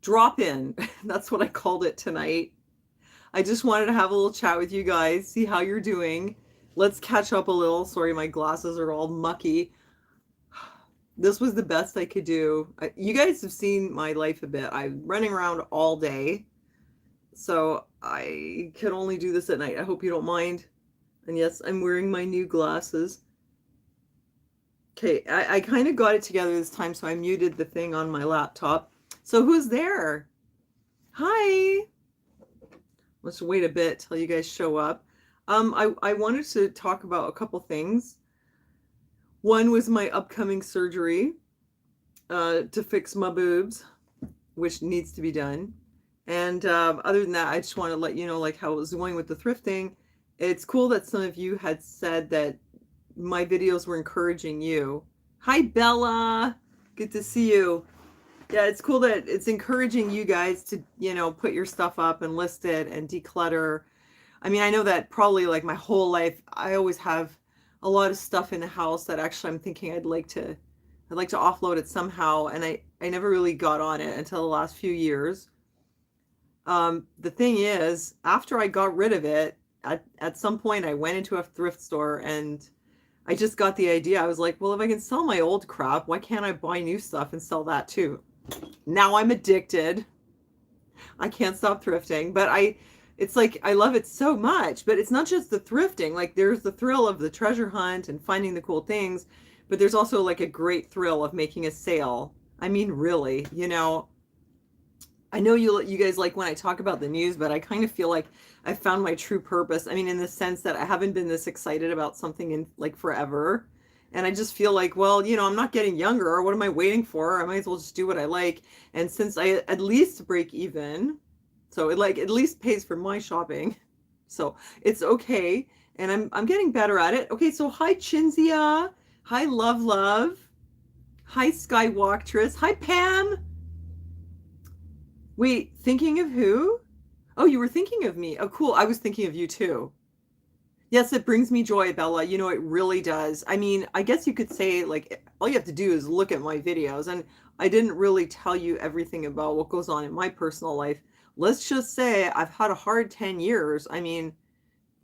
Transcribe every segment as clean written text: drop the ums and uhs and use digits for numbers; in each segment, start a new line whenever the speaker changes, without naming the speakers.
drop in. That's what I called it tonight. I just wanted to have a little chat with you guys, see how you're doing. Let's catch up a little. Sorry, my glasses are all mucky. This was the best I could do. You guys have seen my life a bit. I'm running around all day, so I can only do this at night. I hope you don't mind. And yes, I'm wearing my new glasses. Okay, I kind of got it together this time, so I muted the thing on my laptop. So who's there? Hi. Let's wait a bit till you guys show up. I wanted to talk about a couple things. One was my upcoming surgery to fix my boobs, which needs to be done. And other than that, I just want to let you know like how it was going with the thrifting. It's cool that some of you had said that my videos were encouraging you. Hi, Bella. Good to see you. Yeah, it's cool that it's encouraging you guys to, put your stuff up and list it and declutter. I mean, I know that probably like my whole life, I always have a lot of stuff in the house that actually I'm thinking I'd like to offload it somehow. And I never really got on it until the last few years. The thing is, after I got rid of it, at some point I went into a thrift store and I just got the idea. I was like, well, if I can sell my old crap, why can't I buy new stuff and sell that too? Now I'm addicted. I can't stop thrifting, but it's like I love it so much. But it's not just the thrifting. Like there's the thrill of the treasure hunt and finding the cool things, but there's also like a great thrill of making a sale. I mean, really, I know you guys like when I talk about the news, but I kind of feel like I found my true purpose. I mean, in the sense that I haven't been this excited about something in like forever. And I just feel like, well, I'm not getting younger. What am I waiting for? I might as well just do what I like. And since I at least break even, so it like at least pays for my shopping. So it's okay. And I'm getting better at it. Okay, so hi Chinzia. Hi Love Love. Hi Skywalktress. Hi Pam. Wait, thinking of who? Oh, you were thinking of me. Oh, cool. I was thinking of you too. Yes, it brings me joy, Bella. It really does. I mean, I guess you could say like all you have to do is look at my videos, and I didn't really tell you everything about what goes on in my personal life. Let's just say I've had a hard 10 years. I mean,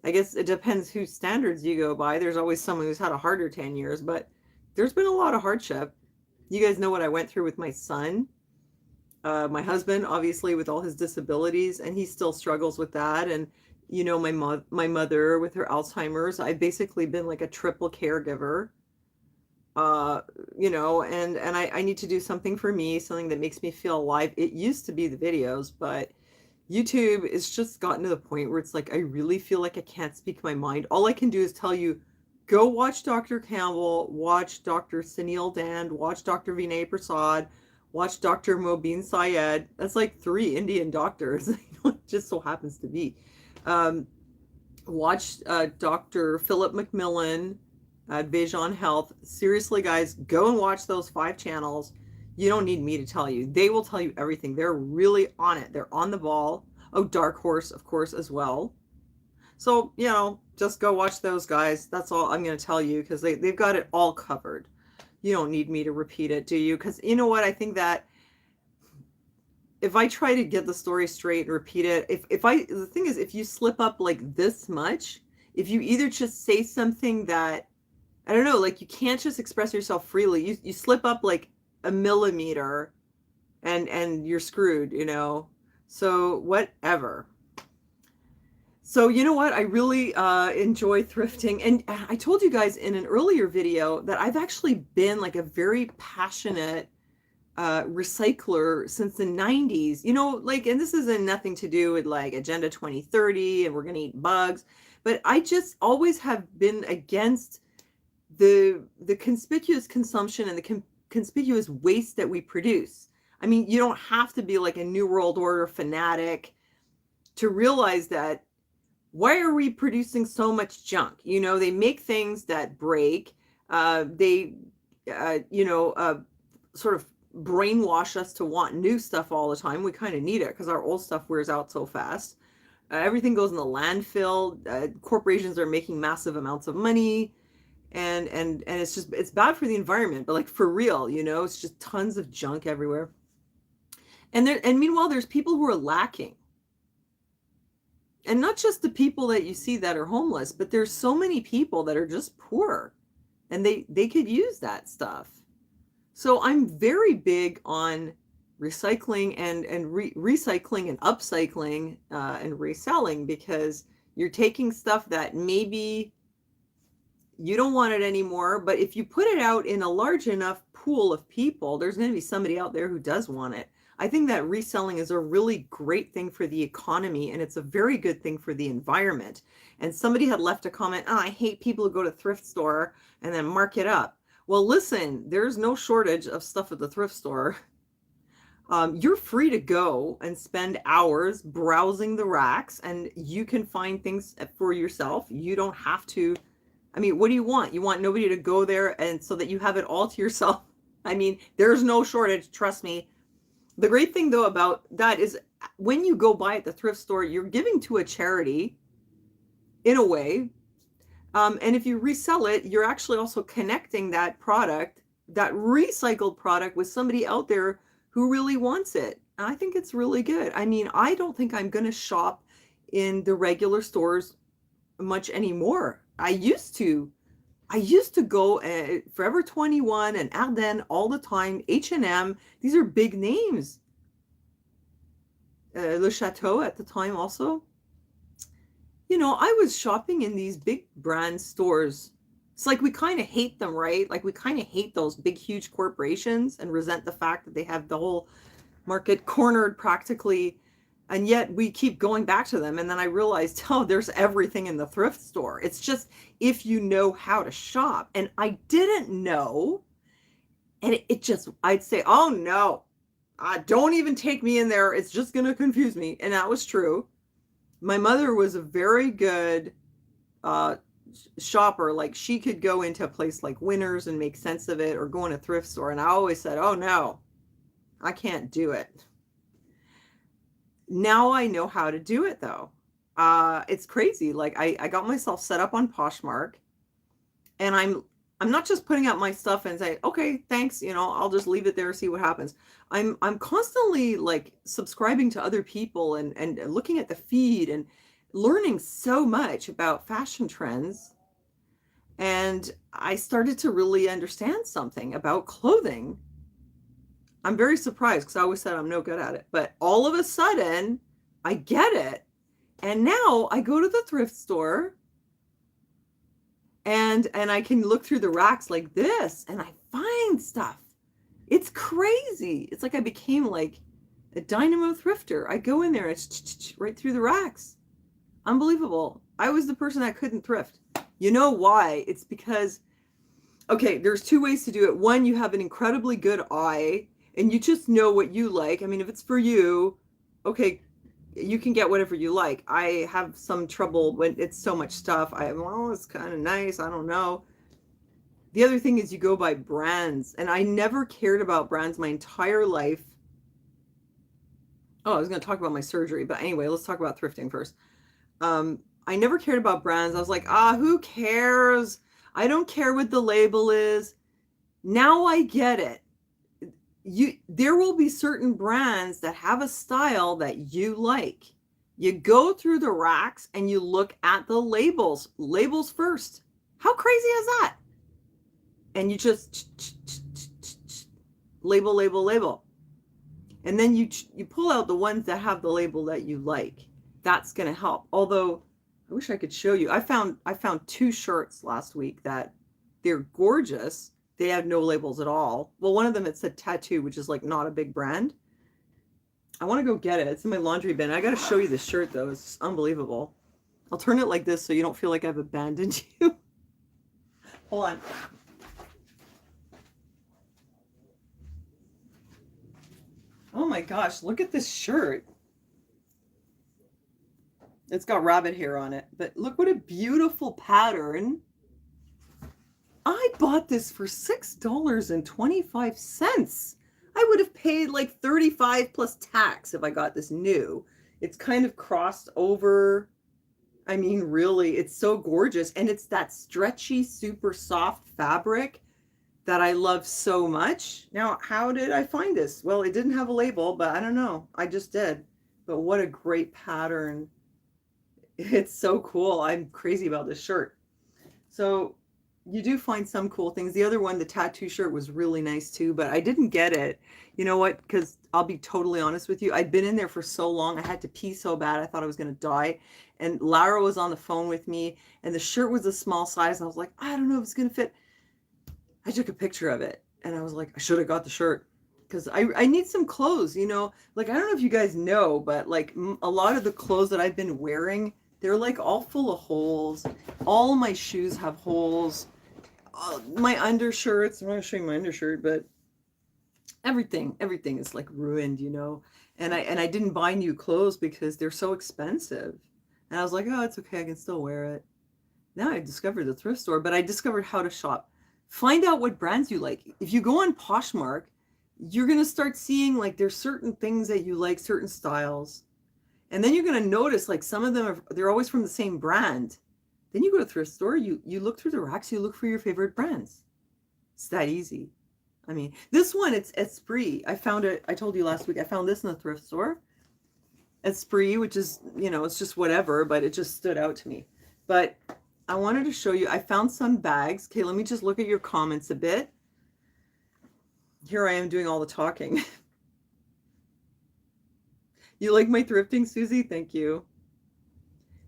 I guess it depends whose standards you go by. There's always someone who's had a harder 10 years, but there's been a lot of hardship. You guys know what I went through with my son. My husband, obviously, with all his disabilities, and he still struggles with that. And my mother with her Alzheimer's. I've basically been like a triple caregiver. And I need to do something for me, something that makes me feel alive. It used to be the videos, but YouTube is just gotten to the point where it's like I really feel like I can't speak my mind. All I can do is tell you, go watch Dr. Campbell, watch Dr. Sunil Dand, watch Dr. Vinay Prasad, watch Dr. Mobeen Syed. That's like 3 Indian doctors. It just so happens to be. Watch Dr. Philip McMillan at Vision Health. Seriously, guys, go and watch those 5 channels. You don't need me to tell you. They will tell you everything. They're really on it. They're on the ball. Oh, Dark Horse, of course, as well. So, just go watch those guys. That's all I'm going to tell you because they've got it all covered. You don't need me to repeat it, do you? Because you know what? I think that if I try to get the story straight and repeat it, the thing is, if you slip up like this much, if you either just say something that, I don't know, like you can't just express yourself freely, you slip up like a millimeter and you're screwed, so whatever. So you know what? I really enjoy thrifting. And I told you guys in an earlier video that I've actually been like a very passionate recycler since the 90s. And this isn't nothing to do with like Agenda 2030 and we're going to eat bugs. But I just always have been against the conspicuous consumption and the conspicuous waste that we produce. I mean, you don't have to be like a New World Order fanatic to realize that. Why are we producing so much junk? They make things that break. They, sort of brainwash us to want new stuff all the time. We kind of need it because our old stuff wears out so fast. Everything goes in the landfill. Corporations are making massive amounts of money. And it's bad for the environment, but like for real, it's just tons of junk everywhere. And meanwhile, there's people who are lacking. And not just the people that you see that are homeless, but there's so many people that are just poor and they could use that stuff. So I'm very big on recycling and recycling and upcycling and reselling, because you're taking stuff that maybe you don't want it anymore, but if you put it out in a large enough pool of people, there's going to be somebody out there who does want it. I think that reselling is a really great thing for the economy, and it's a very good thing for the environment. And somebody had left a comment, oh, I hate people who go to thrift store and then mark it up. Well, listen, there's no shortage of stuff at the thrift store. You're free to go and spend hours browsing the racks, and you can find things for yourself. You don't have to. I mean, what do you want? You want nobody to go there and so that you have it all to yourself? I mean, there's no shortage, trust me. The great thing, though, about that is when you go buy at the thrift store, you're giving to a charity in a way. And if you resell it, you're actually also connecting that product, that recycled product, with somebody out there who really wants it. And I think it's really good. I mean, I don't think I'm going to shop in the regular stores much anymore. I used to go Forever 21 and Ardennes all the time, H&M. These are big names. Le Chateau at the time also. You know, I was shopping in these big brand stores. It's like we kind of hate them, right? Like we kind of hate those big, huge corporations and resent the fact that they have the whole market cornered practically. And yet we keep going back to them. And then I realized, oh, there's everything in the thrift store. It's just if you know how to shop. And I didn't know. And it just, I'd say, oh, no, don't even take me in there. It's just going to confuse me. And that was true. My mother was a very good shopper. Like she could go into a place like Winners and make sense of it, or go in a thrift store. And I always said, oh, no, I can't do it. Now I know how to do it, though. It's crazy. Like I got myself set up on Poshmark, and I'm not just putting out my stuff and say, okay, thanks, you know, I'll just leave it there, see what happens. I'm constantly like subscribing to other people and looking at the feed and learning so much about fashion trends. And I started to really understand something about clothing. I'm very surprised because I always said I'm no good at it, but all of a sudden I get it. And now I go to the thrift store and I can look through the racks like this and I find stuff. It's crazy. It's like I became like a dynamo thrifter. I go in there, it's right through the racks. Unbelievable. I was the person that couldn't thrift. You know why? It's because, okay, there's two ways to do it. One, you have an incredibly good eye and you just know what you like. I mean, if it's for you, okay, you can get whatever you like. I have some trouble when it's so much stuff. Well, it's kind of nice. I don't know. The other thing is you go by brands, and I never cared about brands my entire life. Oh, I was going to talk about my surgery, but anyway, let's talk about thrifting first. I never cared about brands. I was like, who cares? I don't care what the label is. Now I get it. There will be certain brands that have a style that you like. You go through the racks and you look at the labels first. How crazy is that? And you just label. And then you pull out the ones that have the label that you like. That's going to help. Although I wish I could show you. I found 2 shirts last week that they're gorgeous. They have no labels at all. Well, one of them, it said Tattoo, which is like not a big brand. I want to go get it. It's in my laundry bin. I got to show you this shirt, though. It's unbelievable. I'll turn it like this so you don't feel like I've abandoned you. Hold on. Oh my gosh, look at this shirt. It's got rabbit hair on it, but look what a beautiful pattern. I bought this for $6.25. I would have paid like $35 plus tax if I got this new. It's kind of crossed over. I mean, really, it's so gorgeous. And it's that stretchy, super soft fabric. that I love so much. Now, how did I find this? Well, it didn't have a label, but I don't know. I just did. But what a great pattern. It's so cool. I'm crazy about this shirt. So you do find some cool things. The other one, the tattoo shirt, was really nice too, but I didn't get it. You know what? Because I'll be totally honest with you. I'd been in there for so long. I had to pee so bad. I thought I was going to die. And Lara was on the phone with me, and the shirt was a small size. And I was like, I don't know if it's going to fit. I took a picture of it, and I was like, I should have got the shirt. Because I need some clothes, you know? Like, I don't know if you guys know, but like a lot of the clothes that I've been wearing, they're like all full of holes. All my shoes have holes. My undershirts, I'm not showing my undershirt, but everything is like ruined, you know. And I didn't buy new clothes because they're so expensive. And I was like, oh, it's okay, I can still wear it. Now I discovered the thrift store, but I discovered how to shop. Find out what brands you like. If you go on Poshmark, you're gonna start seeing like there's certain things that you like, certain styles. And then you're gonna notice like some of them they're always from the same brand. Then you go to thrift store, you look through the racks, you look for your favorite brands. It's that easy. I mean, this one, it's Esprit. I found it, I told you last week, I found this in the thrift store. Esprit, which is, you know, it's just whatever, but it just stood out to me. But I wanted to show you, I found some bags. Okay, let me just look at your comments a bit. Here I am doing all the talking. You like my thrifting, Susie? Thank you.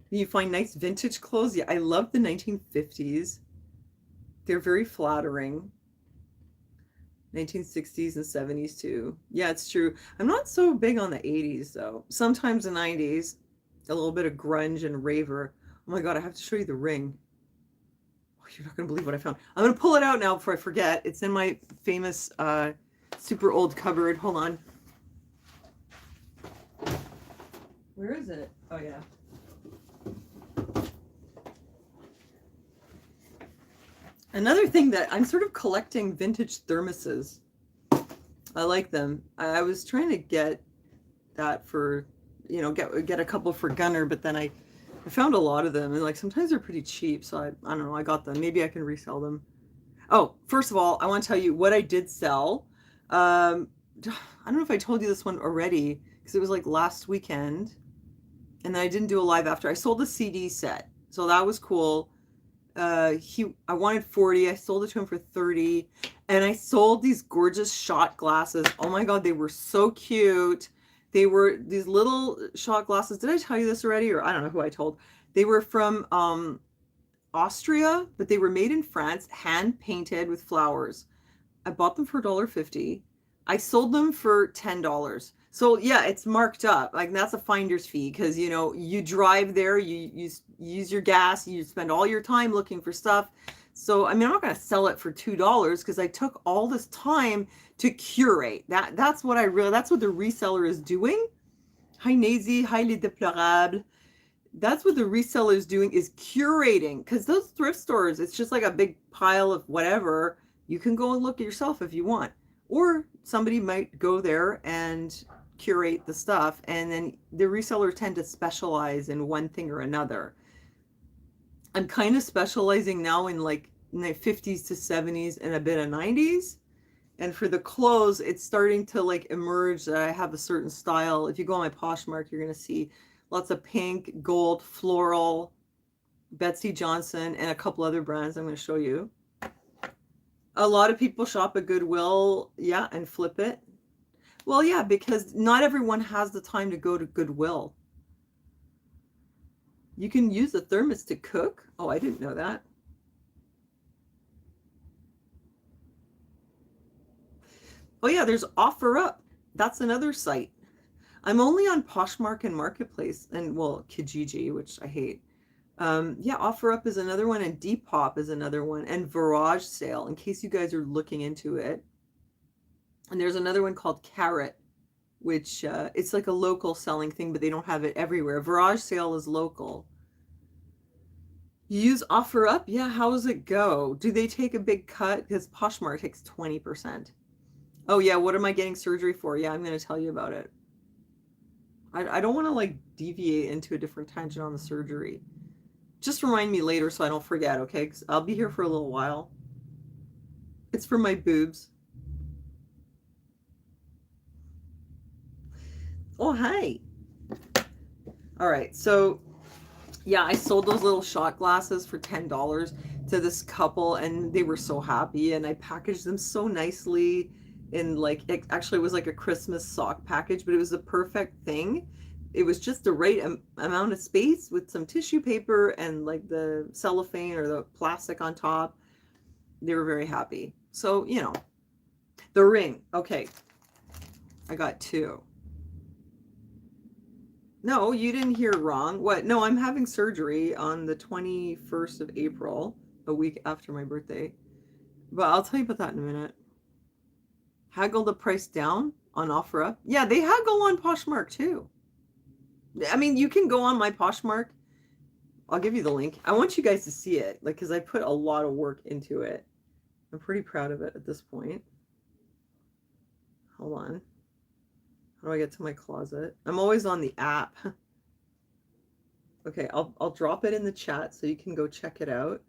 You find nice vintage clothes? Yeah, I love the 1950s. They're very flattering. 1960s and 70s too. Yeah, it's true. I'm not so big on the 80s though. Sometimes the 90s, a little bit of grunge and raver. Oh my God, I have to show you the ring. Oh, you're not gonna believe what I found. I'm gonna pull it out now before I forget. It's in my famous super old cupboard. Hold on. Where is it? Oh yeah. Another thing that I'm sort of collecting vintage thermoses. I like them. I was trying to get that for, you know, get a couple for Gunner, but then I found a lot of them, and like sometimes they're pretty cheap, so I don't know, I got them. Maybe I can resell them. Oh, first of all, I want to tell you what I did sell. I don't know if I told you this one already, because it was like last weekend, and then I didn't do a live after. I sold a CD set, so that was cool. I wanted 40. I sold it to him for 30, and I sold these gorgeous shot glasses. Oh my God, they were so cute. They were these little shot glasses. Did I tell you this already? Or I don't know who I told. They were from Austria, but they were made in France, hand painted with flowers. I bought them for $1.50. I sold them for $10. So yeah, it's marked up. Like that's a finder's fee because you know you drive there, you use your gas, you spend all your time looking for stuff. So I mean, I'm not going to sell it for $2 because I took all this time to curate. That's what that's what the reseller is doing. Hi Nazy, hi les déplorables. That's what the reseller is doing, is curating, because those thrift stores, it's just like a big pile of whatever. You can go and look at yourself if you want, or somebody might go there and curate the stuff, and then the resellers tend to specialize in one thing or another. I'm kind of specializing now in like in the 50s to 70s and a bit of 90s. And for the clothes, it's starting to like emerge that I have a certain style. If you go on my Poshmark, you're going to see lots of pink, gold, floral, Betsy Johnson, and a couple other brands I'm going to show you. A lot of people shop at Goodwill, yeah, and flip it. Well, yeah, because not everyone has the time to go to Goodwill. You can use a thermos to cook. Oh, I didn't know that. Oh yeah, there's OfferUp. That's another site. I'm only on Poshmark and Marketplace, and well, Kijiji, which I hate. Yeah, OfferUp is another one, and Depop is another one, and Virage Sale, in case you guys are looking into it. And there's another one called Carrot, which it's like a local selling thing, but they don't have it everywhere. Virage Sale is local. You use OfferUp? Yeah, how does it go? Do they take a big cut? Because Poshmark takes 20%. Oh yeah, what am I getting surgery for? Yeah, I'm going to tell you about it. I don't want to like deviate into a different tangent on the surgery. Just remind me later so I don't forget, okay? 'Cause I'll be here for a little while. It's for my boobs. Oh, hi. All right. So, yeah, I sold those little shot glasses for $10 to this couple, and they were so happy. And I packaged them so nicely in like, it actually was like a Christmas sock package, but it was the perfect thing. It was just the right amount of space with some tissue paper and like the cellophane or the plastic on top. They were very happy. So, you know, the ring. Okay. I got two. No, you didn't hear wrong. What? No, I'm having surgery on the 21st of April, a week after my birthday. But I'll tell you about that in a minute. Haggle the price down on OfferUp. Yeah, they haggle on Poshmark too. I mean, you can go on my Poshmark. I'll give you the link. I want you guys to see it, like, because I put a lot of work into it. I'm pretty proud of it at this point. Hold on. How do I get to my closet? I'm always on the app. Okay, I'll drop it in the chat so you can go check it out.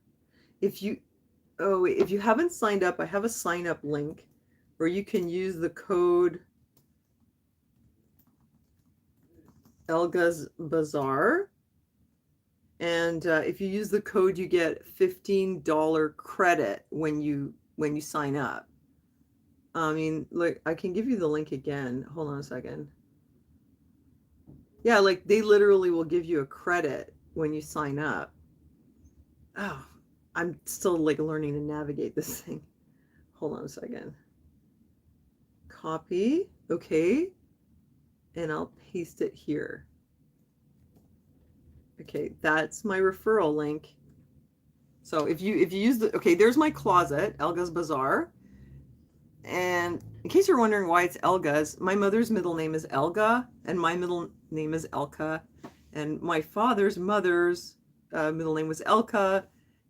If you haven't signed up, I have a sign up link where you can use the code Elga's Bazaar. And if you use the code, you get $15 credit when you sign up. I mean, like, I can give you the link again. Hold on a second. Yeah, like they literally will give you a credit when you sign up. Oh, I'm still like learning to navigate this thing. Hold on a second. Copy. Okay. And I'll paste it here. Okay, that's my referral link. So if you use the, okay, there's my closet, Elga's Bazaar. And in case you're wondering why it's Elga's, my mother's middle name is Elga, and my middle name is Elka, and my father's mother's middle name was Elka.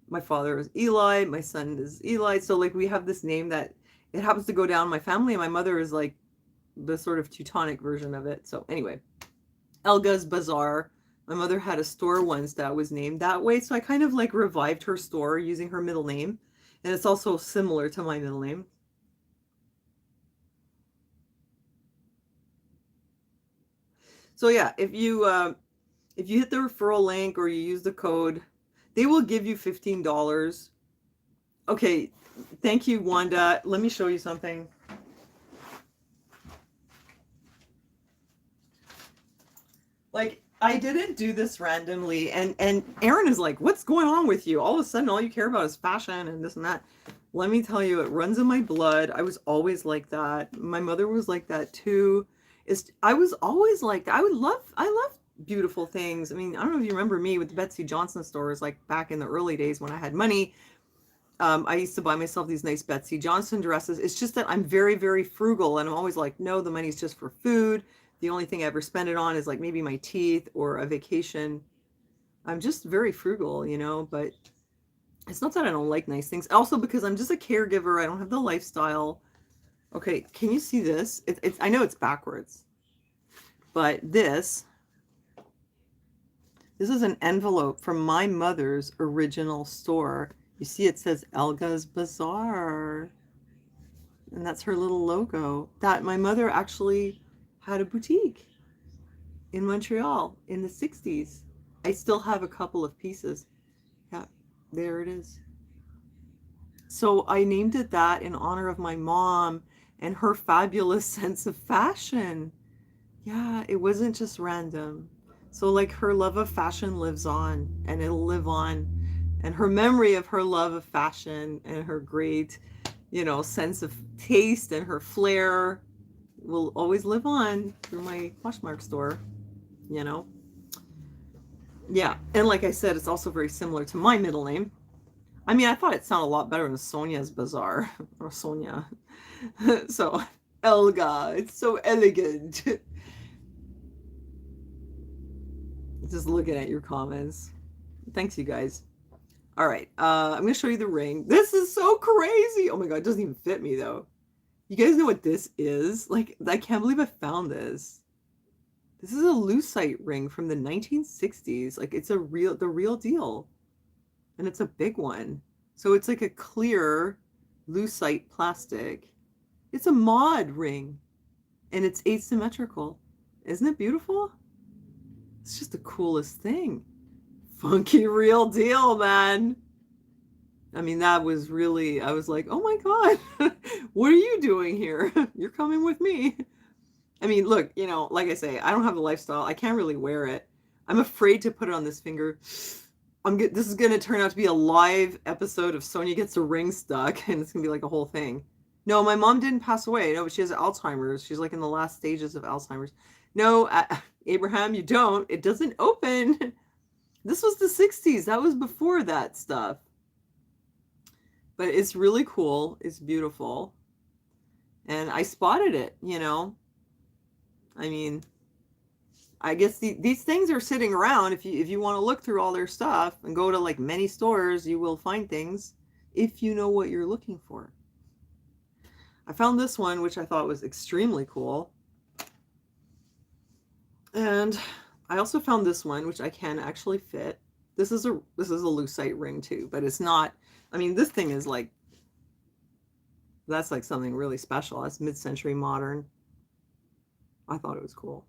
My father is Eli, my son is Eli. So like we have this name that it happens to go down in my family, and my mother is like the sort of Teutonic version of it. So anyway, Elga's Bazaar. My mother had a store once that was named that way, so I kind of like revived her store using her middle name, and it's also similar to my middle name. So yeah, if you hit the referral link or you use the code, they will give you $15. Okay, thank you, Wanda. Let me show you something. Like, I didn't do this randomly, and Aaron is like, what's going on with you? All of a sudden, all you care about is fashion and this and that. Let me tell you, it runs in my blood. I was always like that. My mother was like that too. I was always like that. I love beautiful things. I mean, I don't know if you remember me with the Betsy Johnson stores, like back in the early days when I had money. I used to buy myself these nice Betsy Johnson dresses. It's just that I'm very, very frugal, and I'm always like, no, the money's just for food. The only thing I ever spend it on is like maybe my teeth or a vacation. I'm just very frugal, you know, but it's not that I don't like nice things. Also because I'm just a caregiver. I don't have the lifestyle. Okay, can you see this? I know it's backwards, but this is an envelope from my mother's original store. You see it says Elga's Bazaar, and that's her little logo. That my mother actually had a boutique in Montreal in the 60s. I still have a couple of pieces. Yeah, there it is. So I named it that in honor of my mom and her fabulous sense of fashion. Yeah, it wasn't just random. So like her love of fashion lives on, and it'll live on. And her memory of her love of fashion and her great, you know, sense of taste and her flair will always live on through my Poshmark store, you know. Yeah, and like I said, it's also very similar to my middle name. I mean, I thought it sounded a lot better than Sonia's Bazaar, or Sonia. So, Elga, it's so elegant. Just looking at your comments. Thanks, you guys. All right, I'm going to show you the ring. This is so crazy. Oh my God, it doesn't even fit me, though. You guys know what this is? Like, I can't believe I found this. This is a lucite ring from the 1960s. Like, it's the real deal. And it's a big one. So it's like a clear, lucite plastic. It's a mod ring and it's asymmetrical. Isn't it beautiful? It's just the coolest thing. Funky real deal, man. I mean, that was really, I was like, oh my God, what are you doing here? You're coming with me. I mean, look, you know, like I say, I don't have the lifestyle. I can't really wear it. I'm afraid to put it on this finger. This is going to turn out to be a live episode of Sonia Gets a Ring Stuck, and it's going to be like a whole thing. No, my mom didn't pass away. No, but she has Alzheimer's. She's like in the last stages of Alzheimer's. No, Abraham, you don't. It doesn't open. This was the 60s. That was before that stuff. But it's really cool. It's beautiful. And I spotted it, you know. I mean, I guess these things are sitting around. If you want to look through all their stuff and go to like many stores, you will find things if you know what you're looking for. I found this one, which I thought was extremely cool. And I also found this one, which I can actually fit. This is a lucite ring too, but it's not, I mean, this thing is like, that's like something really special. That's mid-century modern. I thought it was cool.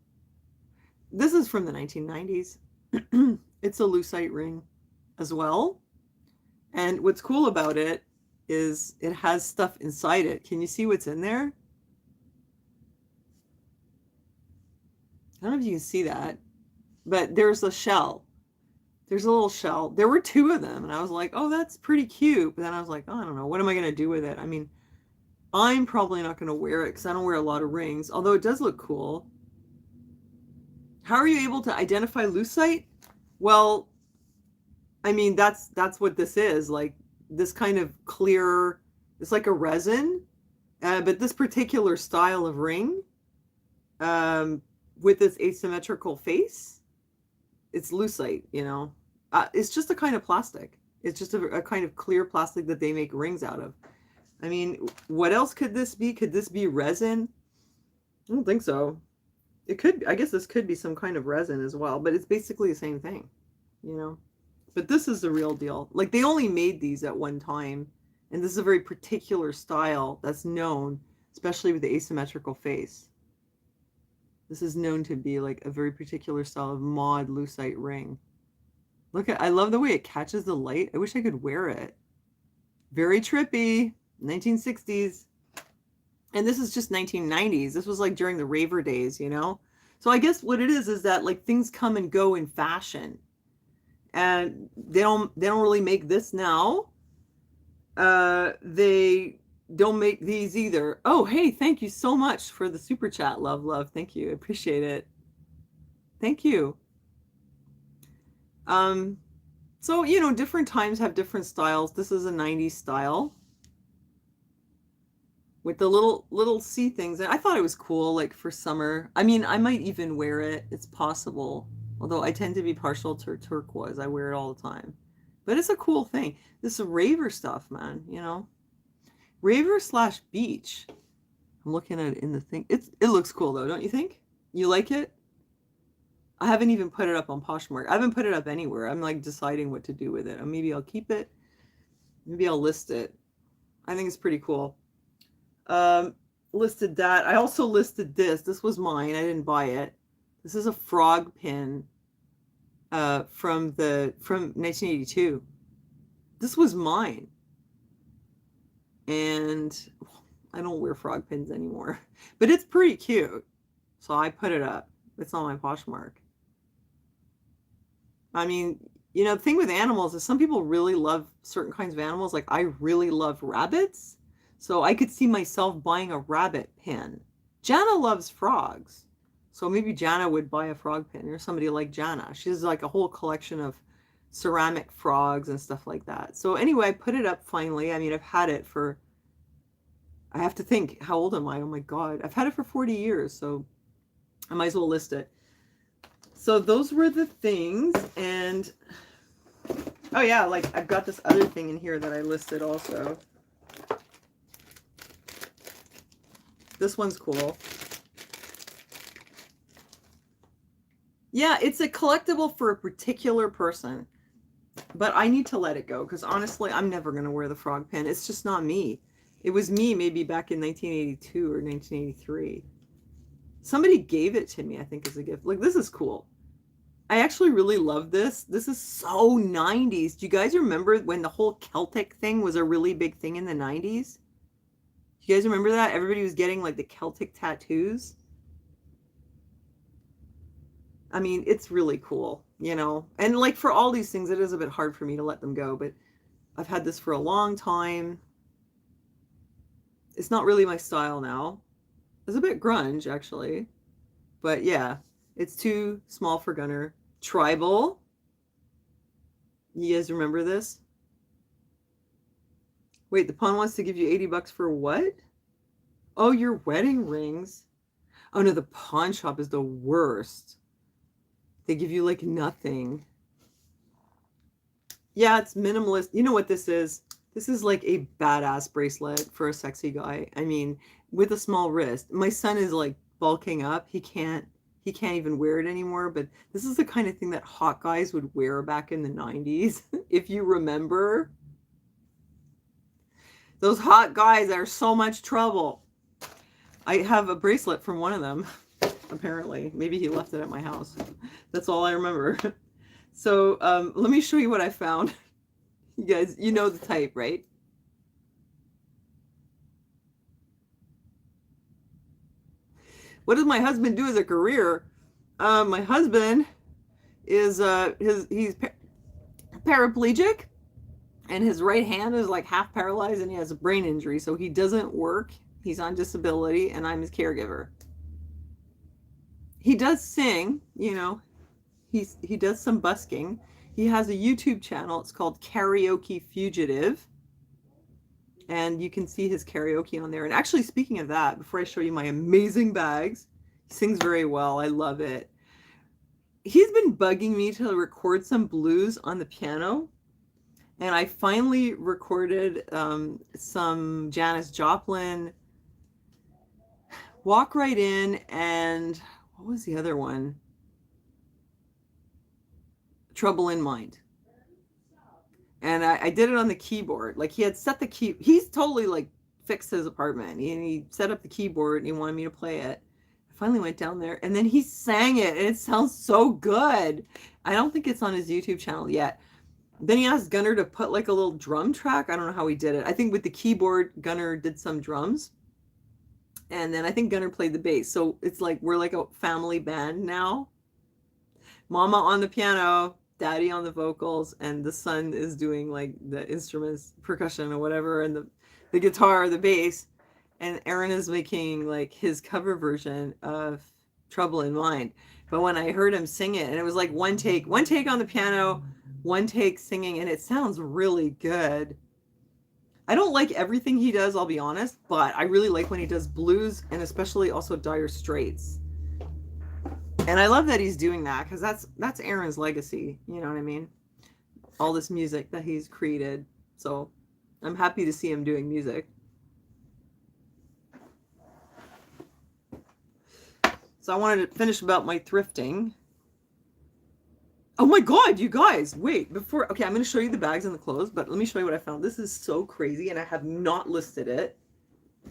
This is from the 1990s. It's a lucite ring as well. And what's cool about it is it has stuff inside it. Can you see what's in there? I don't know if you can see that, but there's a shell. There's a little shell. There were two of them, and I was like, oh, that's pretty cute. But then I was like, oh, I don't know. What am I going to do with it? I mean, I'm probably not going to wear it because I don't wear a lot of rings, although it does look cool. How are you able to identify lucite? Well, I mean, that's what this is. Like this kind of clear, it's like a resin, but this particular style of ring with this asymmetrical face, it's lucite, you know. It's just a kind of plastic. It's just a kind of clear plastic that they make rings out of. I mean, what else could this be? Could this be resin? I don't think so. It could, I guess this could be some kind of resin as well, but it's basically the same thing, you know. But this is the real deal. Like they only made these at one time, and this is a very particular style that's known, especially with the asymmetrical face. This is known to be like a very particular style of mod lucite ring. Look at, I love the way it catches the light. I wish I could wear it. Very trippy, 1960s. And this is just 1990s. This was like during the raver days, you know? So I guess what it is that like things come and go in fashion. And they don't really make this now. They don't make these either. Oh, hey, thank you so much for the super chat. Love. Thank you. I appreciate it. Thank you. So, you know, different times have different styles. This is a 90s style with the little C things. And I thought it was cool, like for summer. I mean, I might even wear it. It's possible. Although I tend to be partial to turquoise. I wear it all the time. But it's a cool thing. This is raver stuff, man, you know. Raver / beach. I'm looking at it in the thing. It looks cool though, don't you think? You like it? I haven't even put it up on Poshmark. I haven't put it up anywhere. I'm like deciding what to do with it. Maybe I'll keep it. Maybe I'll list it. I think it's pretty cool. Listed that. I also listed this. This was mine. I didn't buy it. This is a frog pin from 1982. This was mine. And I don't wear frog pins anymore. But it's pretty cute. So I put it up. It's on my Poshmark. I mean, you know, the thing with animals is some people really love certain kinds of animals. Like I really love rabbits. So I could see myself buying a rabbit pin. Jana loves frogs. So maybe Jana would buy a frog pin, or somebody like Jana. She has like a whole collection of ceramic frogs and stuff like that. So anyway, I put it up finally. I mean, I've had it for, I have to think, how old am I? Oh my God. I've had it for 40 years. So I might as well list it. So those were the things. And oh yeah, like I've got this other thing in here that I listed also. This one's cool. Yeah, it's a collectible for a particular person. But I need to let it go because honestly, I'm never going to wear the frog pin. It's just not me. It was me maybe back in 1982 or 1983. Somebody gave it to me, I think, as a gift. Like, this is cool. I actually really love this. This is so 90s. Do you guys remember when the whole Celtic thing was a really big thing in the 90s? You guys remember that? Everybody was getting like the Celtic tattoos. I mean, it's really cool, you know? And like for all these things, it is a bit hard for me to let them go, but I've had this for a long time. It's not really my style now. It's a bit grunge, actually. But yeah, it's too small for Gunner. Tribal. You guys remember this? Wait, the pawn wants to give you 80 bucks for what? Oh, your wedding rings. Oh no, the pawn shop is the worst. They give you like nothing. Yeah, it's minimalist. You know what this is? This is like a badass bracelet for a sexy guy. I mean, with a small wrist. My son is like bulking up. He can't even wear it anymore, but this is the kind of thing that hot guys would wear back in the 90s, if you remember. Those hot guys are so much trouble. I have a bracelet from one of them, apparently. Maybe he left it at my house. That's all I remember. So let me show you what I found. You guys, you know the type, right? What does my husband do as a career? My husband is he's paraplegic, and his right hand is like half paralyzed, and he has a brain injury, so he doesn't work. He's on disability, and I'm his caregiver. He does sing, you know. He does some busking. He has a YouTube channel. It's called Karaoke Fugitive. And you can see his karaoke on there. And actually, speaking of that, before I show you my amazing bags, he sings very well. I love it. He's been bugging me to record some blues on the piano. And I finally recorded some Janis Joplin, Walk Right In, and what was the other one? Trouble in Mind. And I did it on the keyboard. Like, he had set the key. He's totally like fixed his apartment. And he set up the keyboard and he wanted me to play it. I finally went down there and then he sang it. And it sounds so good. I don't think it's on his YouTube channel yet. Then he asked Gunnar to put like a little drum track. I don't know how he did it. I think with the keyboard, Gunnar did some drums. And then I think Gunnar played the bass. So it's like we're like a family band now. Mama on the piano, Daddy on the vocals, and the son is doing like the instruments, percussion or whatever, and the guitar, the bass. And Aaron is making like his cover version of Trouble in Mind. But when I heard him sing it, and it was like one take on the piano, one take singing, and it sounds really good. I don't like everything he does, I'll be honest, but I really like when he does blues, and especially also Dire Straits. And I love that he's doing that, because that's Aaron's legacy, you know what I mean? All this music that he's created. So I'm happy to see him doing music. So I wanted to finish about my thrifting. Oh my God, you guys, wait, okay, I'm going to show you the bags and the clothes, but let me show you what I found. This is so crazy, and I have not listed it.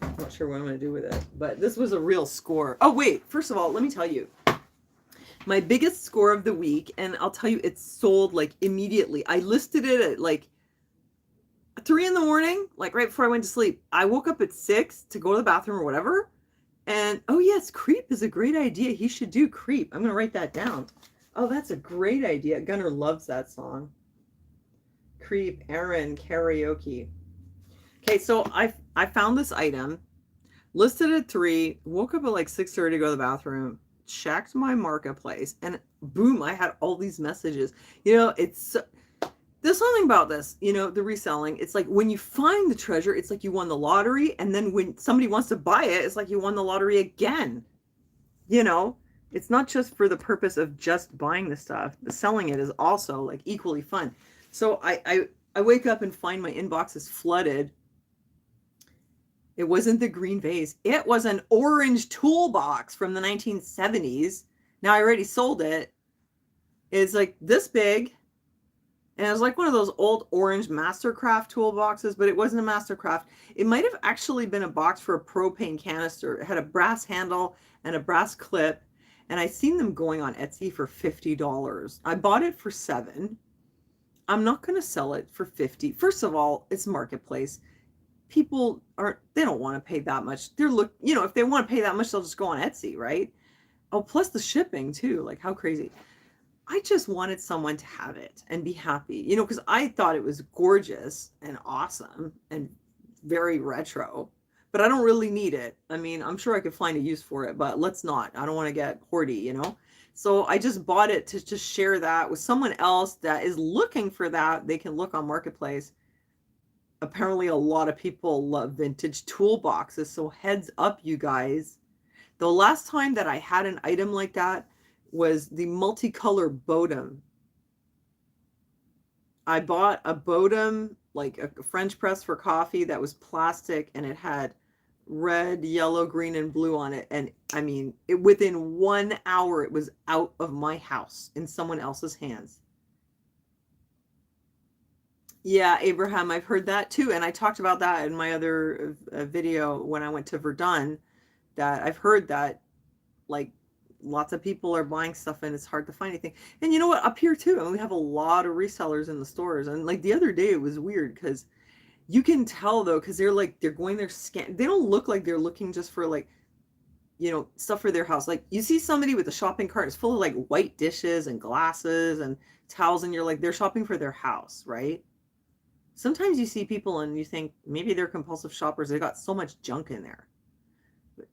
I'm not sure what I'm going to do with it, but this was a real score. Oh, wait, first of all, let me tell you. My biggest score of the week, and I'll tell you, it sold like immediately. I listed it at like 3 in the morning, like right before I went to sleep. I woke up at 6 to go to the bathroom or whatever. And oh yes, Creep is a great idea. He should do Creep. I'm going to write that down. Oh, that's a great idea. Gunnar loves that song. Creep, Aaron, karaoke. Okay, so I found this item, listed at 3, woke up at like 6:30 to go to the bathroom, checked my marketplace, and boom, I had all these messages. You know, there's something about this, you know, the reselling. It's like when you find the treasure, it's like you won the lottery, and then when somebody wants to buy it, it's like you won the lottery again. You know, it's not just for the purpose of just buying the stuff, but selling it is also like equally fun. So I wake up and find my inbox is flooded. It wasn't the green vase. It was an orange toolbox from the 1970s. Now I already sold it. It's like this big, And it was like one of those old orange Mastercraft toolboxes, but it wasn't a Mastercraft. It might have actually been a box for a propane canister. It had a brass handle and a brass clip. And I seen them going on Etsy for $50. I bought it for $7. I'm not going to sell it for 50. First of all, it's marketplace. People aren't, they don't want to pay that much. If they want to pay that much, they'll just go on Etsy, right? Oh, plus the shipping too. Like, how crazy. I just wanted someone to have it and be happy, because I thought it was gorgeous and awesome and very retro, but I don't really need it. I mean, I'm sure I could find a use for it, but let's not. I don't want to get hoardy. So I just bought it to just share that with someone else that is looking for that. They can look on Marketplace. Apparently, a lot of people love vintage toolboxes. So heads up, you guys. The last time that I had an item like that was the multicolor Bodum. I bought a Bodum, like a French press for coffee that was plastic, and it had red, yellow, green, and blue on it. And I mean, within 1 hour, it was out of my house in someone else's hands. Yeah, Abraham, I've heard that too. And I talked about that in my other video when I went to Verdun, that I've heard that, like, lots of people are buying stuff and it's hard to find anything. And you know what? Up here too, and we have a lot of resellers in the stores. And like the other day, it was weird because you can tell though, because they're going there scan. They don't look like they're looking just for like, stuff for their house. Like you see somebody with a shopping cart, it's full of like white dishes and glasses and towels, and you're like, they're shopping for their house, right? Sometimes you see people and you think maybe they're compulsive shoppers. They got so much junk in there.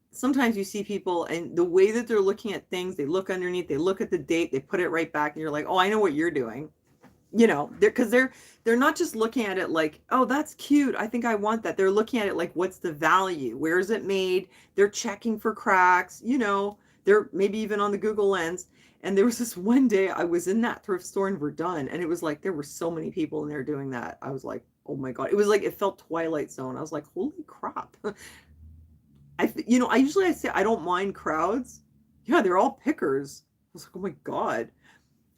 Sometimes you see people and the way that they're looking at things, they look underneath, they look at the date, they put it right back, and you're like, oh, I know what you're doing. Because they're not just looking at it like, oh, that's cute, I think I want that. They're looking at it like, what's the value? Where is it made? They're checking for cracks, they're maybe even on the Google Lens. And there was this one day I was in that thrift store in Verdun, and it was like there were so many people in there doing that. I was like, oh my God. It was like it felt Twilight Zone. I was like, holy crap. I say I don't mind crowds. Yeah, they're all pickers. I was like, oh my God.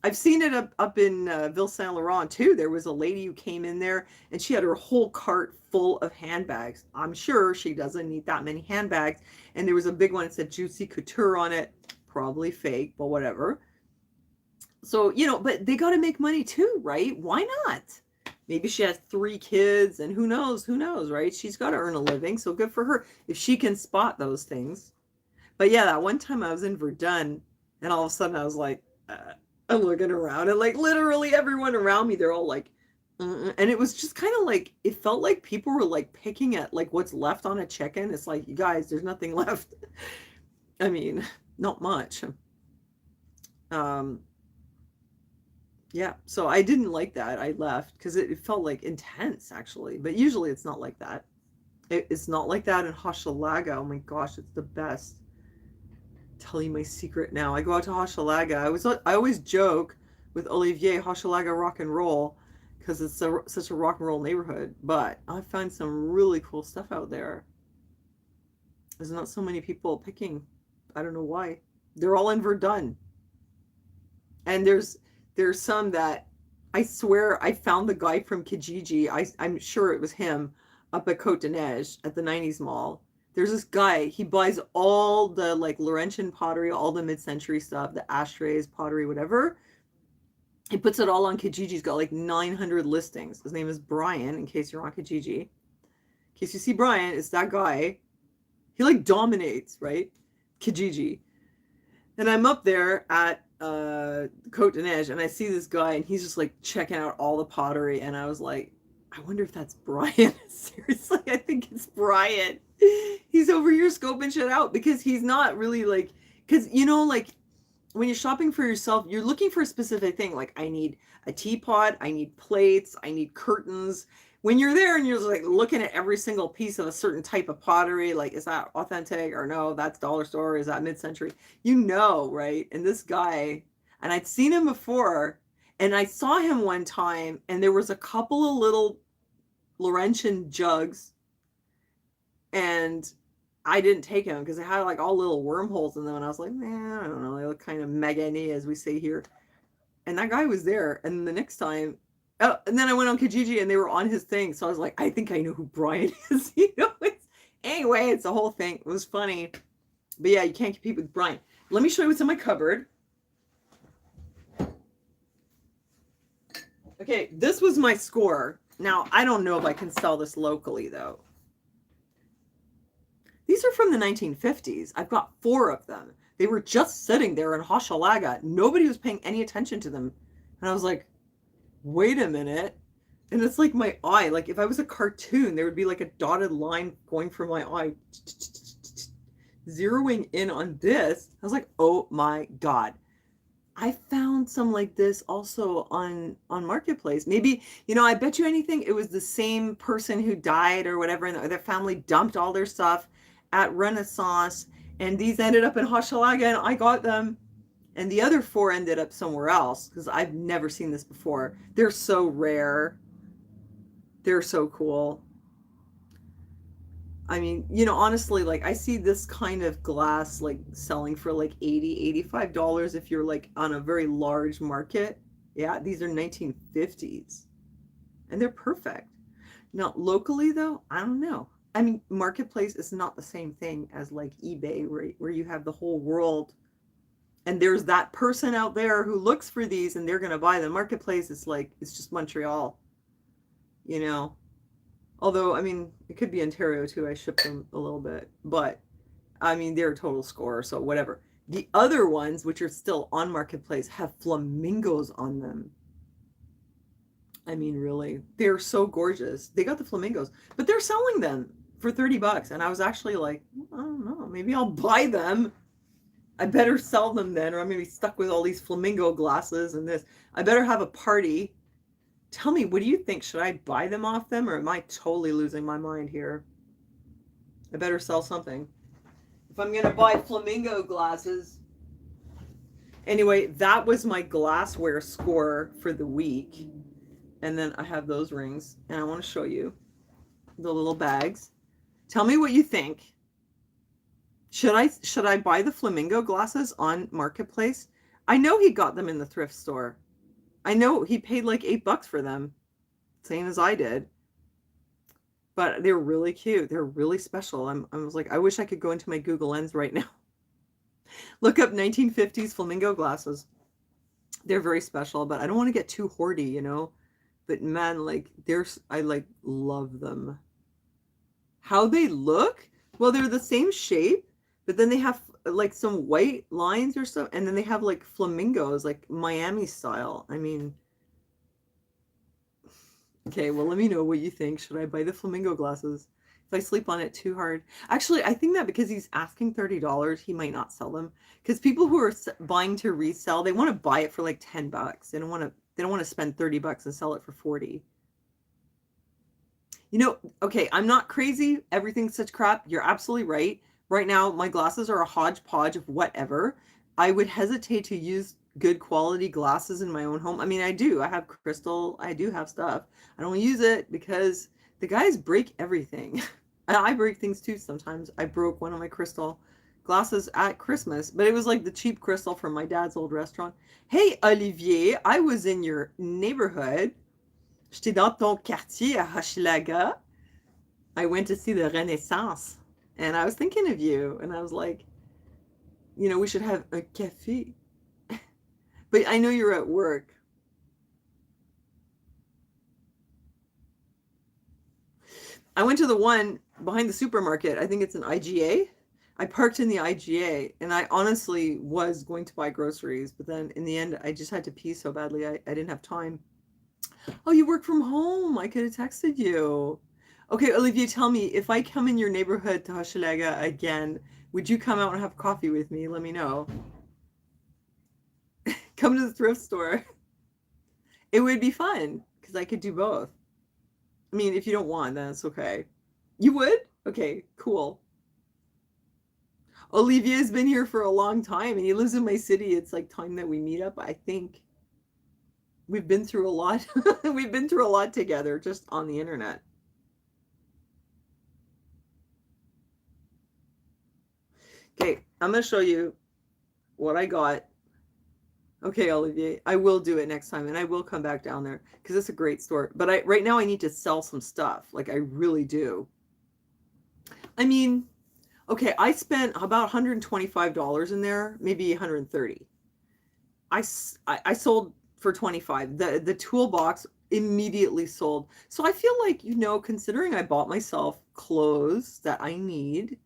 I've seen it up in Ville Saint Laurent too. There was a lady who came in there and she had her whole cart full of handbags. I'm sure she doesn't need that many handbags. And there was a big one that said Juicy Couture on it. Probably fake, but whatever. So, but they got to make money too, right? Why not? Maybe she has 3 kids and who knows, right? She's got to earn a living. So good for her if she can spot those things. But yeah, that one time I was in Verdun and all of a sudden I was like, I'm looking around and like literally everyone around me, they're all like, and it was just kind of like, it felt like people were like picking at like what's left on a chicken. It's like, you guys, there's nothing left. I mean, not much. Yeah, so I didn't like that. I left because it felt like intense actually, but usually it's not like that. It's not like that in Hochelaga. Oh my gosh, it's the best. Tell you my secret now. I go out to Hochelaga. I always joke with Olivier, Hochelaga rock and roll, because it's such a rock and roll neighborhood. But I find some really cool stuff out there. There's not so many people picking. I don't know why. They're all in Verdun. And there's some that I swear I found the guy from Kijiji. I'm sure it was him up at Côte de Neige at the 90s mall. There's this guy, he buys all the like Laurentian pottery, all the mid-century stuff, the ashtrays, pottery, whatever. He puts it all on Kijiji. He's got like 900 listings. His name is Brian, in case you're on Kijiji. In case you see Brian, it's that guy. He like dominates, right? Kijiji. And I'm up there at Côte de Neige and I see this guy and he's just like checking out all the pottery, and I was like, I wonder if that's Brian. Seriously, I think it's Brian. He's over here scoping shit out because he's not really like, because like when you're shopping for yourself, you're looking for a specific thing. Like, I need a teapot, I need plates, I need curtains. When you're there and you're like looking at every single piece of a certain type of pottery, like, is that authentic or no, that's dollar store, is that mid-century? Right? And this guy, and I'd seen him before, and I saw him one time, and there was a couple of little Laurentian jugs, and I didn't take them because they had like all little wormholes in them, and I was like, man, I don't know, they look kind of magani, as we say here. And that guy was there, and the next time Oh, and then I went on Kijiji and they were on his thing. So I was like, I think I know who Brian is. Anyway, it's a whole thing. It was funny. But yeah, you can't compete with Brian. Let me show you what's in my cupboard. Okay, this was my score. Now, I don't know if I can sell this locally, though. These are from the 1950s. I've got 4 of them. They were just sitting there in Hochelaga. Nobody was paying any attention to them. And I was like, wait a minute. And it's like my eye. Like if I was a cartoon, there would be like a dotted line going from my eye, zeroing in on this. I was like, oh my God. I found some like this also on Marketplace. Maybe, I bet you anything it was the same person who died or whatever, and their family dumped all their stuff at Renaissance, and these ended up in Hochelaga, and I got them. And the other 4 ended up somewhere else because I've never seen this before. They're so rare. They're so cool. I mean, honestly, like I see this kind of glass like selling for like $80, $85 if you're like on a very large market. Yeah, these are 1950s and they're perfect. Now, locally though, I don't know. I mean, Marketplace is not the same thing as like eBay where you have the whole world and there's that person out there who looks for these and they're going to buy them. Marketplace is like, it's just Montreal, you know. Although, I mean, it could be Ontario too. I ship them a little bit. But, I mean, they're a total score, so whatever. The other ones, which are still on Marketplace, have flamingos on them. I mean, really. They're so gorgeous. They got the flamingos. But they're selling them for $30. And I was actually like, I don't know. Maybe I'll buy them. I better sell them then, or I'm going to be stuck with all these flamingo glasses and this. I better have a party. Tell me, what do you think? Should I buy them off them, or am I totally losing my mind here? I better sell something. If I'm going to buy flamingo glasses. Anyway, that was my glassware score for the week. And then I have those rings, and I want to show you the little bags. Tell me what you think. Should I buy the flamingo glasses on Marketplace? I know he got them in the thrift store. I know he paid like $8 for them, same as I did. But they're really cute. They're really special. I was like, I wish I could go into my Google Lens right now. Look up 1950s flamingo glasses. They're very special, but I don't want to get too hoardy, But man, like I like love them. How they look? Well, they're the same shape, but then they have like some white lines or so, and then they have like flamingos, like Miami style. I mean, okay, well, let me know what you think. Should I buy the flamingo glasses? If I sleep on it too hard. Actually, I think that because he's asking $30, he might not sell them. Because people who are buying to resell, they want to buy it for like $10. They don't want to spend $30 and sell it for 40. Okay, I'm not crazy. Everything's such crap. You're absolutely right. Right now, my glasses are a hodgepodge of whatever. I would hesitate to use good quality glasses in my own home. I mean, I do. I have crystal. I do have stuff. I don't use it because the guys break everything. I break things too sometimes. I broke one of my crystal glasses at Christmas, but it was like the cheap crystal from my dad's old restaurant. Hey, Olivier, I was in your neighborhood. J'étais dans ton quartier à Hochelaga. I went to see the Renaissance, and I was thinking of you, and I was like, we should have a café. But I know you're at work. I went to the one behind the supermarket. I think it's an IGA. I parked in the IGA, and I honestly was going to buy groceries, but then in the end, I just had to pee so badly, I didn't have time. Oh, you work from home. I could have texted you. Okay, Olivia, tell me, if I come in your neighborhood to Hochelaga again, would you come out and have coffee with me? Let me know. Come to the thrift store. It would be fun because I could do both. I mean, if you don't want, then it's okay. You would? Okay, cool. Olivia's been here for a long time and he lives in my city. It's like time that we meet up, I think. We've been through a lot. We've been through a lot together just on the internet. Okay, I'm going to show you what I got Okay, Olivier, I will do it next time, and I will come back down there because it's a great store. But right now I need to sell some stuff. Like I really do. I mean, okay, I spent about $125 in there, maybe 130. I sold for 25. The toolbox immediately sold. So I feel like, considering I bought myself clothes that I need,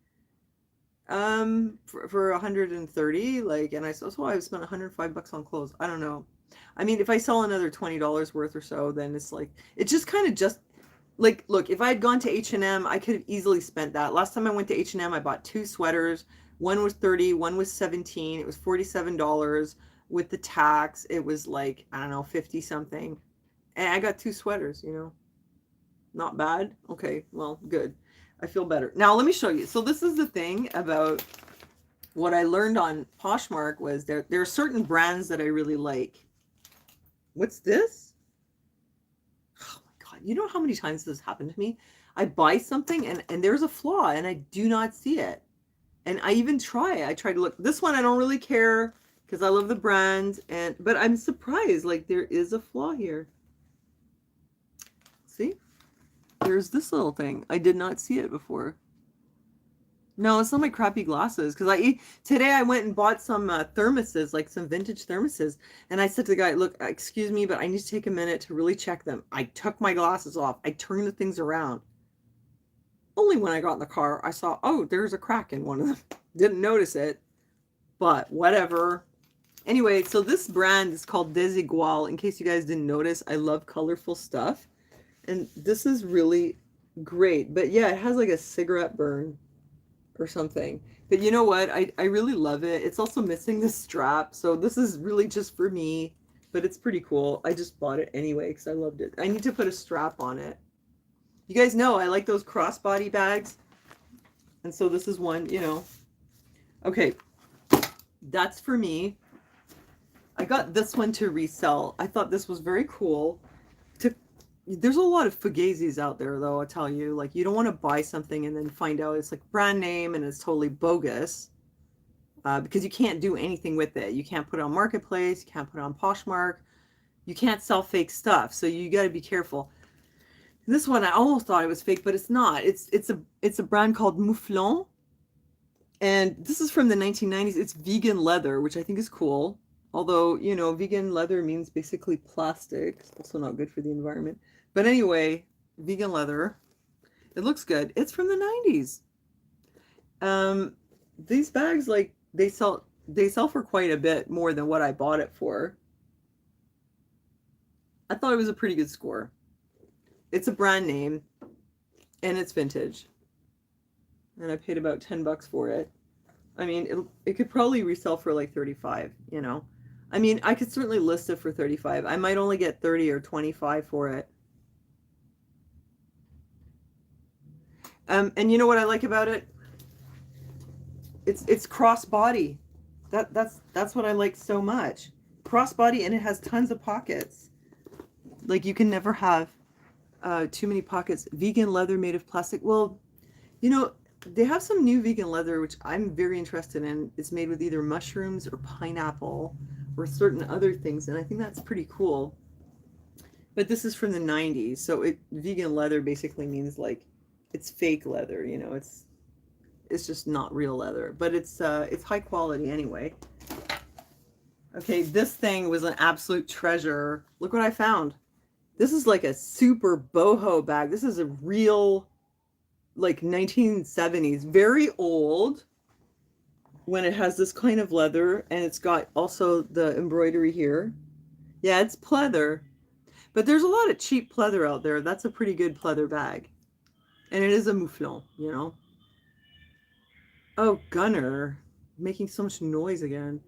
for 130, like, and so I've spent 105 bucks on clothes. I don't know. I mean, if I sell another $20 worth or so, then it's like, it just kind of just like, look, if I had gone to H&M, I could have easily spent that. Last time I went to H&M, I bought two sweaters. One was 30, one was 17. It was $47 with the tax. It was like, I don't know, 50 something. And I got two sweaters. Not bad. Okay, well, good. I feel better. Now let me show you. So this is the thing about what I learned on Poshmark was there are certain brands that I really like. What's this? Oh my God. You know how many times this happened to me? I buy something and there's a flaw and I do not see it. And I even try. I try to look. This one I don't really care because I love the brand but I'm surprised, like there is a flaw here. See? There's this little thing. I did not see it before. No, it's not my crappy glasses. Because today I went and bought some thermoses, like some vintage thermoses. And I said to the guy, look, excuse me, but I need to take a minute to really check them. I took my glasses off. I turned the things around. Only when I got in the car, I saw, oh, there's a crack in one of them. Didn't notice it, but whatever. Anyway, so this brand is called Desigual. In case you guys didn't notice, I love colorful stuff. And this is really great. But yeah, it has like a cigarette burn or something. But you know what? I really love it. It's also missing the strap. So this is really just for me. But it's pretty cool. I just bought it anyway because I loved it. I need to put a strap on it. You guys know I like those crossbody bags. And so this is one. Okay. That's for me. I got this one to resell. I thought this was very cool. There's a lot of fugazis out there, though, I tell you. Like, you don't want to buy something and then find out it's like brand name and it's totally bogus. Because you can't do anything with it. You can't put it on Marketplace. You can't put it on Poshmark. You can't sell fake stuff. So you got to be careful. This one, I almost thought it was fake, but it's not. It's a brand called Mouflon. And this is from the 1990s. It's vegan leather, which I think is cool. Although, vegan leather means basically plastic. It's also not good for the environment. But anyway, vegan leather. It looks good. It's from the 90s. These bags, like, they sell for quite a bit more than what I bought it for. I thought it was a pretty good score. It's a brand name and it's vintage. And I paid about 10 bucks for it. I mean, it could probably resell for like 35, I mean, I could certainly list it for 35. I might only get 30 or 25 for it. And you know what I like about it? It's crossbody. That's what I like so much. Crossbody, and it has tons of pockets. Like, you can never have too many pockets. Vegan leather made of plastic. Well, they have some new vegan leather, which I'm very interested in. It's made with either mushrooms or pineapple or certain other things, and I think that's pretty cool. But this is from the 90s, so vegan leather basically means like it's fake leather, it's just not real leather, but it's high quality anyway. Okay, this thing was an absolute treasure. Look what I found. This is like a super boho bag. This is a real, like, 1970s, very old, when it has this kind of leather, and it's got also the embroidery here. Yeah, it's pleather, but there's a lot of cheap pleather out there. That's a pretty good pleather bag, and it is a mouflon, Oh, Gunner, making so much noise again.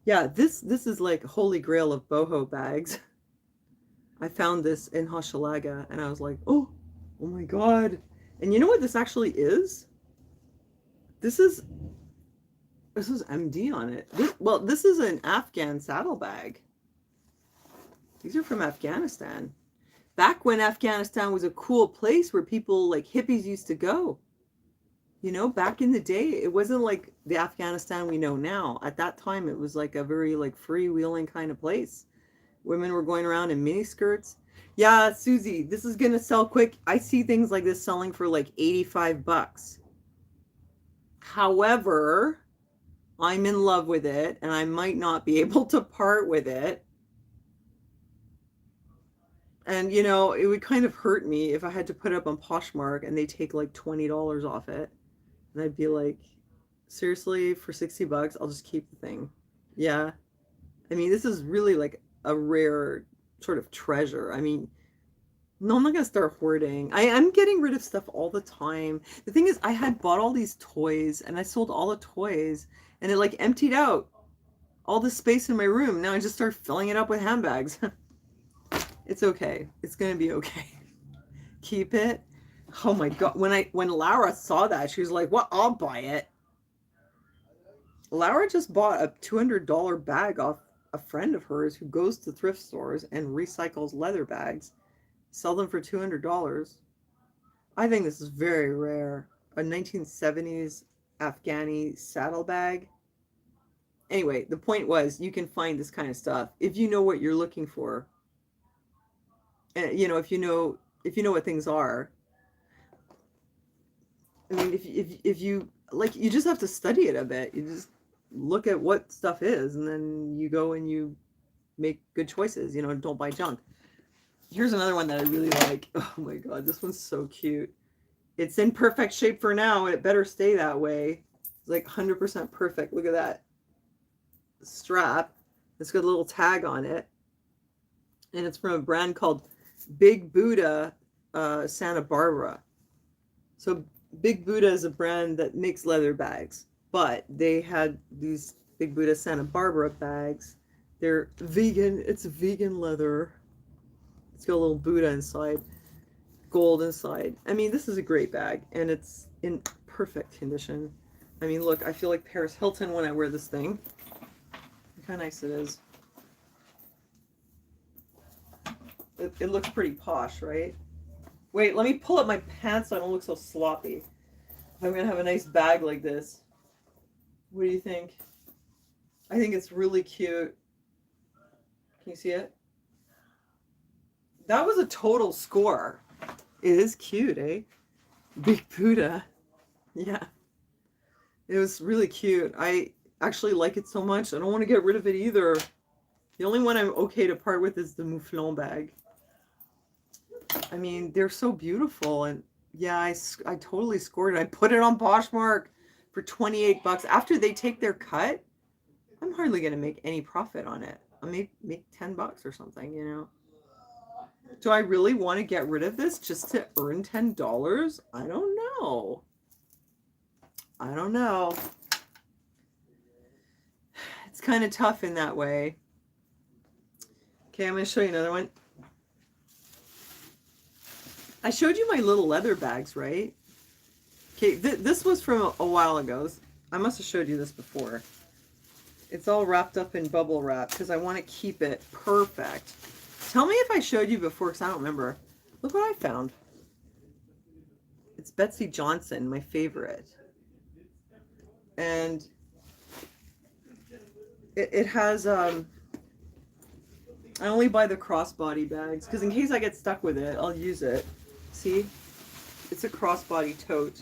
Yeah, this is like holy grail of boho bags. I found this in Hochelaga, and I was like, oh my God. And you know what this actually is? This is MD on it. This is an Afghan saddlebag. These are from Afghanistan. Back when Afghanistan was a cool place where people like hippies used to go. You know, back in the day, it wasn't like the Afghanistan we know now. At that time, it was like a very like freewheeling kind of place. Women were going around in mini skirts. Yeah, Susie, this is gonna sell quick. I see things like this selling for like 85 bucks. However, I'm in love with it and I might not be able to part with it. And you know, it would kind of hurt me if I had to put it up on Poshmark and they take like $20 off it. And I'd be like, seriously, for 60 bucks, I'll just keep the thing. Yeah. I mean, this is really like a rare sort of treasure. I mean, no, I'm not gonna start hoarding. I'm getting rid of stuff all the time. The thing is, I had bought all these toys and I sold all the toys and it like emptied out all the space in my room. Now I just start filling it up with handbags. It's okay. It's gonna be okay. Keep it. Oh my god. When Laura saw that, she was like, "What? I'll buy it." Laura just bought a $200 bag off a friend of hers who goes to thrift stores and recycles leather bags, sell them for $200. I think this is very rare. A 1970s Afghani saddlebag. Anyway, the point was you can find this kind of stuff if you know what you're looking for. And you know, if you know what things are. I mean, if you like, you just have to study it a bit. You just look at what stuff is, and then you go and you make good choices. You know, don't buy junk. Here's another one that I really like. Oh my god, this one's so cute. It's in perfect shape for now, and it better stay that way. It's like 100% perfect. Look at that strap. It's got a little tag on it, and it's from a brand called Big Buddha Santa Barbara. So Big Buddha is a brand that makes leather bags, but they had these Big Buddha Santa Barbara bags. They're vegan. It's vegan leather. It's got a little Buddha inside, gold inside. I mean, this is a great bag, and it's in perfect condition. I mean, look, I feel like Paris Hilton when I wear this thing. Look how nice it is. It looks pretty posh, right? Wait, let me pull up my pants so I don't look so sloppy. If I'm going to have a nice bag like this. What do you think? I think it's really cute. Can you see it? That was a total score. It is cute, eh? Big Buddha. Yeah. It was really cute. I actually like it so much. I don't want to get rid of it either. The only one I'm okay to part with is the Mouflon bag. I mean, they're so beautiful. And yeah, I totally scored it. I put it on Poshmark for 28 bucks. After they take their cut, I'm hardly going to make any profit on it. I'll make 10 bucks or something, you know. Do I really want to get rid of this just to earn $10? I don't know. I don't know. It's kind of tough in that way. Okay, I'm going to show you another one. I showed you my little leather bags, right? Okay, this was from a while ago. I must have showed you this before. It's all wrapped up in bubble wrap because I want to keep it perfect. Tell me if I showed you before because I don't remember. Look what I found. It's Betsy Johnson, my favorite. And it has, I only buy the crossbody bags because in case I get stuck with it, I'll use it. See? It's a crossbody tote.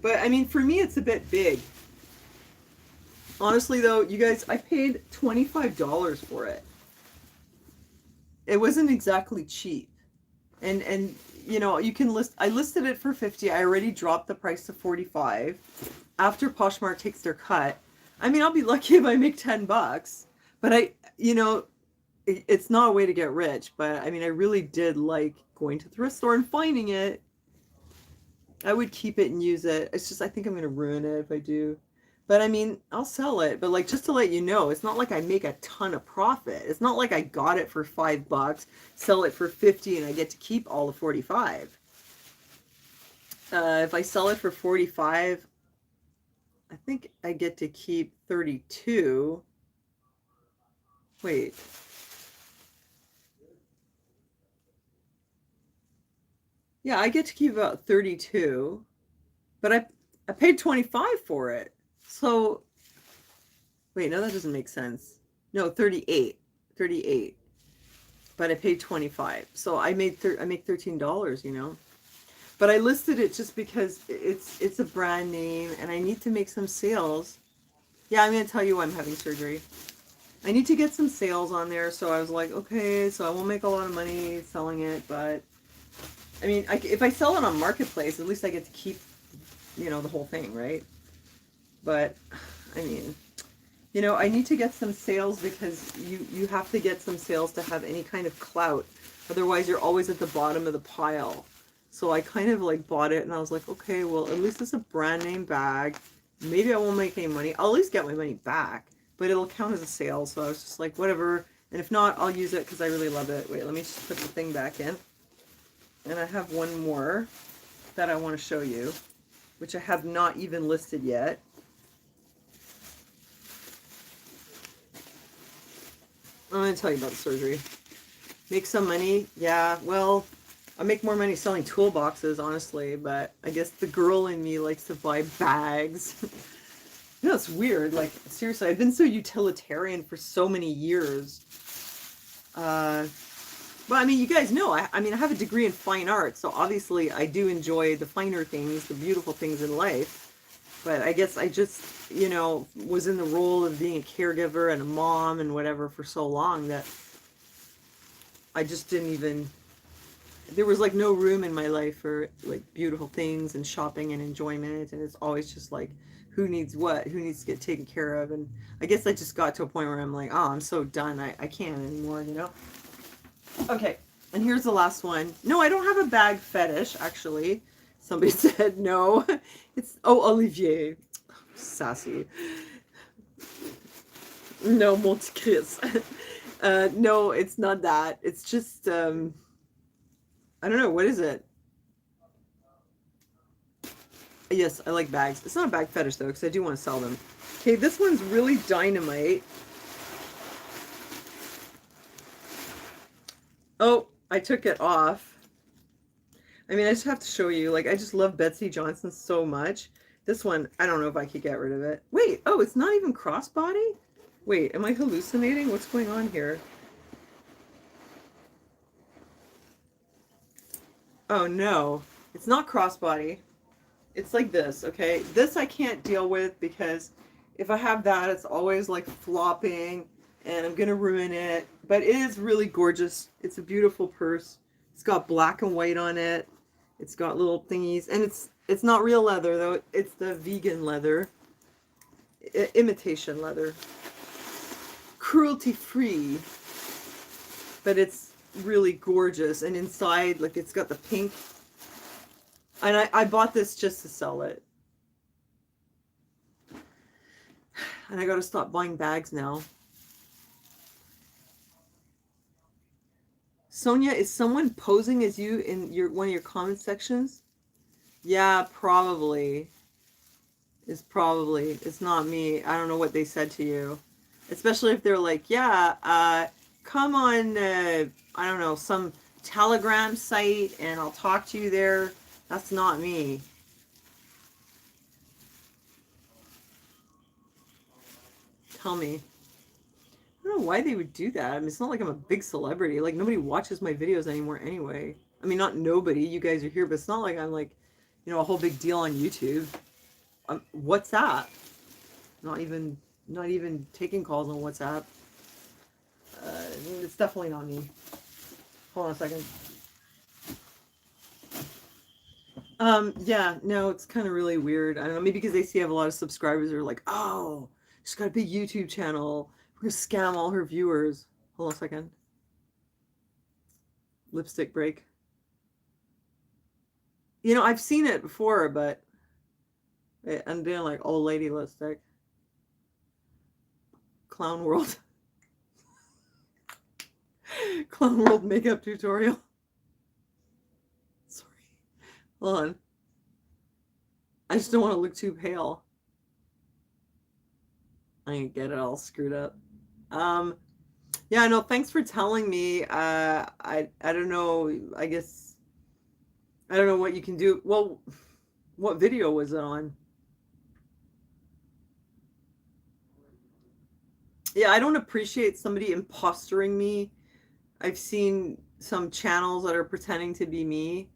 But, I mean, for me, it's a bit big. Honestly, though, you guys, I paid $25 for it. It wasn't exactly cheap. And you know, you can I listed it for 50. I already dropped the price to 45. After Poshmark takes their cut, I mean, I'll be lucky if I make 10 bucks. But you know, it's not a way to get rich. But I mean, I really did like going to the thrift store and finding it. I would keep it and use it. It's just, I think I'm going to ruin it if I do. But I mean, I'll sell it. But like, just to let you know, it's not like I make a ton of profit. It's not like I got it for 5 bucks, sell it for 50, and I get to keep all the 45. If I sell it for 45, I think I get to keep 32. Wait. Yeah, I get to keep about 32. But I paid 25 for it. So, wait, no, that doesn't make sense. No, 38. 38. But I paid 25. So I make $13, you know. But I listed it just because it's a brand name and I need to make some sales. Yeah, I'm going to tell you why I'm having surgery. I need to get some sales on there, so I was like, okay, so I won't make a lot of money selling it, but I mean, if I sell it on Marketplace, at least I get to keep, you know, the whole thing, right? But I mean, you know, I need to get some sales because you have to get some sales to have any kind of clout. Otherwise, you're always at the bottom of the pile. So I kind of like bought it and I was like, okay, well, at least it's a brand name bag. Maybe I won't make any money. I'll at least get my money back, but it'll count as a sale. So I was just like, whatever. And if not, I'll use it because I really love it. Wait, let me just put the thing back in. And I have one more that I want to show you, which I have not even listed yet. I'm going to tell you about the surgery. Make some money? Yeah, well, I make more money selling toolboxes, honestly, but I guess the girl in me likes to buy bags. You know, it's weird. Like, seriously, I've been so utilitarian for so many years. Well, I mean, you guys know, I mean, I have a degree in fine arts, so obviously I do enjoy the finer things, the beautiful things in life. But I guess I just, you know, was in the role of being a caregiver and a mom and whatever for so long that I just didn't even, there was like no room in my life for like beautiful things and shopping and enjoyment. And it's always just like, who needs what? Who needs to get taken care of? And I guess I just got to a point where I'm like, oh, I'm so done. I can't anymore, you know? Okay, and here's the last one. No, I don't have a bag fetish, actually. Somebody said no. It's, oh, Olivier. Sassy. No, Monte Chris. No, it's not that. It's just, I don't know. What is it? Yes, I like bags. It's not a bag fetish, though, because I do want to sell them. Okay, this one's really dynamite. Oh, I took it off. I mean, I just have to show you. Like, I just love Betsy Johnson so much. This one, I don't know if I could get rid of it. Wait, oh, it's not even crossbody? Wait, am I hallucinating? What's going on here? Oh, no. It's not crossbody. It's like this, okay? This I can't deal with because if I have that, it's always like flopping and I'm going to ruin it. But it is really gorgeous. It's a beautiful purse. It's got black and white on it. It's got little thingies. And it's not real leather, though. It's the vegan leather. Imitation leather. Cruelty-free. But it's really gorgeous. And inside, like, it's got the pink. And I bought this just to sell it. And I got to stop buying bags now. Sonia, is someone posing as you in one of your comment sections? Yeah, probably. It's not me. I don't know what they said to you. Especially if they're like, yeah, come on, I don't know, some Telegram site and I'll talk to you there. That's not me. Tell me. I don't know why they would do that. I mean, it's not like I'm a big celebrity. Like, nobody watches my videos anymore anyway. I mean, not nobody. You guys are here, but it's not like I'm like, you know, a whole big deal on YouTube. WhatsApp. Not even taking calls on WhatsApp. It's definitely not me. Hold on a second. Yeah, no, it's kind of really weird. I don't know, maybe because they see I have a lot of subscribers, they're like, oh, she's got a big YouTube channel. We're gonna scam all her viewers. Hold on a second. Lipstick break. You know, I've seen it before, but I'm doing like old lady lipstick. Clown World. Clown World makeup tutorial. Sorry. Hold on. I just don't want to look too pale. I get it all screwed up. Yeah, no, thanks for telling me. I don't know. I guess I don't know what you can do. Well, what video was it on? Yeah, I don't appreciate somebody impostering me. I've seen some channels that are pretending to be me.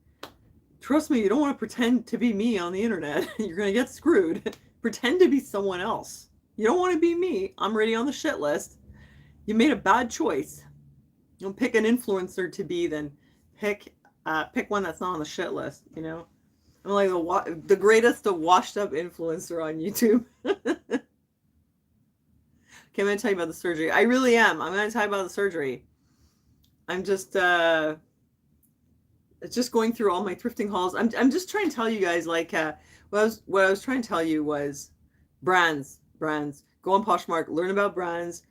Trust me, you don't want to pretend to be me on the internet. You're going to get screwed. Pretend to be someone else. You don't want to be me. I'm already on the shit list. You made a bad choice. Don't pick an influencer to be, then pick one that's not on the shit list, you know? I'm like the greatest washed up influencer on YouTube. Okay, I'm going to tell you about the surgery. I really am. I'm going to tell you about the surgery. I'm just going through all my thrifting hauls. I'm just trying to tell you guys, like, what I was trying to tell you was brands. Go on Poshmark, learn about brands.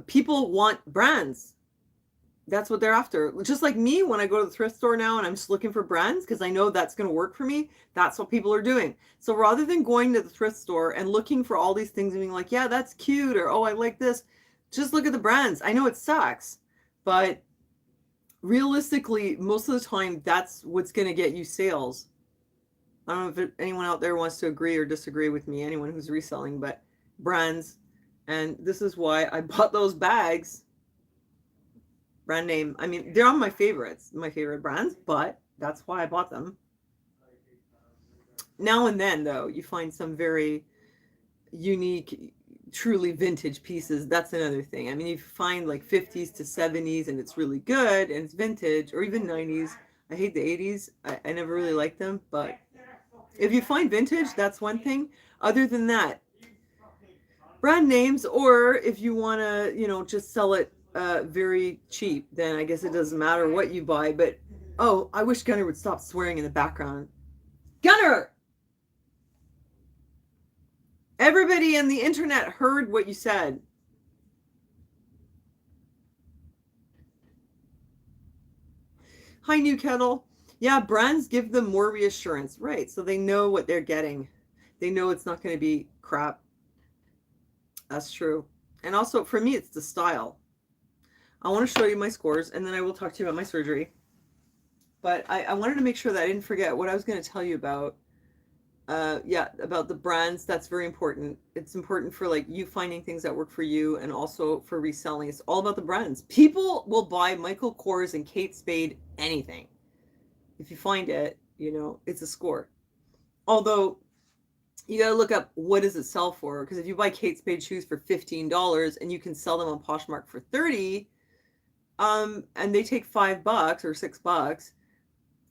People want brands. That's what they're after. Just like me, when I go to the thrift store now and I'm just looking for brands because I know that's going to work for me, that's what people are doing. So rather than going to the thrift store and looking for all these things and being like, yeah, that's cute, or oh, I like this, just look at the brands. I know it sucks, but realistically, most of the time, that's what's going to get you sales. I don't know if anyone out there wants to agree or disagree with me, anyone who's reselling, but brands. And this is why I bought those bags. Brand name. I mean, they're on my favorites, my favorite brands, but that's why I bought them. Now and then, though, you find some very unique, truly vintage pieces. That's another thing. I mean, you find like 50s to 70s and it's really good and it's vintage, or even 90s. I hate the 80s. I never really liked them, but if you find vintage, that's one thing. Other than that, brand names, or if you want to, just sell it very cheap, then I guess it doesn't matter what you buy. But oh, I wish Gunner would stop swearing in the background. Gunner! Everybody on the internet heard what you said. Hi, New Kettle. Yeah, brands give them more reassurance, right? So they know what they're getting. They know it's not going to be crap. That's true. And also, for me, it's the style. I want to show you my scores, and then I will talk to you about my surgery. But I wanted to make sure that I didn't forget what I was going to tell you about. About the brands. That's very important. It's important for like you finding things that work for you, and also for reselling. It's all about the brands. People will buy Michael Kors and Kate Spade anything. If you find it, it's a score. Although you got to look up what does it sell for, because if you buy Kate Spade shoes for $15 and you can sell them on Poshmark for $30, and they take $5 or $6,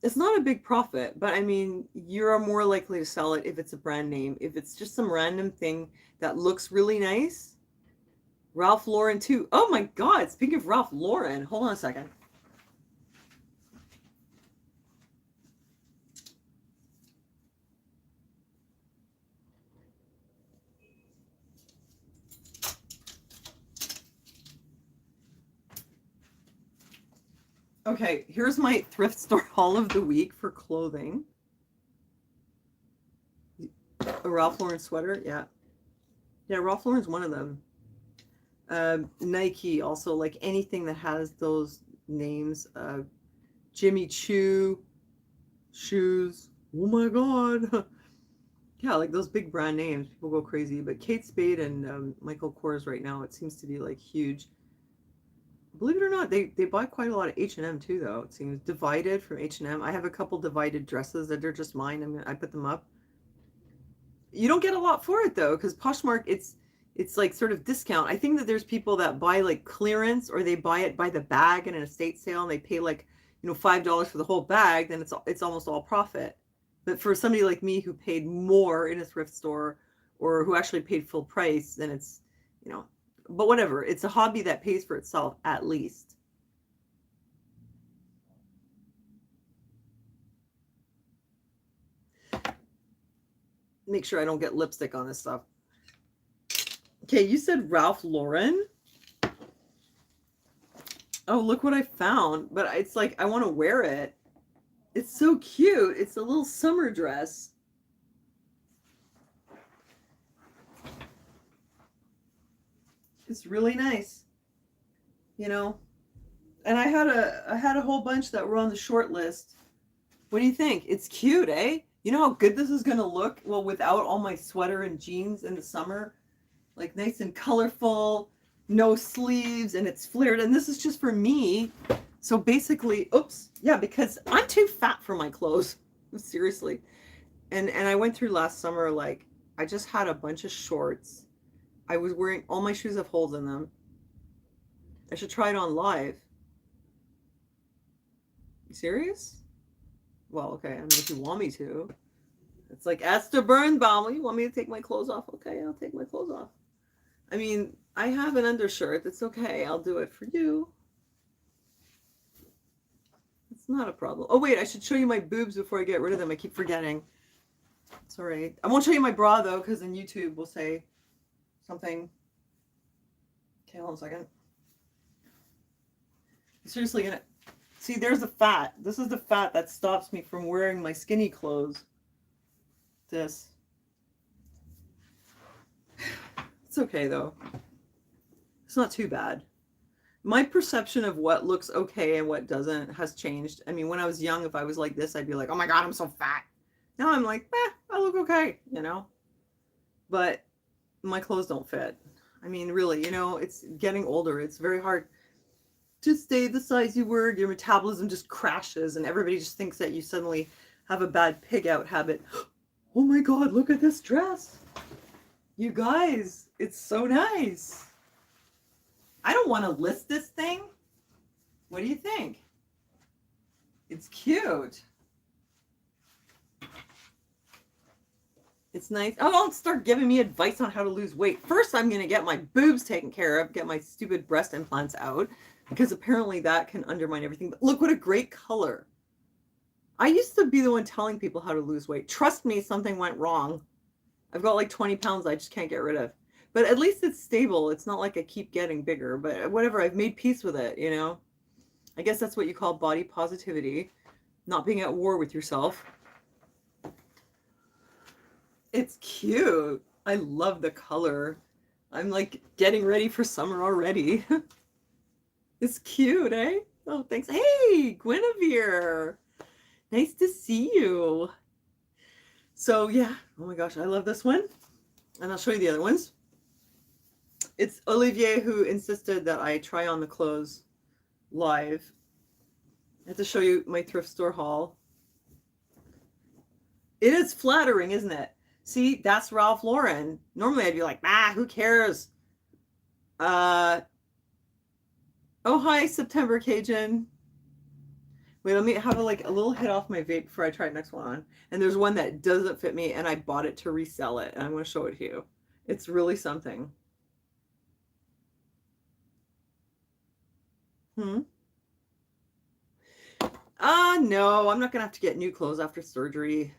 it's not a big profit. But I mean, you're more likely to sell it if it's a brand name. If it's just some random thing that looks really nice. Ralph Lauren too. Oh my God! Speaking of Ralph Lauren, hold on a second. Okay, here's my thrift store haul of the week for clothing. A Ralph Lauren sweater, yeah. Yeah, Ralph Lauren's one of them. Nike also, like anything that has those names. Jimmy Choo shoes. Oh my God. Yeah, like those big brand names. People go crazy. But Kate Spade and Michael Kors right now, it seems to be like huge. Believe it or not, they buy quite a lot of H&M too, though. It seems Divided from H&M. I have a couple Divided dresses that are just mine. I put them up. You don't get a lot for it though, because Poshmark, it's like sort of discount. I think that there's people that buy like clearance, or they buy it by the bag in an estate sale, and they pay like $5 for the whole bag. Then it's almost all profit. But for somebody like me who paid more in a thrift store, or who actually paid full price, then it's but whatever. It's a hobby that pays for itself, at least. Make sure I don't get lipstick on this stuff. Okay, you said Ralph Lauren. Oh, look what I found. But it's like, I want to wear it. It's so cute. It's a little summer dress. It's really nice, and I had a whole bunch that were on the short list. What do you think? It's cute, eh? You know how good this is going to look? Well, without all my sweater and jeans in the summer, like nice and colorful, no sleeves, and it's flared. And this is just for me. So basically, oops, yeah, because I'm too fat for my clothes. Seriously. And I went through last summer, like, I just had a bunch of shorts. I was wearing, all my shoes have holes in them. I should try it on live. You serious? Well, okay, I mean, if you want me to. It's like Esther Birnbaum. You want me to take my clothes off? Okay, I'll take my clothes off. I mean, I have an undershirt. It's okay. I'll do it for you. It's not a problem. Oh, wait, I should show you my boobs before I get rid of them. I keep forgetting. It's all right. I won't show you my bra, though, because then YouTube will say something. Okay, hold on a second. I'm seriously gonna... See, there's the fat. This is the fat that stops me from wearing my skinny clothes. This. It's okay, though. It's not too bad. My perception of what looks okay and what doesn't has changed. I mean, when I was young, if I was like this, I'd be like, oh my God, I'm so fat. Now I'm like, I look okay, you know? But my clothes don't fit. I mean, really, you know, it's getting older. It's very hard to stay the size you were. Your metabolism just crashes and everybody just thinks that you suddenly have a bad pig out habit. Oh my God, look at this dress. You guys, it's so nice. I don't want to list this thing. What do you think? It's cute. It's nice. Oh, don't start giving me advice on how to lose weight. First, I'm going to get my boobs taken care of, get my stupid breast implants out, because apparently that can undermine everything. But look what a great color. I used to be the one telling people how to lose weight. Trust me, something went wrong. I've got like 20 pounds I just can't get rid of. But at least it's stable. It's not like I keep getting bigger. But whatever, I've made peace with it, you know? I guess that's what you call body positivity. Not being at war with yourself. It's cute. I love the color. I'm like getting ready for summer already. It's cute, eh? Oh, thanks. Hey, Guinevere. Nice to see you. So yeah, oh my gosh, I love this one. And I'll show you the other ones. It's Olivier who insisted that I try on the clothes live. I have to show you my thrift store haul. It is flattering, isn't it? See, that's Ralph Lauren. Normally I'd be like, who cares? Oh, hi, September Cajun. Wait, let me have a little hit off my vape before I try the next one on. And there's one that doesn't fit me, and I bought it to resell it, and I'm going to show it to you. It's really something. No, I'm not going to have to get new clothes after surgery.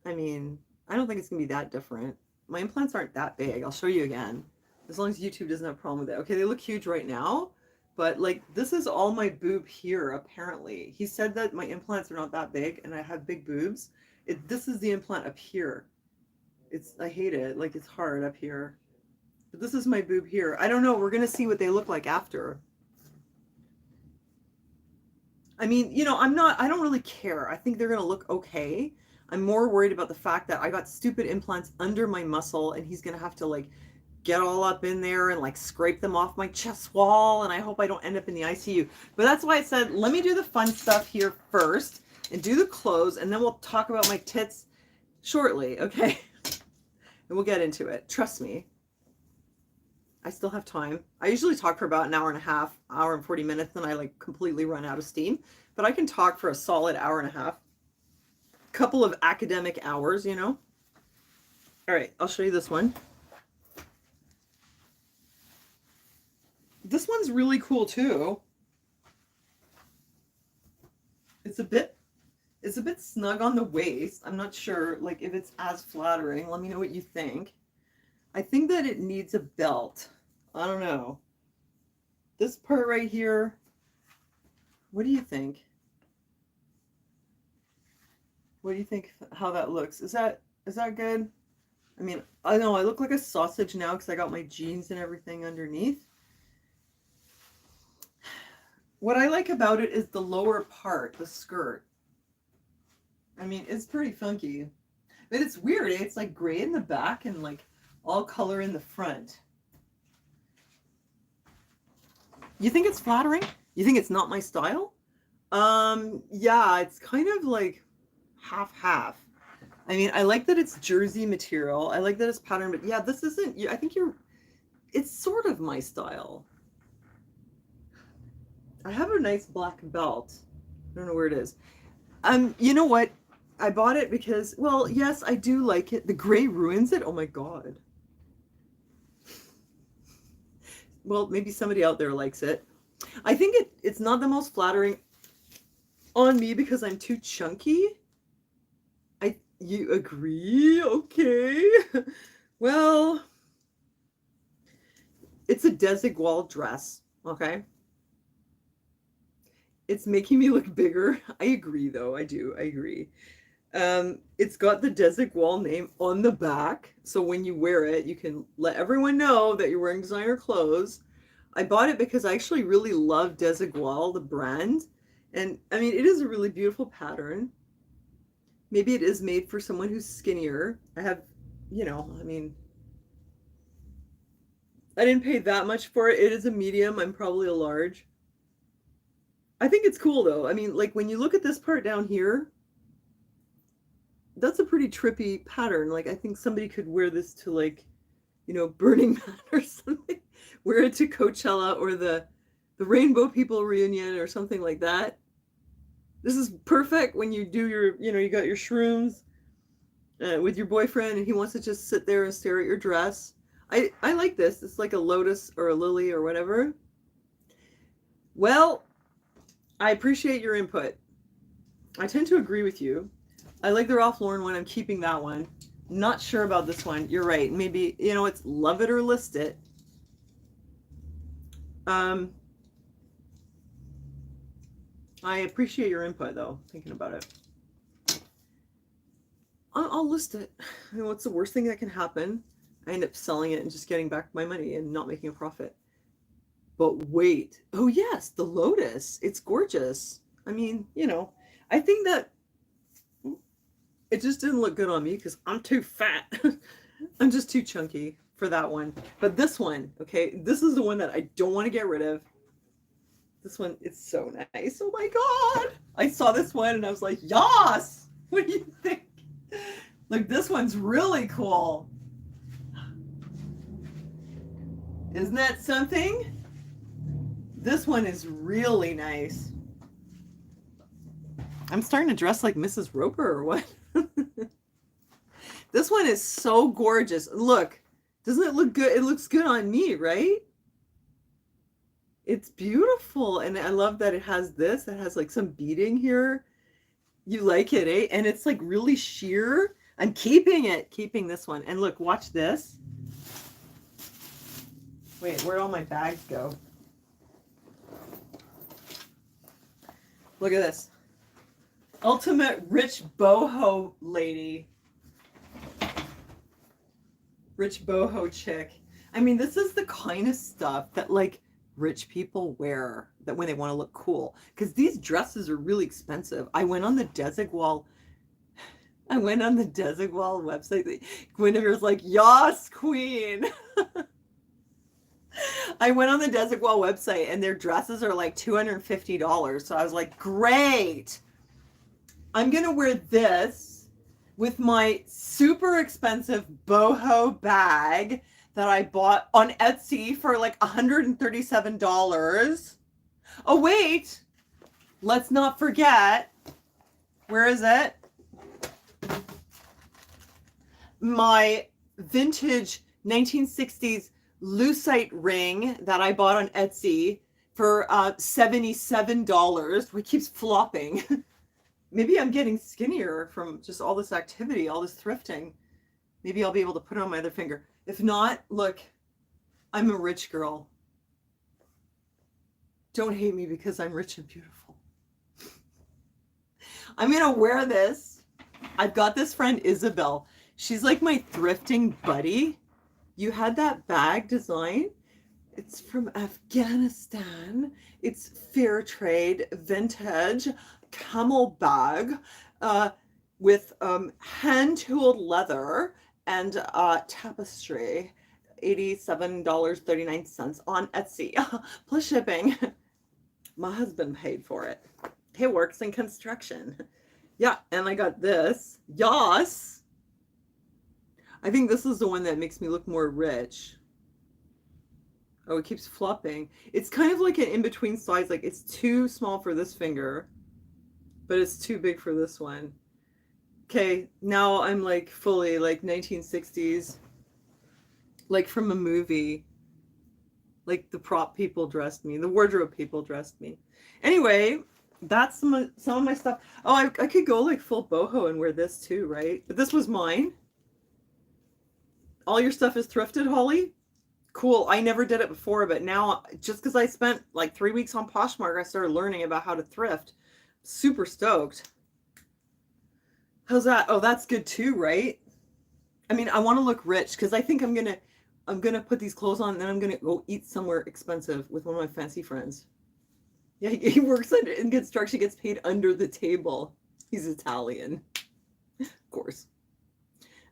I mean, I don't think it's going to be that different. My implants aren't that big. I'll show you again. As long as YouTube doesn't have a problem with it. Okay, they look huge right now. But like, this is all my boob here, apparently. He said that my implants are not that big and I have big boobs. This is the implant up here. I hate it. Like, it's hard up here. But this is my boob here. I don't know. We're going to see what they look like after. I mean, you know, I don't really care. I think they're going to look okay. I'm more worried about the fact that I got stupid implants under my muscle and he's going to have to like get all up in there and like scrape them off my chest wall, and I hope I don't end up in the ICU. But that's why I said, let me do the fun stuff here first and do the clothes, and then we'll talk about my tits shortly, okay? And we'll get into it. Trust me. I still have time. I usually talk for about an hour and a half, hour and 40 minutes, then I like completely run out of steam. But I can talk for a solid hour and a half. Couple of academic hours, you know? All right, I'll show you this one. This one's really cool too. It's a bit snug on the waist. I'm not sure like if it's as flattering. Let me know what you think. I think that it needs a belt. I don't know. This part right here. What do you think? What do you think how that looks? Is that good? I mean, I know I look like a sausage now because I got my jeans and everything underneath. What I like about it is the lower part, the skirt. I mean, it's pretty funky. But it's weird, eh? It's like gray in the back and like all color in the front. You think it's flattering? You think it's not my style? Yeah, it's kind of like half half. I mean, I like that it's jersey material. I like that it's patterned, but yeah, this isn't. I think you're. It's sort of my style. I have a nice black belt. I don't know where it is. You know what? I bought it because, well, yes, I do like it. The gray ruins it. Oh my god. Well, maybe somebody out there likes it. I think it's not the most flattering on me because I'm too chunky. You agree? Okay. Well, it's a desigual dress, okay? It's making me look bigger. I agree though. I do. I agree. It's got the desigual name on the back, so when you wear it, you can let everyone know that you're wearing designer clothes. I bought it because I actually really love Desigual, the brand. And I mean, it is a really beautiful pattern. Maybe it is made for someone who's skinnier. I have, I mean, I didn't pay that much for it. It is a medium. I'm probably a large. I think it's cool though. I mean, like when you look at this part down here, that's a pretty trippy pattern. Like I think somebody could wear this to like, Burning Man or something. Wear it to Coachella or the Rainbow People reunion or something like that. This is perfect when you do your, you got your shrooms with your boyfriend and he wants to just sit there and stare at your dress. I like this. It's like a lotus or a lily or whatever. Well, I appreciate your input. I tend to agree with you. I like the Ralph Lauren one. I'm keeping that one. Not sure about this one. You're right. Maybe, it's love it or list it. I appreciate your input though, thinking about it. I'll list it. What's the worst thing that can happen? I end up selling it and just getting back my money and not making a profit. But wait. Oh yes, the lotus. It's gorgeous. I mean, I think that it just didn't look good on me because I'm too fat. I'm just too chunky for that one. But this one, okay, this is the one that I don't want to get rid of. This one, it's so nice. Oh my god. I saw this one and I was like, yas! What do you think? Like, this one's really cool. Isn't that something? This one is really nice. I'm starting to dress like Mrs. Roper or what? This one is so gorgeous. Look, doesn't it look good? It looks good on me, right? It's beautiful. And I love that it has this. It has like some beading here. You like it, eh? And it's like really sheer. I'm keeping this one. And look, watch this. Wait, where'd all my bags go? Look at this. Ultimate rich boho lady. Rich boho chick. I mean, this is the kind of stuff that like rich people wear that when they want to look cool. Because these dresses are really expensive. I went on the Desigual website. Guinevere's like, yas, queen. I went on the Desigual website and their dresses are like $250. So I was like, great. I'm going to wear this with my super expensive boho bag that I bought on Etsy for like $137. Oh, wait. Let's not forget. Where is it? My vintage 1960s lucite ring that I bought on Etsy for $77. It keeps flopping. Maybe I'm getting skinnier from just all this activity, all this thrifting. Maybe I'll be able to put it on my other finger. If not, look, I'm a rich girl. Don't hate me because I'm rich and beautiful. I'm going to wear this. I've got this friend, Isabel. She's like my thrifting buddy. You had that bag design? It's from Afghanistan. It's fair trade, vintage, camel bag with hand-tooled leather and tapestry. $87.39 on Etsy plus shipping. My husband paid for it. He works in construction. Yeah, and I got this. Yas. I think this is the one that makes me look more rich. Oh, it keeps flopping. It's kind of like an in-between size. Like it's too small for this finger, but it's too big for this one. Okay, now I'm like fully like 1960s, like from a movie. Like the prop people dressed me, the wardrobe people dressed me. Anyway, that's some of my stuff. Oh, I could go like full boho and wear this too, right? But this was mine. All your stuff is thrifted, Holly? Cool. I never did it before, but now just because I spent like 3 weeks on Poshmark, I started learning about how to thrift. Super stoked. How's that? Oh, that's good too, right? I mean, I want to look rich because I think I'm gonna put these clothes on and then I'm gonna go eat somewhere expensive with one of my fancy friends. Yeah, he works in construction, gets paid under the table. He's Italian. Of course.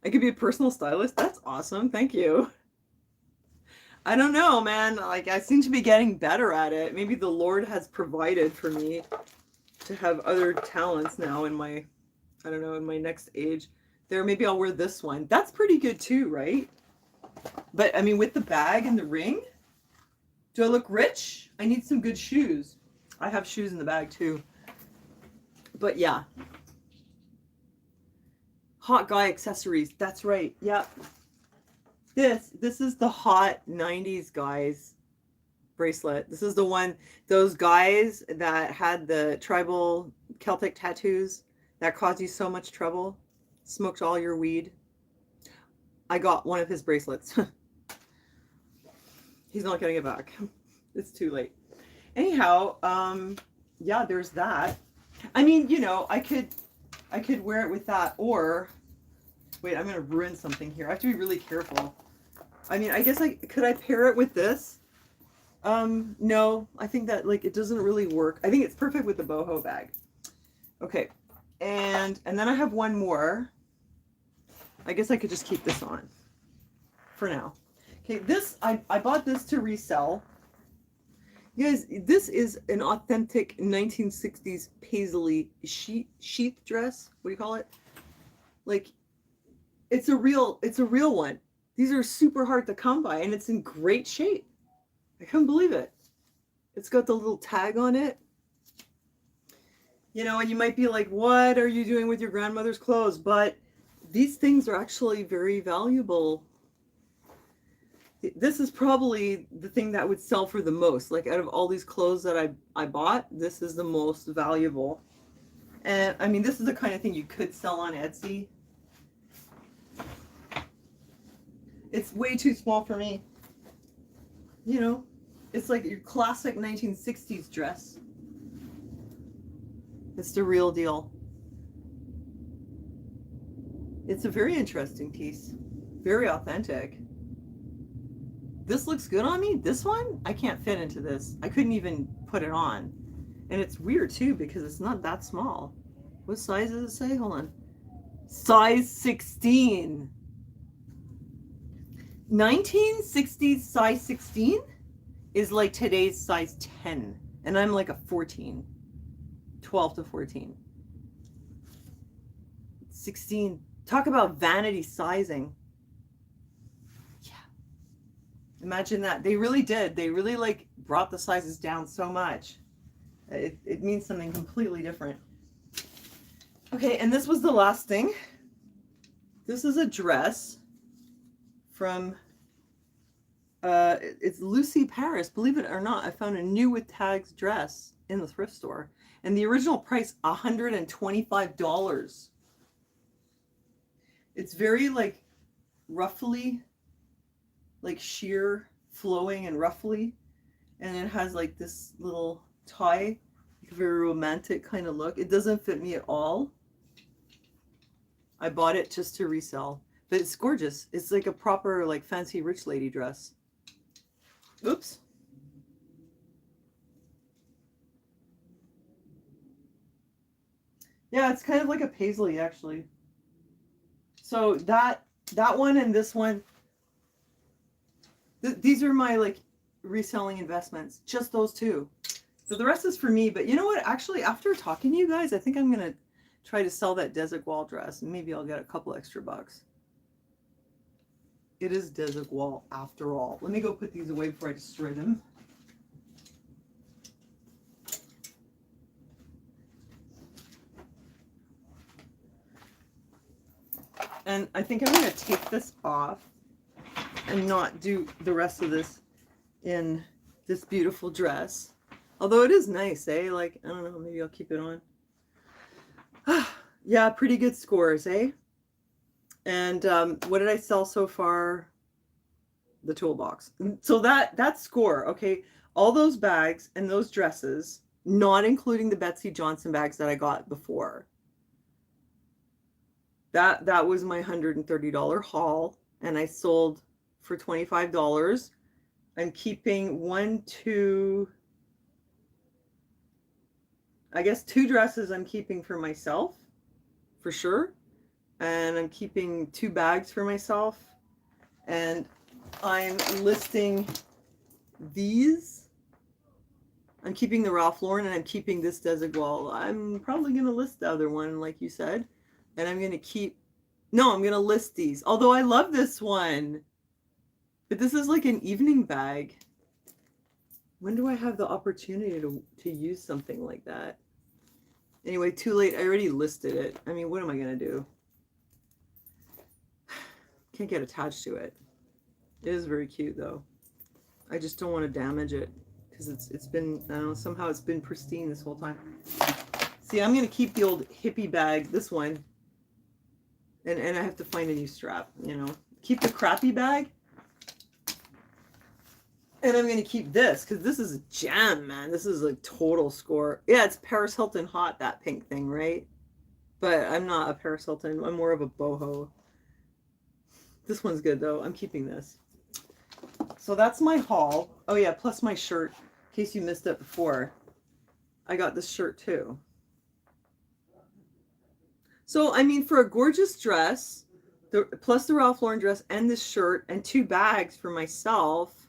I could be a personal stylist. That's awesome. Thank you. I don't know, man. Like, I seem to be getting better at it. Maybe the Lord has provided for me to have other talents now in my, I don't know, in my next age. There, maybe I'll wear this one. That's pretty good too, right? But, I mean, with the bag and the ring, do I look rich? I need some good shoes. I have shoes in the bag too. But yeah. Hot guy accessories. That's right. Yep. This is the hot 90s guys bracelet. This is the one, those guys that had the tribal Celtic tattoos that caused you so much trouble, smoked all your weed. I got one of his bracelets. He's not getting it back. It's too late. Anyhow, yeah, there's that. I mean, you know, I could wear it with that, or wait, I'm gonna ruin something here. I have to be really careful. I mean, I guess could I pair it with this? No, I think that like it doesn't really work. I think it's perfect with the boho bag. Okay, and then I have one more. I guess I could just keep this on for now. Okay, this I bought this to resell. You guys, this is an authentic 1960s paisley sheath dress. What do you call it? Like, it's a real one. These are super hard to come by, and it's in great shape. I couldn't believe it. It's got the little tag on it. You know, and you might be like, what are you doing with your grandmother's clothes? But these things are actually very valuable. This is probably the thing that would sell for the most. Like, out of all these clothes that I bought, this is the most valuable. And I mean, this is the kind of thing you could sell on Etsy. It's way too small for me. You know, it's like your classic 1960s dress. It's the real deal. It's a very interesting piece. Very authentic. This looks good on me. This one, I can't fit into this. I couldn't even put it on. And it's weird too because it's not that small. What size does it say? Hold on. Size 16. 1960s size 16 is like today's size 10. And I'm like a 14. 12 to 14. 16. Talk about vanity sizing. Yeah. Imagine that. They really did. They really like brought the sizes down so much. It means something completely different. Okay, and this was the last thing. This is a dress from it's Lucy Paris. Believe it or not, I found a new with tags dress in the thrift store, and the original price $125. It's very like ruffly, like sheer, flowing and ruffly, and it has like this little tie, like a very romantic kind of look. It doesn't fit me at all. I bought it just to resell, but it's gorgeous. It's like a proper like fancy rich lady dress. Oops. Yeah, it's kind of like a paisley actually. So that one and this one, These are my like reselling investments. Just those two. So the rest is for me. But you know what? Actually, after talking to you guys, I think I'm going to try to sell that desert wall dress. And maybe I'll get a couple extra bucks. It is desert wall after all. Let me go put these away before I destroy them. And I think I'm going to take this off and not do the rest of this in this beautiful dress. Although it is nice, eh? Like, I don't know, maybe I'll keep it on. Yeah, pretty good scores, eh? And what did I sell so far? The toolbox. So that score, okay, all those bags and those dresses, not including the Betsy Johnson bags that I got before. That was my $130 haul, and I sold for $25. I'm keeping I guess 2 dresses I'm keeping for myself, for sure. And I'm keeping 2 bags for myself. And I'm listing these. I'm keeping the Ralph Lauren, and I'm keeping this desert wall. I'm probably going to list the other one, like you said. And I'm going to keep... No, I'm going to list these. Although I love this one. But this is like an evening bag. When do I have the opportunity to use something like that? Anyway, too late. I already listed it. I mean, what am I going to do? Can't get attached to it. It is very cute, though. I just don't want to damage it because it's been, I don't know, somehow it's been pristine this whole time. See, I'm going to keep the old hippie bag, this one, and I have to find a new strap, you know. Keep the crappy bag. And I'm going to keep this because this is a gem, man. This is a total score. Yeah, it's Paris Hilton hot, that pink thing, right? But I'm not a Paris Hilton. I'm more of a boho. This one's good, though. I'm keeping this. So that's my haul. Oh, yeah, plus my shirt. In case you missed it before. I got this shirt, too. So, I mean, for a gorgeous dress, plus the Ralph Lauren dress and this shirt and 2 bags for myself,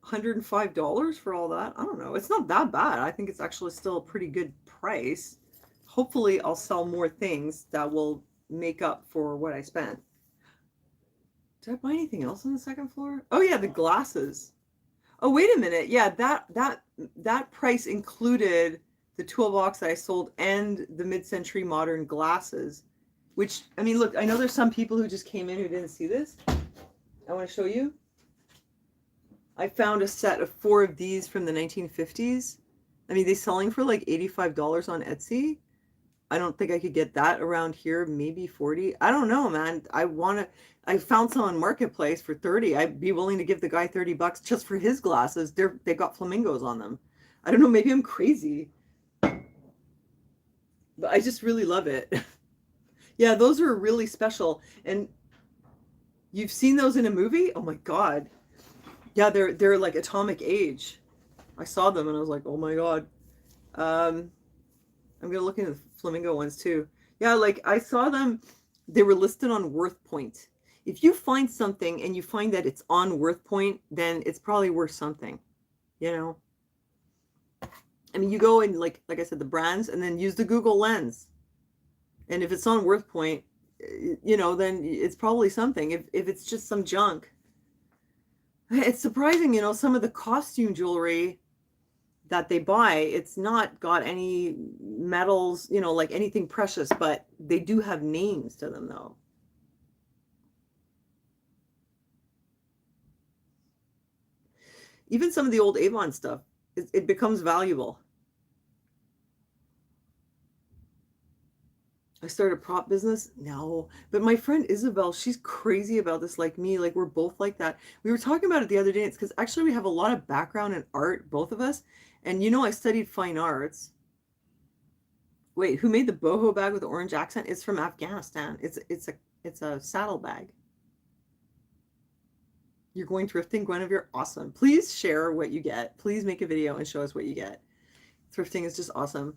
$105 for all that. I don't know. It's not that bad. I think it's actually still a pretty good price. Hopefully, I'll sell more things that will make up for what I spent. Did I buy anything else on the second floor? Oh yeah, the glasses. Oh, wait a minute. Yeah, that price included the toolbox that I sold and the mid-century modern glasses. Which, I mean, look, I know there's some people who just came in who didn't see this. I want to show you. I found a set of 4 of these from the 1950s. I mean, they're selling for like $85 on Etsy. I don't think I could get that around here. Maybe 40. I don't know, man. I found some on Marketplace for 30. I'd be willing to give the guy $30 just for his glasses. They got flamingos on them. I don't know. Maybe I'm crazy. But I just really love it. Yeah, those are really special. And you've seen those in a movie? Oh my God. Yeah, they're like atomic age. I saw them and I was like, oh my God. I'm going to look into the flamingo ones too. Yeah, like I saw them. They were listed on Worth Point. If you find something and you find that it's on Worth Point, then it's probably worth something, you know? I mean, you go and like I said, the brands, and then use the Google lens. And if it's on Worth Point, you know, then it's probably something. If it's just some junk. It's surprising, you know, some of the costume jewelry that they buy, it's not got any metals, you know, like anything precious, but they do have names to them, though. Even some of the old Avon stuff, it becomes valuable. I started a prop business? No. But my friend Isabel, she's crazy about this like me. Like we're both like that. We were talking about it the other day. It's because actually we have a lot of background in art, both of us. And you know, I studied fine arts. Wait, who made the boho bag with the orange accent? It's from Afghanistan. It's a saddle bag. You're going thrifting, Guinevere? Awesome. Please share what you get. Please make a video and show us what you get. Thrifting is just awesome.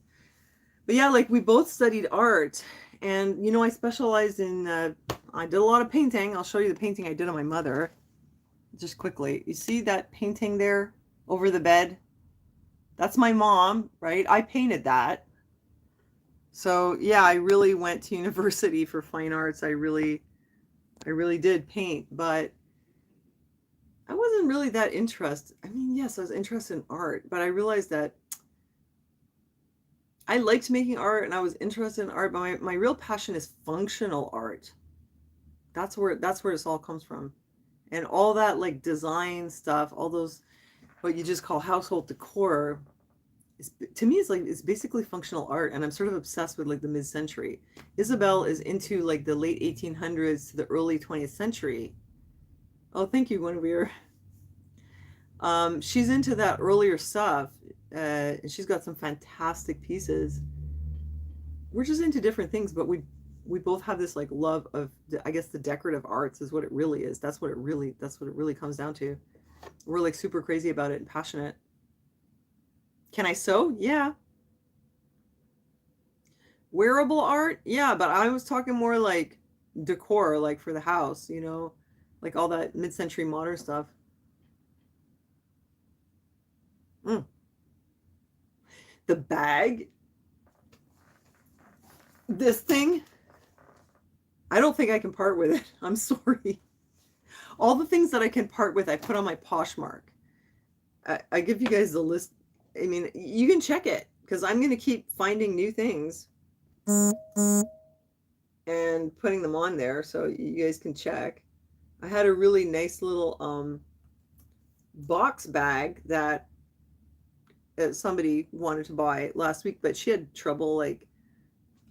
But yeah, like we both studied art, and I specialized in, I did a lot of painting. I'll show you the painting I did on my mother. just quickly. You see that painting there over the bed? That's my mom, right? I painted that. So yeah, I really went to university for fine arts. I really did paint, but I wasn't really that interested. I mean, yes, I was interested in art, but I realized that I liked making art and I was interested in art, but my real passion is functional art. That's where this all comes from. And all that like design stuff, all those what you just call household decor is, to me, it's basically functional art, and I'm sort of obsessed with like the mid-century. Isabel is into like the late 1800s to the early 20th century. Oh, thank you, Guinevere. She's into that earlier stuff, and she's got some fantastic pieces. We're just into different things, but we both have this like love of, I guess, the decorative arts is what it really is. That's what it really comes down to. We're like super crazy about it and passionate. Can I sew? Yeah. Wearable art? Yeah, but I was talking more like decor, like for the house, like all that mid-century modern stuff. Mm. The bag, this thing, I don't think I can part with it. I'm sorry. All the things that I can part with, I put on my Poshmark. I give you guys the list. I mean, you can check it because I'm going to keep finding new things and putting them on there so you guys can check. I had a really nice little box bag that somebody wanted to buy last week, but she had trouble, like,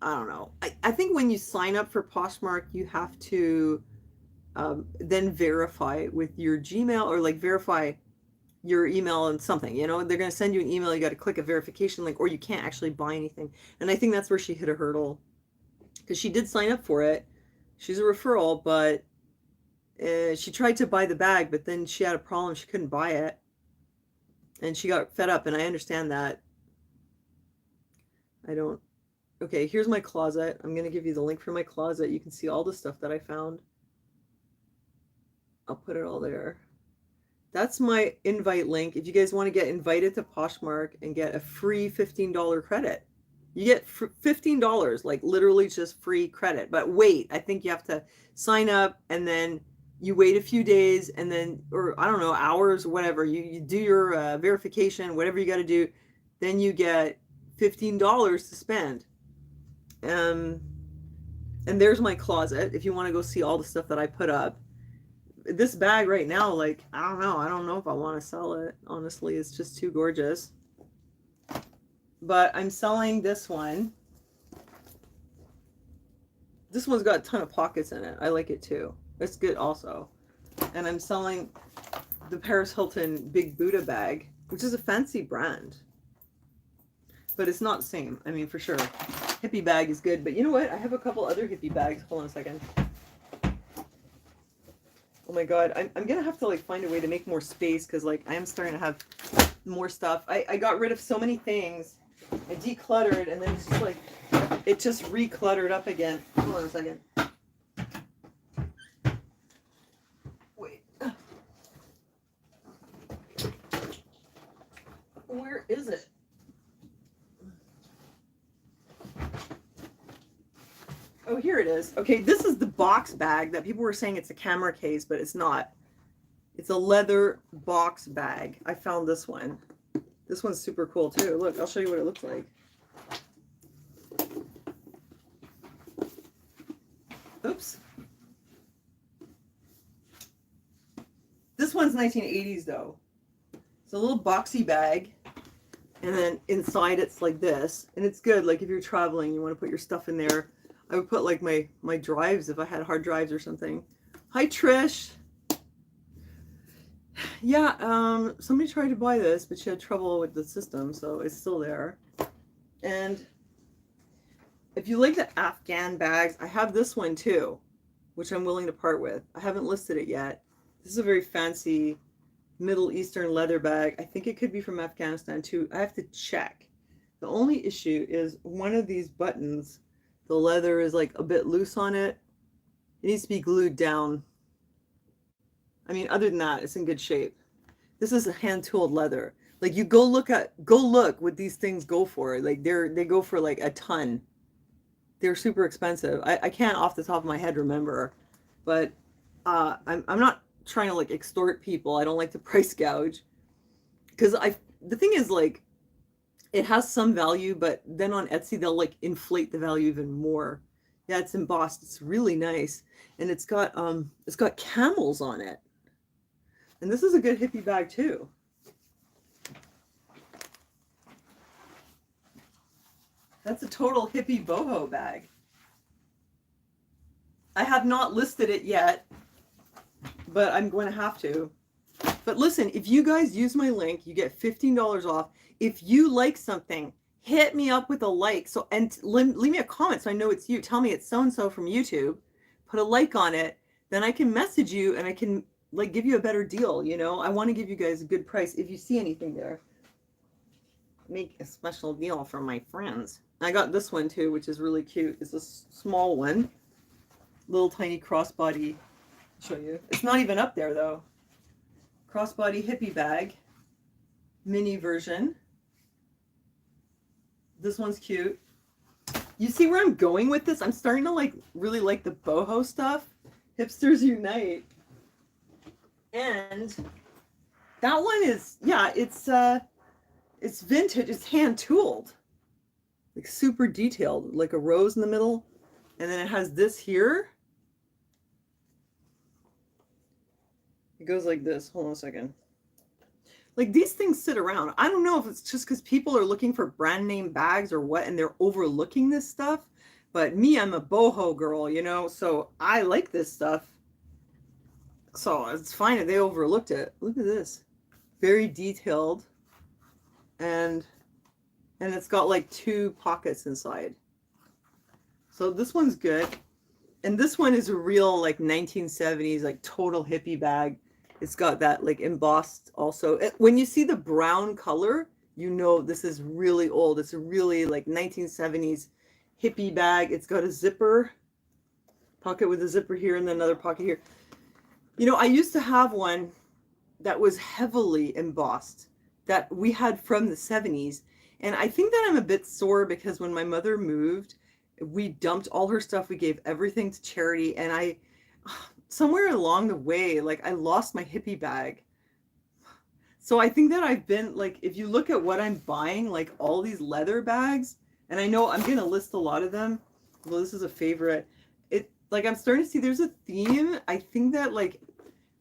I don't know. I think when you sign up for Poshmark, you have to then verify with your Gmail, or like verify your email and something, they're going to send you an email. You got to click a verification link, or you can't actually buy anything. And I think that's where she hit a hurdle, because she did sign up for it. She's a referral, but she tried to buy the bag, but then she had a problem. She couldn't buy it, and she got fed up, and I understand that. I don't. Okay, here's my closet. I'm going to give you the link for my closet. You can see all the stuff that I found. I'll put it all there. That's my invite link. If you guys want to get invited to Poshmark and get a free $15 credit, you get $15, like literally just free credit. But wait, I think you have to sign up, and then you wait a few days, and then, or I don't know, hours or whatever. You do your verification, whatever you got to do. Then you get $15 to spend. And there's my closet if you want to go see all the stuff that I put up. This bag right now, like, I don't know if I want to sell it, honestly. It's just too gorgeous. But I'm selling this one. This one's got a ton of pockets in it. I like it too. It's good also. And I'm selling the Paris Hilton Big Buddha bag, which is a fancy brand, but it's not the same. I mean, for sure, hippie bag is good, but you know what, I have a couple other hippie bags. Hold on a second. Oh my god, I'm gonna have to like find a way to make more space, because like I am starting to have more stuff. I got rid of so many things. I decluttered, and then it's just like it just recluttered up again. Hold on a second. Wait. Where is it? Oh, here it is. Okay, this is the box bag that people were saying it's a camera case, but it's not. It's a leather box bag. I found this one. This one's super cool too. Look, I'll show you what it looks like. Oops. This one's 1980s though. It's a little boxy bag, and then inside it's like this, and it's good. Like if you're traveling, you want to put your stuff in there. I would put like my drives if I had hard drives or something. Hi, Trish. Yeah, somebody tried to buy this, but she had trouble with the system, so it's still there. And if you like the Afghan bags, I have this one too, which I'm willing to part with. I haven't listed it yet. This is a very fancy Middle Eastern leather bag. I think it could be from Afghanistan too. I have to check. The only issue is one of these buttons, the leather is like a bit loose on it. It needs to be glued down. I mean, other than that, it's in good shape. This is a hand-tooled leather. Like you go look what these things go for. Like they go for like a ton. They're super expensive. I can't off the top of my head remember, but I'm not trying to like extort people. I don't like to price gouge because I the thing is like it has some value, but then on Etsy they'll like inflate the value even more. Yeah, it's embossed. It's really nice, and it's got camels on it. And this is a good hippie bag too. That's a total hippie boho bag. I have not listed it yet, but I'm going to have to. But listen, if you guys use my link, you get $15 off. If you like something, hit me up with a like. So and leave me a comment so I know it's you. Tell me it's so and so from YouTube. Put a like on it. Then I can message you and I can like give you a better deal. You know, I want to give you guys a good price if you see anything there. Make a special deal for my friends. I got this one too, which is really cute. It's a small one, little tiny crossbody. I'll show you. It's not even up there though. Crossbody hippie bag, mini version. This one's cute. You see where I'm going with this? I'm starting to like really like the boho stuff. Hipsters unite. And that one is, yeah, it's vintage. It's hand tooled, like super detailed, like a rose in the middle, and then it has this here. It goes like this. Hold on a second. Like these things sit around. I don't know if it's just because people are looking for brand name bags or what, and they're overlooking this stuff. But me, I'm a boho girl, you know, so I like this stuff. So it's fine if they overlooked it. Look at this. Very detailed. And it's got like 2 pockets inside. So this one's good. And this one is a real like 1970s like total hippie bag. It's got that like embossed also. When you see the brown color, you know this is really old. It's a really like 1970s hippie bag. It's got a zipper, pocket with a zipper here and then another pocket here. You know, I used to have one that was heavily embossed that we had from the 70s. And I think that I'm a bit sore because when my mother moved, we dumped all her stuff. We gave everything to charity. And somewhere along the way, like I lost my hippie bag. So I think that I've been like, if you look at what I'm buying, like all these leather bags, and I know I'm going to list a lot of them. Well, this is a favorite. Like I'm starting to see there's a theme. I think that like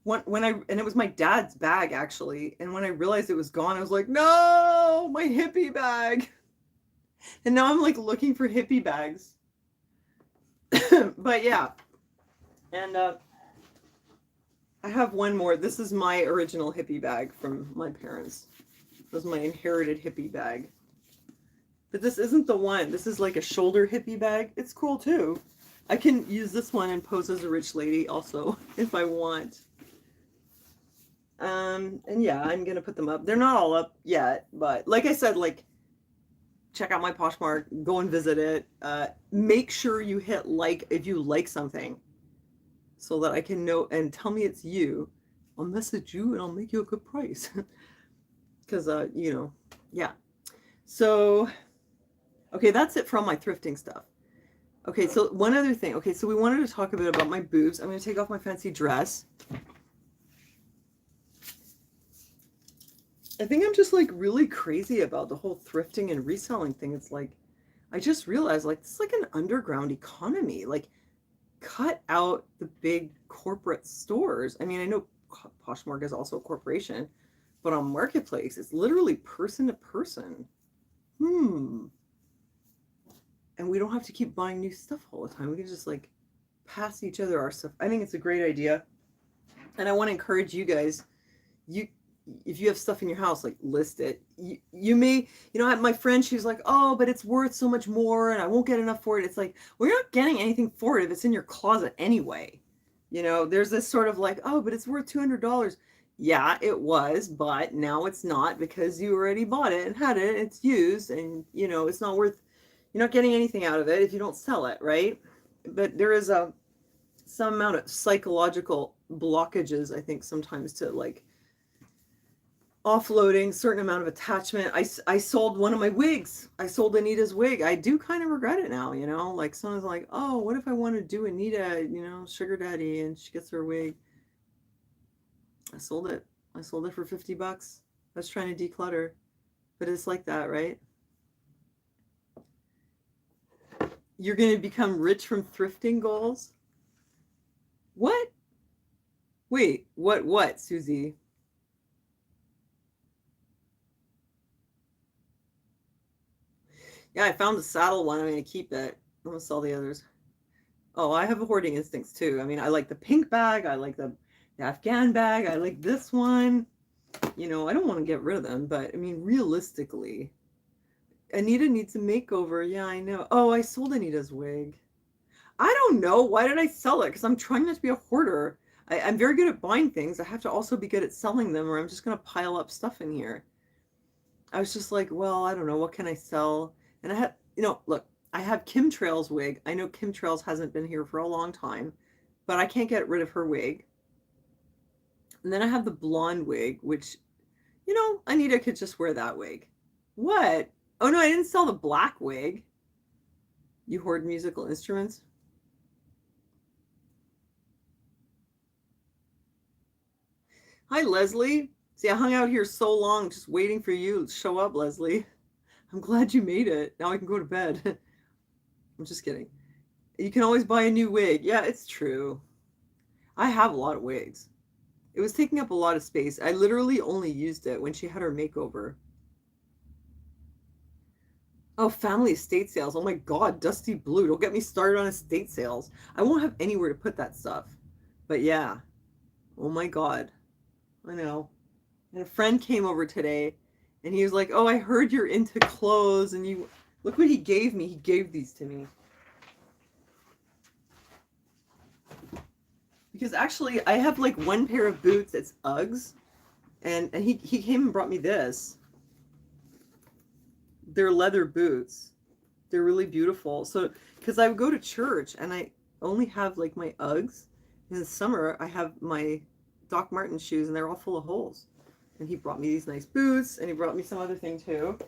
and it was my dad's bag actually. And when I realized it was gone, I was like, no, my hippie bag. And now I'm like looking for hippie bags. But yeah. And I have one more. This is my original hippie bag from my parents. This was my inherited hippie bag. But this isn't the one. This is like a shoulder hippie bag. It's cool too. I can use this one and pose as a rich lady also if I want. And yeah, I'm going to put them up. They're not all up yet, but like I said, like check out my Poshmark, go and visit it. Make sure you hit like if you like something so that I can know and tell me it's you. I'll message you and I'll make you a good price. Because, you know, yeah. So, okay, that's it from my thrifting stuff. Okay, so one other thing. Okay, so we wanted to talk a bit about my boobs. I'm going to take off my fancy dress. I think I'm just like really crazy about the whole thrifting and reselling thing. It's like, I just realized like this is like an underground economy. Like, cut out the big corporate stores. I mean, I know Poshmark is also a corporation, but on Marketplace, it's literally person to person. And we don't have to keep buying new stuff all the time. We can just like pass each other our stuff. I think it's a great idea. And I want to encourage you guys, if you have stuff in your house, like list it. You may, you know, my friend, she's like, oh, but it's worth so much more and I won't get enough for it. It's like, well, you're not getting anything for it if it's in your closet anyway. You know, there's this sort of like, oh, but it's worth $200. Yeah, it was, but now it's not because you already bought it and had it. It's used and, you know, it's not worth, you're not getting anything out of it if you don't sell it, right? But there is some amount of psychological blockages, I think, sometimes to like offloading certain amount of attachment. I sold one of my wigs. I sold Anita's wig. I do kind of regret it now, you know, like someone's like, oh, what if I want to do Anita, you know, sugar daddy, and she gets her wig. I sold it. I sold it for $50. I was trying to declutter, but it's like that, right? You're going to become rich from thrifting goals. What? Wait, what, Susie? Yeah, I found the saddle one. I'm going to keep it. I'm going to sell the others. Oh, I have a hoarding instincts too. I mean, I like the pink bag. I like the Afghan bag. I like this one. You know, I don't want to get rid of them, but I mean, realistically, Anita needs a makeover. Yeah, I know. Oh, I sold Anita's wig. I don't know. Why did I sell it? Because I'm trying not to be a hoarder. I'm very good at buying things. I have to also be good at selling them, or I'm just going to pile up stuff in here. I was just like, well, I don't know. What can I sell? And I had, you know, look, I have Kim Trail's wig. I know Kim Trails hasn't been here for a long time, but I can't get rid of her wig. And then I have the blonde wig, which, you know, Anita could just wear that wig. What? Oh, no, I didn't sell the black wig. You hoard musical instruments? Hi, Leslie. See, I hung out here so long just waiting for you to show up, Leslie. I'm glad you made it. Now I can go to bed. I'm just kidding. You can always buy a new wig. Yeah, it's true. I have a lot of wigs. It was taking up a lot of space. I literally only used it when she had her makeover. Oh, family estate sales. Oh my God, Dusty Blue. Don't get me started on estate sales. I won't have anywhere to put that stuff. But yeah. Oh my God. I know. And a friend came over today and he was like, oh, I heard you're into clothes and you look what he gave me. He gave these to me. Because actually I have like one pair of boots that's Uggs and he came and brought me this. They're leather boots. They're really beautiful. So because I would go to church and I only have like my Uggs. In the summer I have my Doc Martens shoes and they're all full of holes. And he brought me these nice boots and he brought me some other thing too.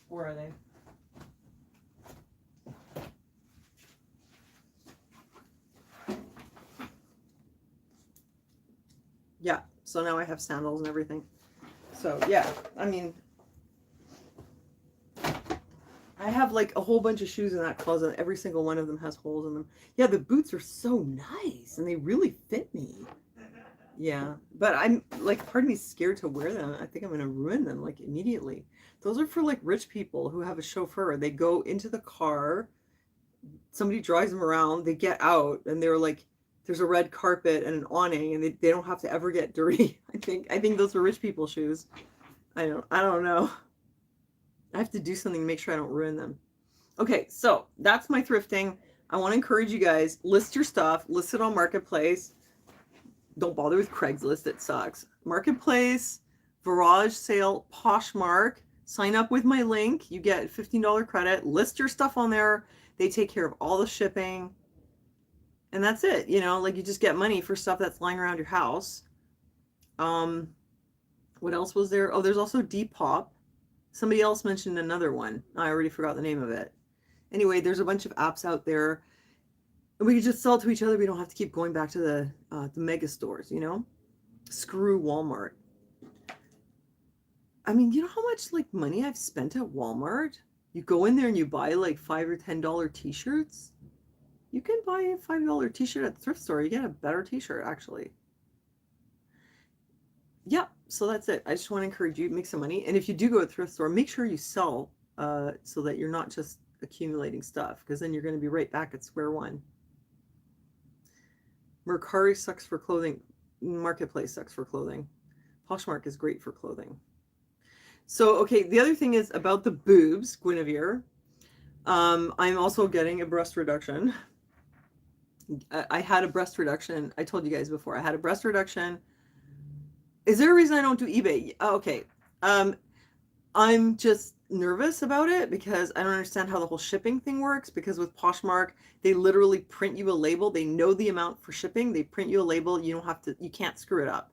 Where are they? Yeah, so now I have sandals and everything. So yeah, I mean, I have like a whole bunch of shoes in that closet. Every single one of them has holes in them. Yeah, the boots are so nice and they really fit me. Yeah, but I'm like, part of me is scared to wear them. I think I'm going to ruin them like immediately. Those are for like rich people who have a chauffeur. They go into the car, somebody drives them around, they get out, and they're like, there's a red carpet and an awning, and they don't have to ever get dirty. I think those are rich people shoes. I don't know. I have to do something to make sure I don't ruin them. Okay, so that's my thrifting. I want to encourage you guys, list your stuff, list it on Marketplace. Don't bother with Craigslist, it sucks. Marketplace, Garage Sale, Poshmark. Sign up with my link. You get $15 credit. List your stuff on there. They take care of all the shipping. And that's it. You know, like you just get money for stuff that's lying around your house. What else was there? Oh, there's also Depop. Somebody else mentioned another one. I already forgot the name of it. Anyway, there's a bunch of apps out there. And we can just sell to each other. We don't have to keep going back to the mega stores, you know? Screw Walmart. I mean, you know how much like money I've spent at Walmart? You go in there and you buy like $5 or $10 t-shirts. You can buy a $5 t-shirt at the thrift store. You get a better t-shirt, actually. Yeah, so that's it. I just want to encourage you to make some money. And if you do go to the thrift store, make sure you sell so that you're not just accumulating stuff, because then you're going to be right back at square one. Mercari sucks for clothing. Marketplace sucks for clothing. Poshmark is great for clothing. So, okay, the other thing is about the boobs, Guinevere. I'm also getting a breast reduction. I had a breast reduction. I told you guys before. I had a breast reduction. Is there a reason I don't do eBay? Okay. I'm just nervous about it because I don't understand how the whole shipping thing works. Because with Poshmark, they literally print you a label. They know the amount for shipping. They print you a label. You don't have to, you can't screw it up.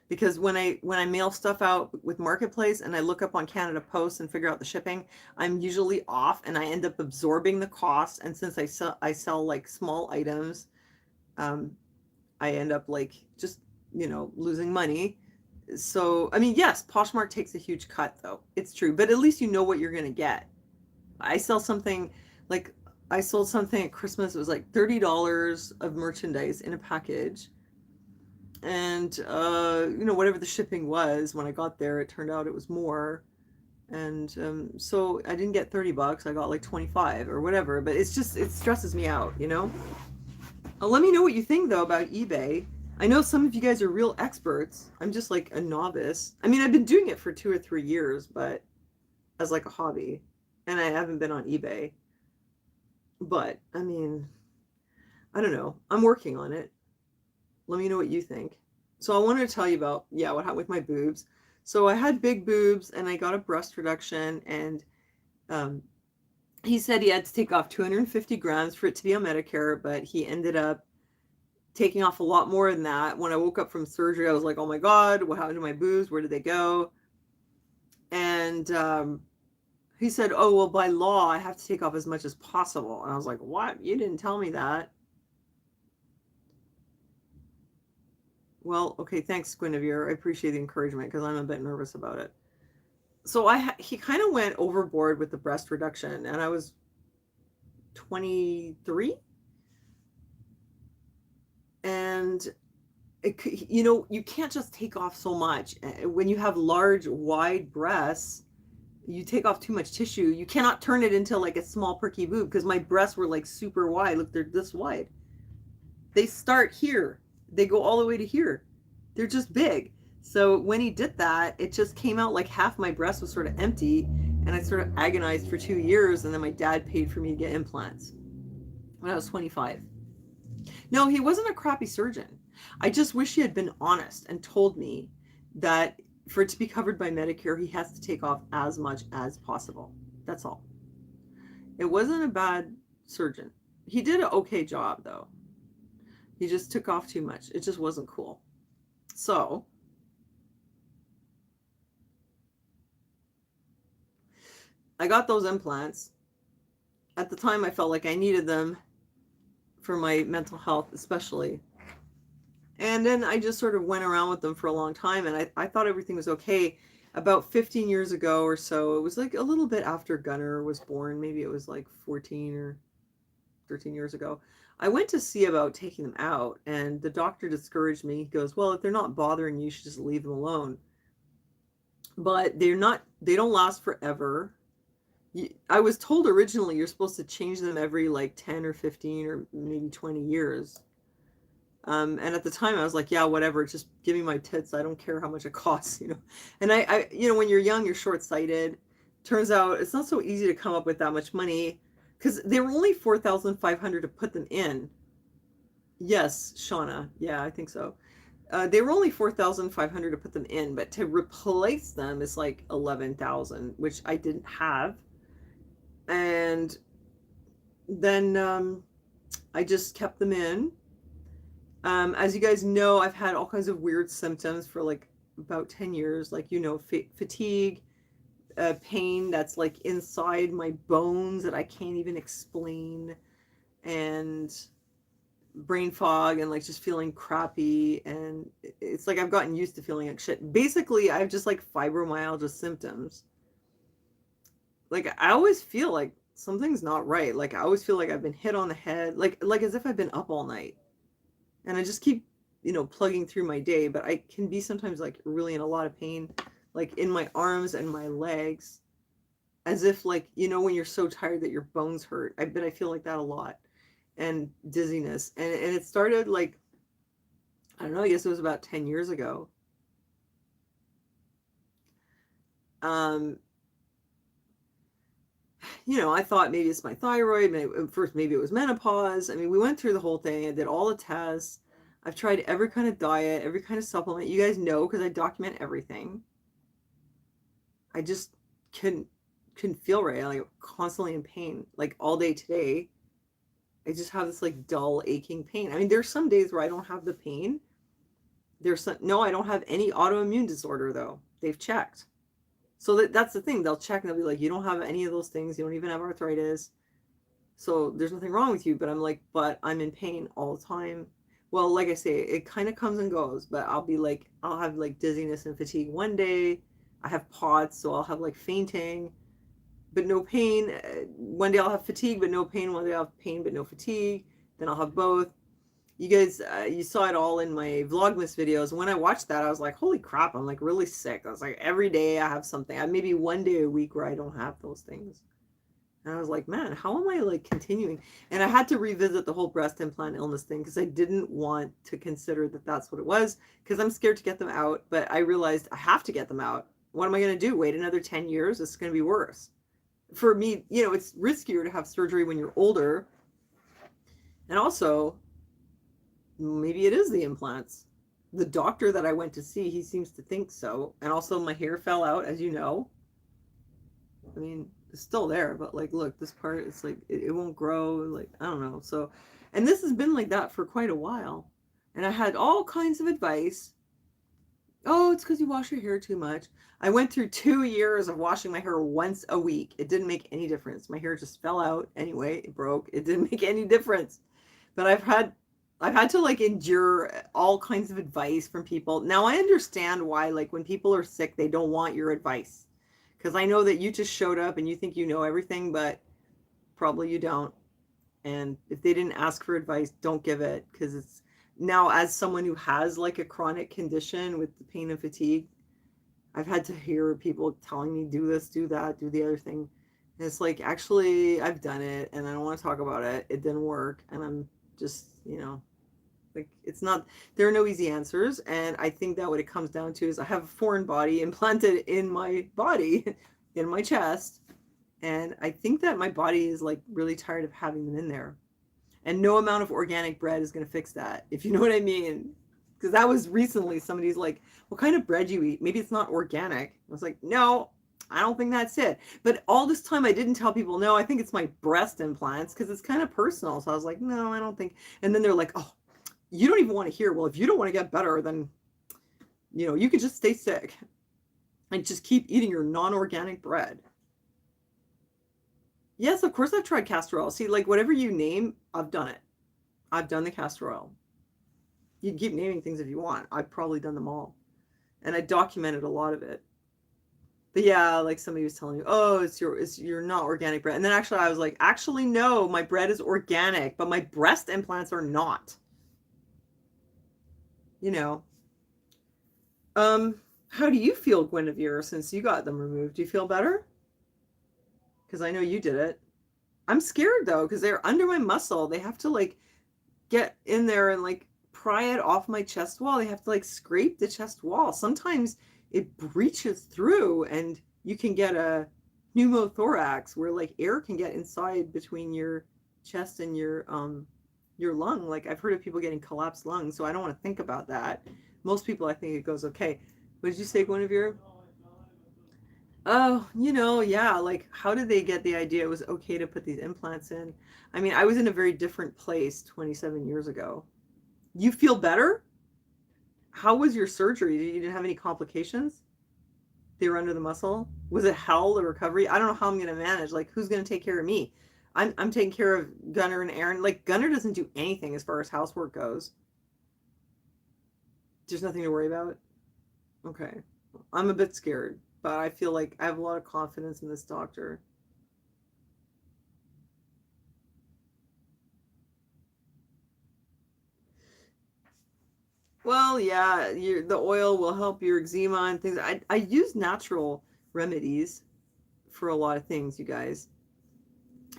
Because when I mail stuff out with Marketplace and I look up on Canada Post and figure out the shipping, I'm usually off and I end up absorbing the cost. And since I sell like small items, um, I end up like just, losing money. So, I mean, yes, Poshmark takes a huge cut though. It's true, but at least you know what you're going to get. I sell something like I sold something at Christmas. It was like $30 of merchandise in a package. And whatever the shipping was when I got there, it turned out it was more. And so I didn't get $30. I got like 25 or whatever, but it stresses me out. Let me know what you think though about eBay. I know some of you guys are real experts. I'm just like a novice. I mean, I've been doing it for 2 or 3 years, but as like a hobby, and I haven't been on eBay. But I mean, I don't know. I'm working on it. Let me know what you think. So I wanted to tell you about, yeah, what happened with my boobs. So I had big boobs and I got a breast reduction, and um, he said he had to take off 250 grams for it to be on Medicare, but he ended up taking off a lot more than that. When I woke up from surgery, I was like, oh my God, what happened to my boobs? Where did they go? And he said, oh, well, by law, I have to take off as much as possible. And I was like, what? You didn't tell me that. Well, okay, thanks, Guinevere. I appreciate the encouragement because I'm a bit nervous about it. So he kind of went overboard with the breast reduction, and I was 23, and you can't just take off so much. When you have large, wide breasts, you take off too much tissue. You cannot turn it into like a small perky boob because my breasts were like super wide. Look, they're this wide. They start here. They go all the way to here. They're just big. So when he did that, it just came out like half my breast was sort of empty, and I sort of agonized for 2 years, and then my dad paid for me to get implants when I was 25. No, he wasn't a crappy surgeon. I just wish he had been honest and told me that for it to be covered by Medicare, he has to take off as much as possible. That's all. It wasn't a bad surgeon. He did an okay job, though. He just took off too much. It just wasn't cool. So, I got those implants. At the time, I felt like I needed them for my mental health, especially. And then I just sort of went around with them for a long time, and I thought everything was okay. About 15 years ago or so, it was like a little bit after Gunnar was born. Maybe it was like 14 or 13 years ago. I went to see about taking them out, and the doctor discouraged me. He goes, well, if they're not bothering you, you should just leave them alone. But they don't last forever. I was told originally you're supposed to change them every like 10 or 15 or maybe 20 years. And at the time I was like, yeah, whatever, just give me my tits. I don't care how much it costs. And when you're young, you're short-sighted. Turns out it's not so easy to come up with that much money because they were only 4,500 to put them in. Yes, Shauna. Yeah, I think so. They were only 4,500 to put them in, but to replace them is like 11,000, which I didn't have. And then I just kept them in. As you guys know, I've had all kinds of weird symptoms for like about 10 years, like, fatigue, pain that's like inside my bones that I can't even explain, and brain fog, and like just feeling crappy. And it's like I've gotten used to feeling like shit. Basically, I have just like fibromyalgia symptoms. Like I always feel like something's not right. Like I always feel like I've been hit on the head, like as if I've been up all night. And I just keep, plugging through my day, but I can be sometimes like really in a lot of pain, like in my arms and my legs, as if like, when you're so tired that your bones hurt. I feel like that a lot, and dizziness. And it started like, I don't know, I guess it was about 10 years ago. Um, I thought maybe it's my thyroid. Maybe it was menopause. I mean, we went through the whole thing. I did all the tests. I've tried every kind of diet, every kind of supplement. You guys know because I document everything. I just couldn't feel right. I'm like constantly in pain, like all day today. I just have this like dull aching pain. I mean, there's some days where I don't have the pain. There's some, no, I don't have any autoimmune disorder though. They've checked. So that's the thing. They'll check and they'll be like, you don't have any of those things. You don't even have arthritis. So there's nothing wrong with you. But I'm like, but I'm in pain all the time. Well, like I say, it kind of comes and goes, but I'll be like, I'll have like dizziness and fatigue one day. I have POTS, so I'll have like fainting, but no pain. One day I'll have fatigue, but no pain. One day I'll have pain, but no fatigue. Then I'll have both. You guys, you saw it all in my Vlogmas videos. When I watched that, I was like, holy crap, I'm like really sick. I was like, every day I have something. I maybe one day a week where I don't have those things. And I was like, man, how am I like continuing? And I had to revisit the whole breast implant illness thing because I didn't want to consider that that's what it was because I'm scared to get them out. But I realized I have to get them out. What am I going to do? Wait another 10 years? It's going to be worse. For me, you know, it's riskier to have surgery when you're older. And also, maybe it is the implants. The doctor that I went to see, he seems to think so. And also my hair fell out, as you know. I mean, it's still there, but like, look, this part, it's like, it won't grow. Like, I don't know. So, and this has been like that for quite a while. And I had all kinds of advice. Oh, it's because you wash your hair too much. I went through 2 years of washing my hair once a week. It didn't make any difference. My hair just fell out anyway. It broke. It didn't make any difference. But I've had to like endure all kinds of advice from people. Now I understand why, like when people are sick, they don't want your advice. Because I know that you just showed up and you think you know everything, but probably you don't. And if they didn't ask for advice, don't give it. Because it's now, as someone who has like a chronic condition with the pain and fatigue, I've had to hear people telling me, do this, do that, do the other thing. And it's like, actually, I've done it and I don't want to talk about it. It didn't work. And I'm just, you know, like, it's not, there are no easy answers. And I think that what it comes down to is I have a foreign body implanted in my body, in my chest. And I think that my body is like really tired of having them in there. And no amount of organic bread is going to fix that, if you know what I mean. Because that was recently, somebody's like, what kind of bread you eat? Maybe it's not organic. I was like, no, I don't think that's it. But all this time I didn't tell people, no, I think it's my breast implants because it's kind of personal. So I was like, no, I don't think. And then they're like, oh, you don't even want to hear, well, if you don't want to get better, then, you know, you can just stay sick and just keep eating your non-organic bread. Yes, of course I've tried castor oil. See, like whatever you name, I've done it. I've done the castor oil. You can keep naming things if you want. I've probably done them all. And I documented a lot of it. But yeah, like somebody was telling me, oh, it's your not organic bread. And then actually I was like, actually no, my bread is organic, but my breast implants are not. You know. How do you feel, Guinevere, since you got them removed? Do you feel better? Because I know you did it. I'm scared though, because they're under my muscle. They have to like get in there and like pry it off my chest wall. They have to like scrape the chest wall. Sometimes it breaches through and you can get a pneumothorax where like air can get inside between your chest and your lung. Like I've heard of people getting collapsed lungs, so I don't want to think about that. Most people, I think it goes okay. What did you say, Guinevere? Oh, you know, yeah, like how did they get the idea it was okay to put these implants in? I mean, I was in a very different place 27 years ago. You feel better? How was your surgery? You didn't have any complications? They were under the muscle? Was it hell, the recovery? I don't know how I'm going to manage. Like, who's going to take care of me? I'm taking care of Gunnar and Aaron. Like, Gunnar doesn't do anything as far as housework goes. There's nothing to worry about? Okay. I'm a bit scared, but I feel like I have a lot of confidence in this doctor. Well, yeah, the oil will help your eczema and things. I use natural remedies for a lot of things, you guys.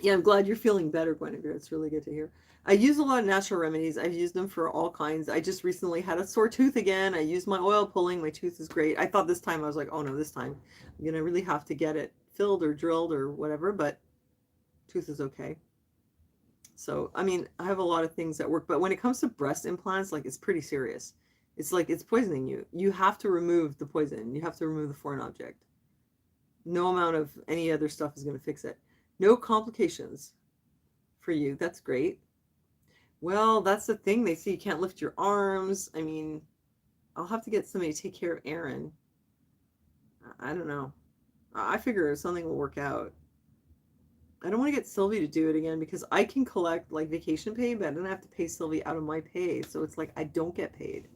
Yeah, I'm glad you're feeling better, Guinevere. It's really good to hear. I use a lot of natural remedies. I've used them for all kinds. I just recently had a sore tooth again. I used my oil pulling. My tooth is great. I thought this time I was like, oh no, this time I'm going to really have to get it filled or drilled or whatever, but tooth is okay. So, I mean, I have a lot of things that work, but when it comes to breast implants, like it's pretty serious. It's like it's poisoning you. You have to remove the poison. You have to remove the foreign object. No amount of any other stuff is going to fix it. No complications for you. That's great. Well, that's the thing. They say you can't lift your arms. I mean, I'll have to get somebody to take care of Aaron. I don't know. I figure something will work out. I don't want to get Sylvie to do it again because I can collect like vacation pay, but I don't have to pay Sylvie out of my pay. So it's like I don't get paid.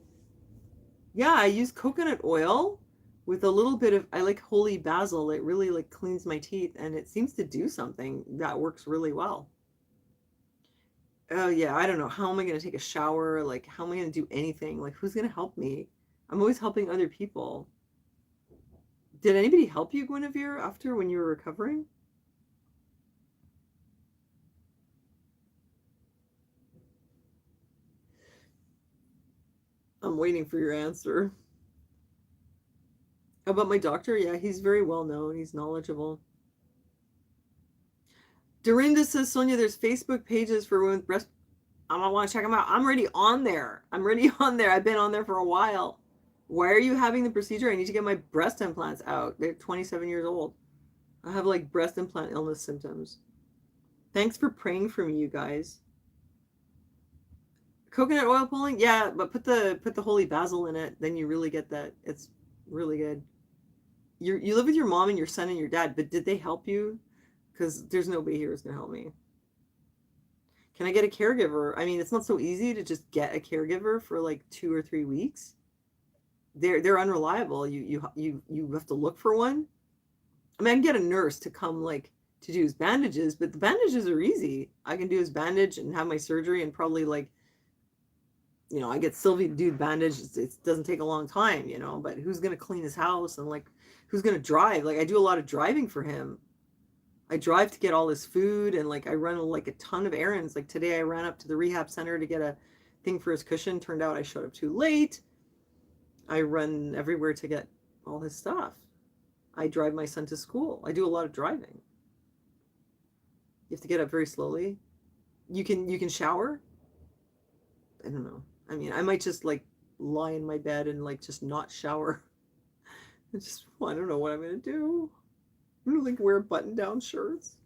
Yeah, I use coconut oil with a little bit of, I like holy basil. It really like cleans my teeth and it seems to do something that works really well. Oh yeah, I don't know. How am I going to take a shower? Like, how am I going to do anything? Like, who's going to help me? I'm always helping other people. Did anybody help you, Guinevere, after when you were recovering? I'm waiting for your answer. How about my doctor? Yeah, he's very well known. He's knowledgeable. Dorinda says, Sonia, there's Facebook pages for women with breast. I don't want to check them out. I'm already on there. I'm already on there. I've been on there for a while. Why are you having the procedure? I need to get my breast implants out. They're 27 years old. I have like breast implant illness symptoms. Thanks for praying for me, you guys. Coconut oil pulling? Yeah, but put the holy basil in it, then you really get that. It's really good. You live with your mom and your son and your dad, but did they help you? Because there's nobody here who's gonna help me. Can I get a caregiver? I mean, it's not so easy to just get a caregiver for like 2 or 3 weeks. They're unreliable. You have to look for one. I mean, I can get a nurse to come like to do his bandages, but the bandages are easy. I can do his bandage and have my surgery and probably like, I get Sylvie to do the bandage. It doesn't take a long time, but who's going to clean his house and like, who's going to drive? Like I do a lot of driving for him. I drive to get all his food and like I run like a ton of errands. Like today I ran up to the rehab center to get a thing for his cushion. Turned out I showed up too late. I run everywhere to get all his stuff. I drive my son to school. I do a lot of driving. You have to get up very slowly. You can shower. I don't know. I mean, I might just like lie in my bed and like just not shower. I don't know what I'm gonna do. I'm gonna like wear button-down shirts.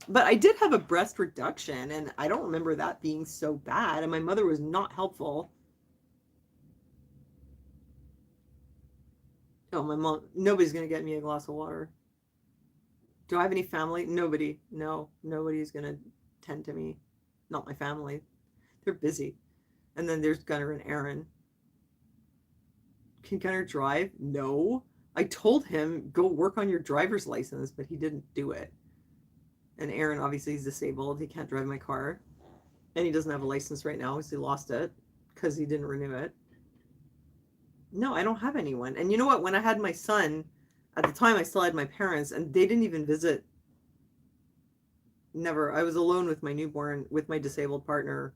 But I did have a breast reduction, and I don't remember that being so bad. And my mother was not helpful. Oh, my mom. Nobody's gonna get me a glass of water. Do I have any family? Nobody. No, nobody's gonna tend to me. Not my family. They're busy. And then there's Gunnar and Aaron. Can Gunnar drive? No. I told him, go work on your driver's license, but he didn't do it. And Aaron, obviously, he's disabled. He can't drive my car. And he doesn't have a license right now because he lost it because he didn't renew it. No, I don't have anyone. And you know what? When I had my son, at the time I still had my parents, and they didn't even visit. Never. I was alone with my newborn, with my disabled partner.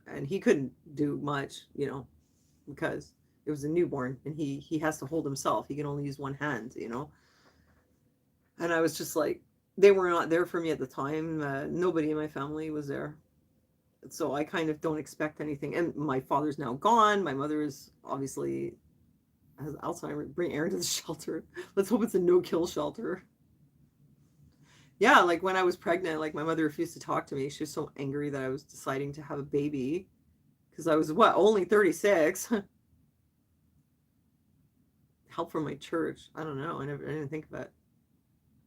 And he couldn't do much, because it was a newborn and he has to hold himself. He can only use one hand. And I was just like, they were not there for me at the time. Nobody in my family was there. So I kind of don't expect anything. And my father's now gone. My mother is obviously has Alzheimer's. Bring Aaron to the shelter. Let's hope it's a no-kill shelter. Yeah, like when I was pregnant, like my mother refused to talk to me. She was so angry that I was deciding to have a baby because I was only 36. Help from my church. I don't know. I didn't think of it.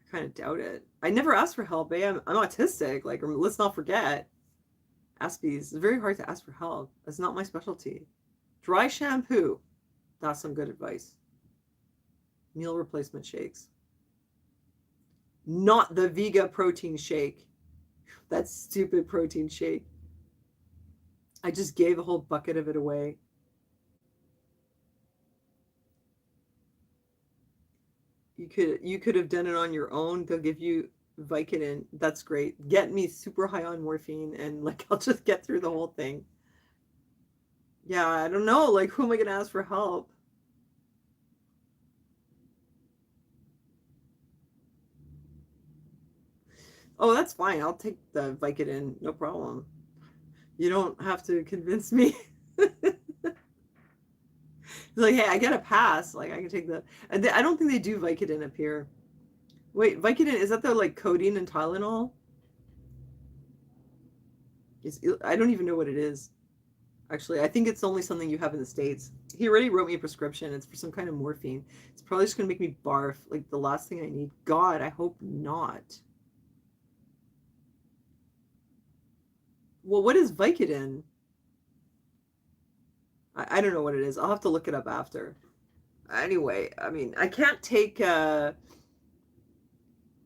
I kind of doubt it. I never asked for help. I'm autistic. Like, let's not forget. Aspies. It's very hard to ask for help. That's not my specialty. Dry shampoo. That's some good advice. Meal replacement shakes. Not the Vega protein shake. That stupid protein shake. I just gave a whole bucket of it away. You could have done it on your own. They'll give you Vicodin. That's great. Get me super high on morphine and like I'll just get through the whole thing. Yeah, I don't know. Like, who am I gonna ask for help? Oh, that's fine. I'll take the Vicodin. No problem. You don't have to convince me. It's like, hey, I get a pass. Like, I can take the. I don't think they do Vicodin up here. Wait, Vicodin, is that the like codeine and Tylenol? I don't even know what it is. Actually, I think it's only something you have in the States. He already wrote me a prescription. It's for some kind of morphine. It's probably just going to make me barf. Like the last thing I need. God, I hope not. Well, what is Vicodin? I don't know what it is. I'll have to look it up after. Anyway, I mean, I can't take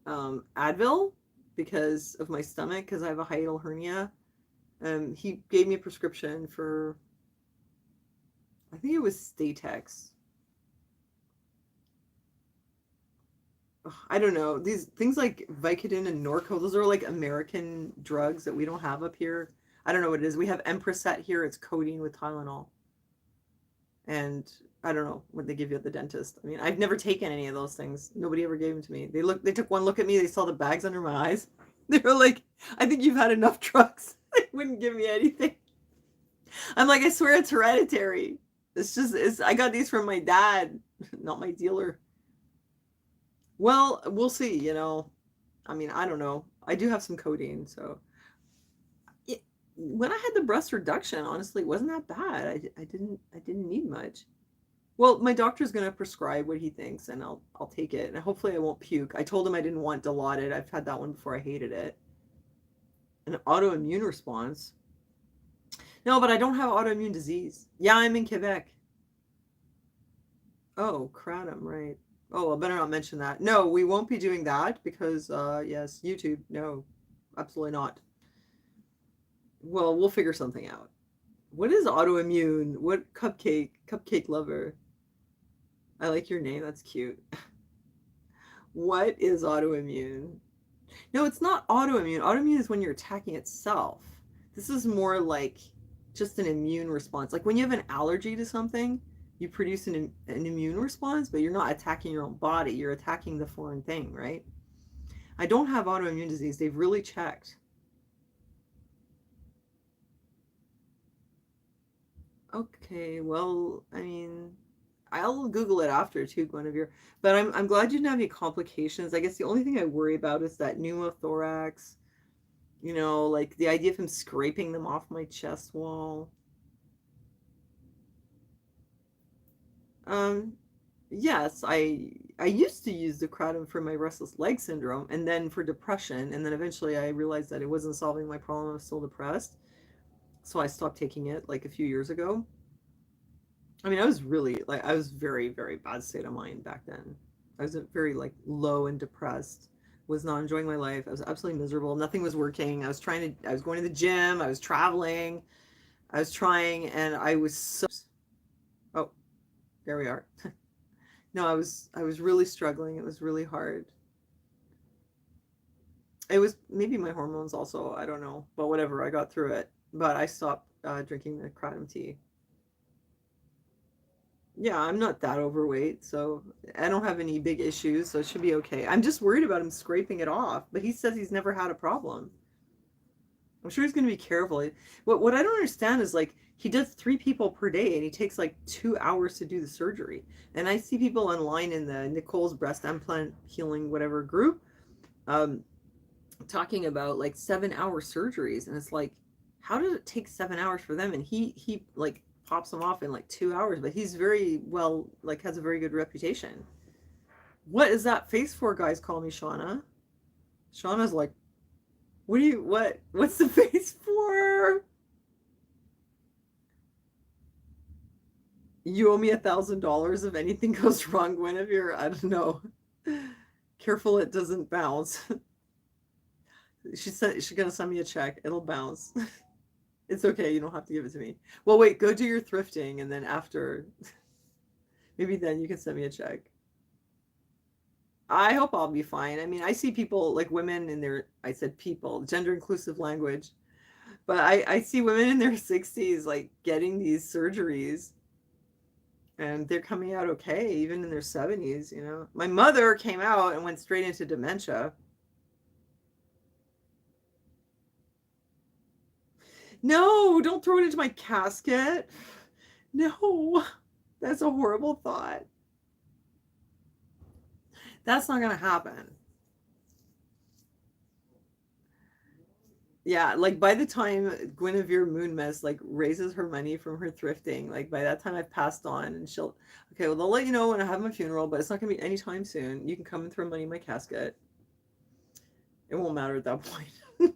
Advil because of my stomach because I have a hiatal hernia. He gave me a prescription for, I think it was Statex. I don't know. These things like Vicodin and Norco, those are like American drugs that we don't have up here. I don't know what it is. We have Empracet here. It's codeine with Tylenol. And I don't know what they give you at the dentist. I mean, I've never taken any of those things. Nobody ever gave them to me. They took one look at me. They saw the bags under my eyes. They were like, I think you've had enough drugs. They wouldn't give me anything. I'm like, I swear it's hereditary. I got these from my dad, not my dealer. Well, we'll see, you know. I mean, I don't know. I do have some codeine, so when I had the breast reduction, honestly, it wasn't that bad. I didn't need much. Well, my doctor's gonna prescribe what he thinks, and I'll take it, and hopefully I won't puke. I told him I didn't want Dilaudid. I've had that one before. I hated it. An autoimmune response. No, but I don't have autoimmune disease. Yeah, I'm in Quebec. Oh, kratom, right. Oh, I better not mention that. No, we won't be doing that because, yes, YouTube. No, absolutely not. Well, we'll figure something out. What is autoimmune? What cupcake? Cupcake lover. I like your name. That's cute. What is autoimmune? No, it's not autoimmune. Autoimmune is when you're attacking itself. This is more like just an immune response. Like when you have an allergy to something, you produce an immune response, but you're not attacking your own body. You're attacking the foreign thing, right? I don't have autoimmune disease. They've really checked. Okay, well, I mean, I'll Google it after too, Guinevere. But I'm glad you didn't have any complications. I guess the only thing I worry about is that pneumothorax. You know, like the idea of him scraping them off my chest wall. Um, yes, I used to use the kratom for my restless leg syndrome, and then for depression, and then eventually I realized that it wasn't solving my problem. I was still depressed, so I stopped taking it like a few years ago. I mean, I was really like I was very very bad state of mind back then. I was very like low and depressed. Was not enjoying my life. I was absolutely miserable. Nothing was working. I was going to the gym. I was traveling. I was trying, and I was so. Oh, there we are. No, I was really struggling. It was really hard. It was maybe my hormones also. I don't know, but whatever. I got through it. But I stopped drinking the kratom tea. Yeah, I'm not that overweight, so I don't have any big issues, so it should be okay. I'm just worried about him scraping it off, but he says he's never had a problem. I'm sure he's going to be careful. What I don't understand is like he does 3 people per day and he takes like 2 hours to do the surgery. And I see people online in the Nicole's breast implant healing whatever group um, talking about like 7 hour surgeries, and it's like, how did it take 7 hours for them? And he like pops them off in like 2 hours, but he's very well like has a very good reputation. What is that face for? Guys call me Shauna. Shauna's like, what's the face for? You owe me $1,000 if anything goes wrong, Guinevere. I don't know. Careful it doesn't bounce. She's gonna send me a check. It'll bounce. It's okay, you don't have to give it to me. Well, wait, go do your thrifting, and then after, maybe then you can send me a check. I hope I'll be fine. I mean, I see people like women in their, I said people, gender inclusive language, but I see women in their 60s like getting these surgeries and they're coming out okay, even in their 70s, you know. My mother came out and went straight into dementia. No, don't throw it into my casket. No, that's a horrible thought. That's not going to happen. Yeah, like by the time Guinevere Moonmess like raises her money from her thrifting, like by that time I've passed on and she'll okay, well they'll let you know when I have my funeral, but it's not gonna be anytime soon. You can come and throw money in my casket. It won't matter at that point.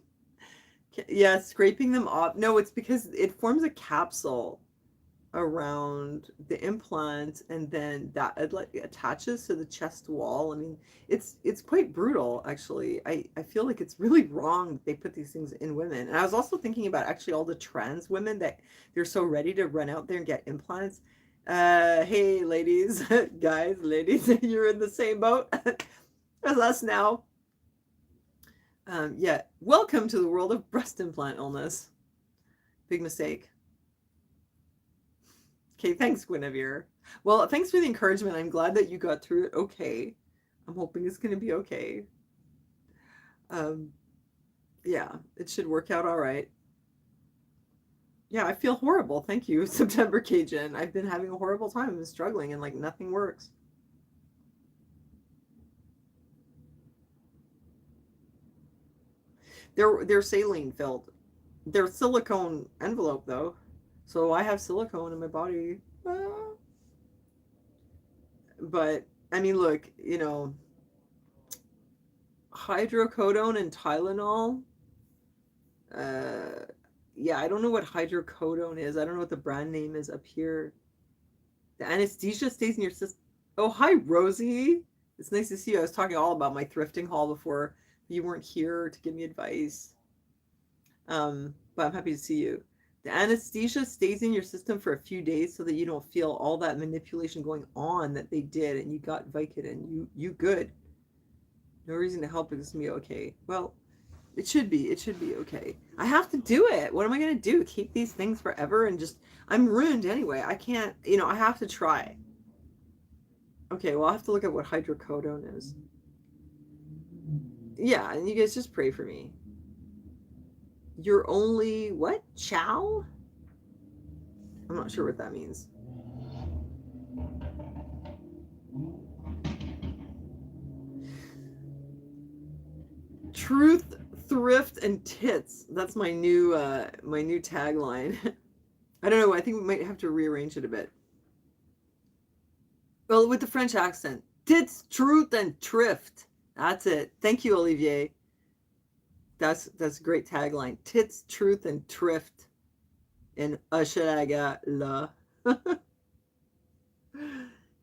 Yeah, scraping them off. No, it's because it forms a capsule around the implant and then that it like attaches to the chest wall. I mean, it's quite brutal actually. I feel like it's really wrong that they put these things in women. And I was also thinking about actually all the trans women that they're so ready to run out there and get implants. Hey ladies, guys, ladies, you're in the same boat as us now. Yeah, welcome to the world of breast implant illness. Big mistake. Okay, thanks, Guinevere. Well, thanks for the encouragement. I'm glad that you got through it okay. I'm hoping it's going to be okay. Um, yeah, it should work out all right. Yeah, I feel horrible. Thank you, September Cajun. I've been having a horrible time. I've been struggling and like nothing works. They're saline filled. They're silicone envelope though. So I have silicone in my body. But I mean, look, hydrocodone and Tylenol. Uh, yeah, I don't know what hydrocodone is. I don't know what the brand name is up here. The anesthesia stays in your system. Oh, hi, Rosie. It's nice to see you. I was talking all about my thrifting haul before you weren't here to give me advice. But I'm happy to see you. The anesthesia stays in your system for a few days so that you don't feel all that manipulation going on that they did, and you got Vicodin. You good. No reason to help it. It's gonna be okay. Well, it should be. It should be okay. I have to do it. What am I going to do? Keep these things forever and just. I'm ruined anyway. I can't. I have to try. Okay, well, I have to look at what hydrocodone is. Yeah, and you guys just pray for me. You're only. What? Chow? I'm not sure what that means. Truth, thrift, and tits. That's my new tagline. I don't know. I think we might have to rearrange it a bit. Well, with the French accent. Tits, truth, and thrift. That's it. Thank you, Olivier. That's a great tagline. Tits, truth, and thrift. And Hochelaga la.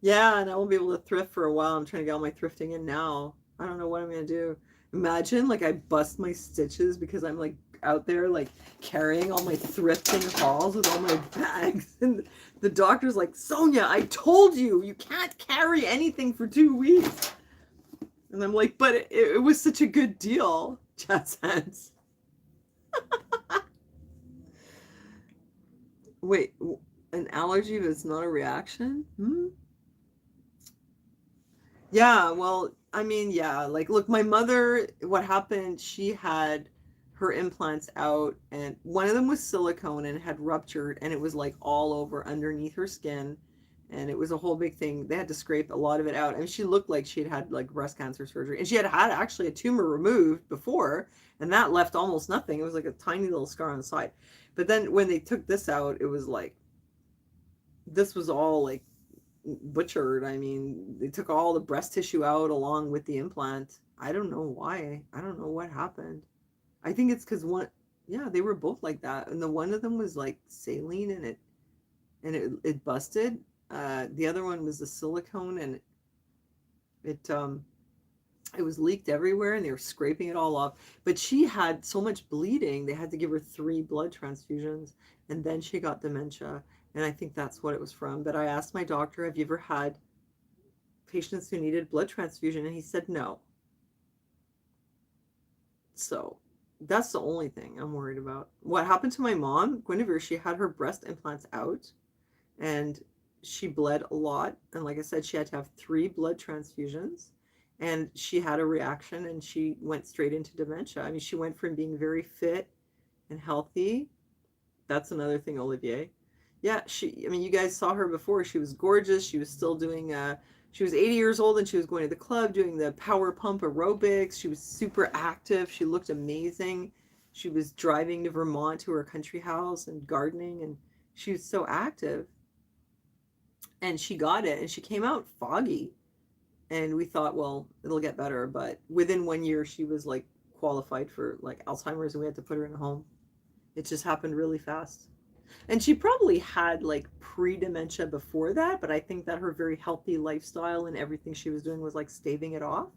Yeah, and I won't be able to thrift for a while. I'm trying to get all my thrifting in now. I don't know what I'm gonna do. Imagine like I bust my stitches because I'm like out there like carrying all my thrifting hauls with all my bags, and the doctor's like, Sonia, I told you you can't carry anything for 2 weeks. And I'm like, but it was such a good deal, jazz hands. Wait, an allergy that's not a reaction? Hmm? Yeah, well, I mean, yeah, like, look, my mother, what happened, she had her implants out, and one of them was silicone and had ruptured, and it was like all over underneath her skin, and it was a whole big thing. They had to scrape a lot of it out, and she looked like she had had like breast cancer surgery, and she had had actually a tumor removed before, and that left almost nothing. It was like a tiny little scar on the side. But then when they took this out, it was like, this was all like butchered. I mean, they took all the breast tissue out along with the implant. I don't know why. I don't know what happened. I think it's because one, yeah, they were both like that, and the one of them was like saline, and it busted. The other one was the silicone, and it it was leaked everywhere, and they were scraping it all off. But she had so much bleeding, they had to give her 3 blood transfusions, and then she got dementia. And I think that's what it was from. But I asked my doctor, have you ever had patients who needed blood transfusion? And he said no. So that's the only thing I'm worried about. What happened to my mom, Guinevere, she had her breast implants out, and she bled a lot. And like I said, she had to have 3 blood transfusions, and she had a reaction, and she went straight into dementia. I mean, she went from being very fit and healthy. That's another thing, Olivier. Yeah, I mean, you guys saw her before. She was gorgeous. She was still doing, she was 80 years old, and she was going to the club doing the power pump aerobics. She was super active. She looked amazing. She was driving to Vermont to her country house and gardening, and she was so active. And she got it, and she came out foggy. And we thought, well, it'll get better. But within 1 year, she was like qualified for like Alzheimer's, and we had to put her in a home. It just happened really fast. And she probably had like pre-dementia before that, but I think that her very healthy lifestyle and everything she was doing was like staving it off.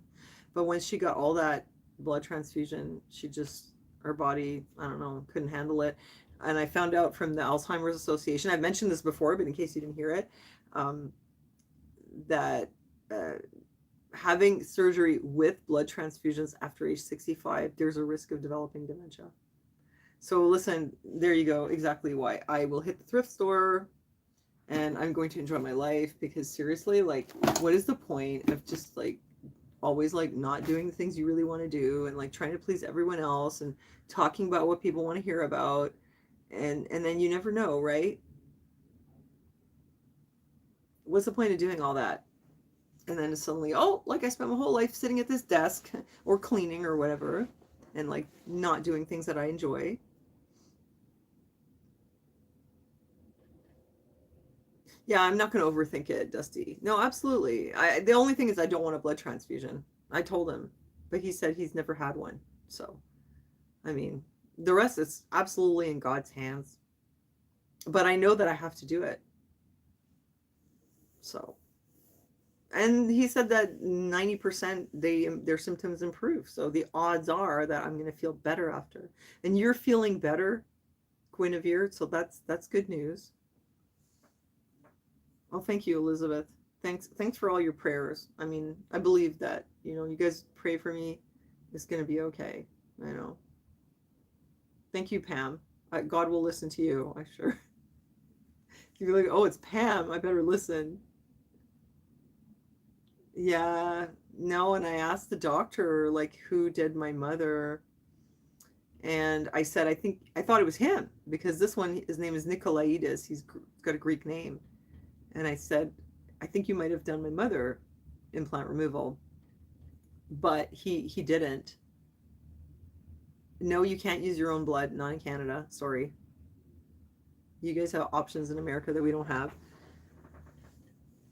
But when she got all that blood transfusion, she just, her body, I don't know, couldn't handle it. And I found out from the Alzheimer's Association, I've mentioned this before, but in case you didn't hear it, um, that uh, having surgery with blood transfusions after age 65, there's a risk of developing dementia. So listen, there you go, exactly why. I will hit the thrift store and I'm going to enjoy my life, because seriously, like, what is the point of just like always like not doing the things you really want to do, and like trying to please everyone else and talking about what people want to hear about, and then you never know, right? What's the point of doing all that? And then suddenly, oh, like I spent my whole life sitting at this desk or cleaning or whatever, and like not doing things that I enjoy. Yeah, I'm not going to overthink it, Dusty. No, absolutely. The only thing is I don't want a blood transfusion. I told him, but he said he's never had one. So, I mean, the rest is absolutely in God's hands. But I know that I have to do it. So, and he said that 90% their symptoms improve. So the odds are that I'm going to feel better after. And you're feeling better, Guinevere, so that's good news. Well, thank you, Elizabeth. Thanks for all your prayers. I mean, I believe that, you guys pray for me. It's going to be okay. I know. Thank you, Pam. God will listen to you, I'm sure. You're like, oh, it's Pam. I better listen. Yeah. No, and I asked the doctor, like, who did my mother? And I said, I thought it was him, because this one, his name is Nikolaides. He's got a Greek name. And I said, I think you might have done my mother implant removal. But he didn't. No, you can't use your own blood, not in Canada. Sorry. You guys have options in America that we don't have.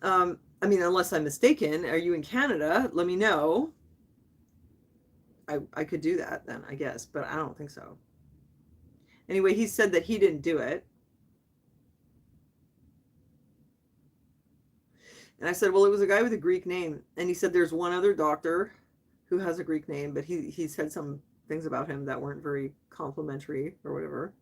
I mean, unless I'm mistaken, are you in Canada? Let me know. I could do that then, I guess, but I don't think so. Anyway, he said that he didn't do it. And I said, well, it was a guy with a Greek name. And he said there's one other doctor who has a Greek name, but he said some things about him that weren't very complimentary or whatever.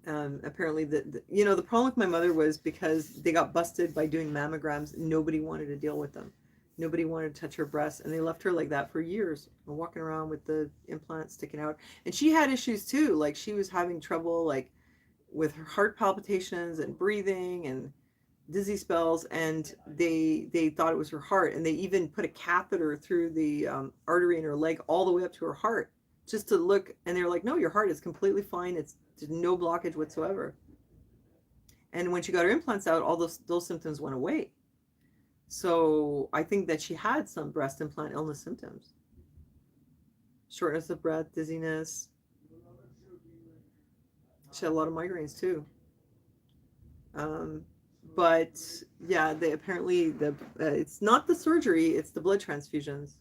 Apparently, the problem with my mother was because they got busted by doing mammograms. Nobody wanted to deal with them. Nobody wanted to touch her breasts, and they left her like that for years, walking around with the implant sticking out. And she had issues too. Like, she was having trouble like with her heart palpitations and breathing and dizzy spells, and they thought it was her heart, and they even put a catheter through the artery in her leg all the way up to her heart just to look, and they're like, no, your heart is completely fine, it's no blockage whatsoever. And when she got her implants out, all those symptoms went away. So I think that she had some breast implant illness symptoms: shortness of breath, dizziness. She had a lot of migraines too. um, but yeah, they apparently it's not the surgery, it's the blood transfusions.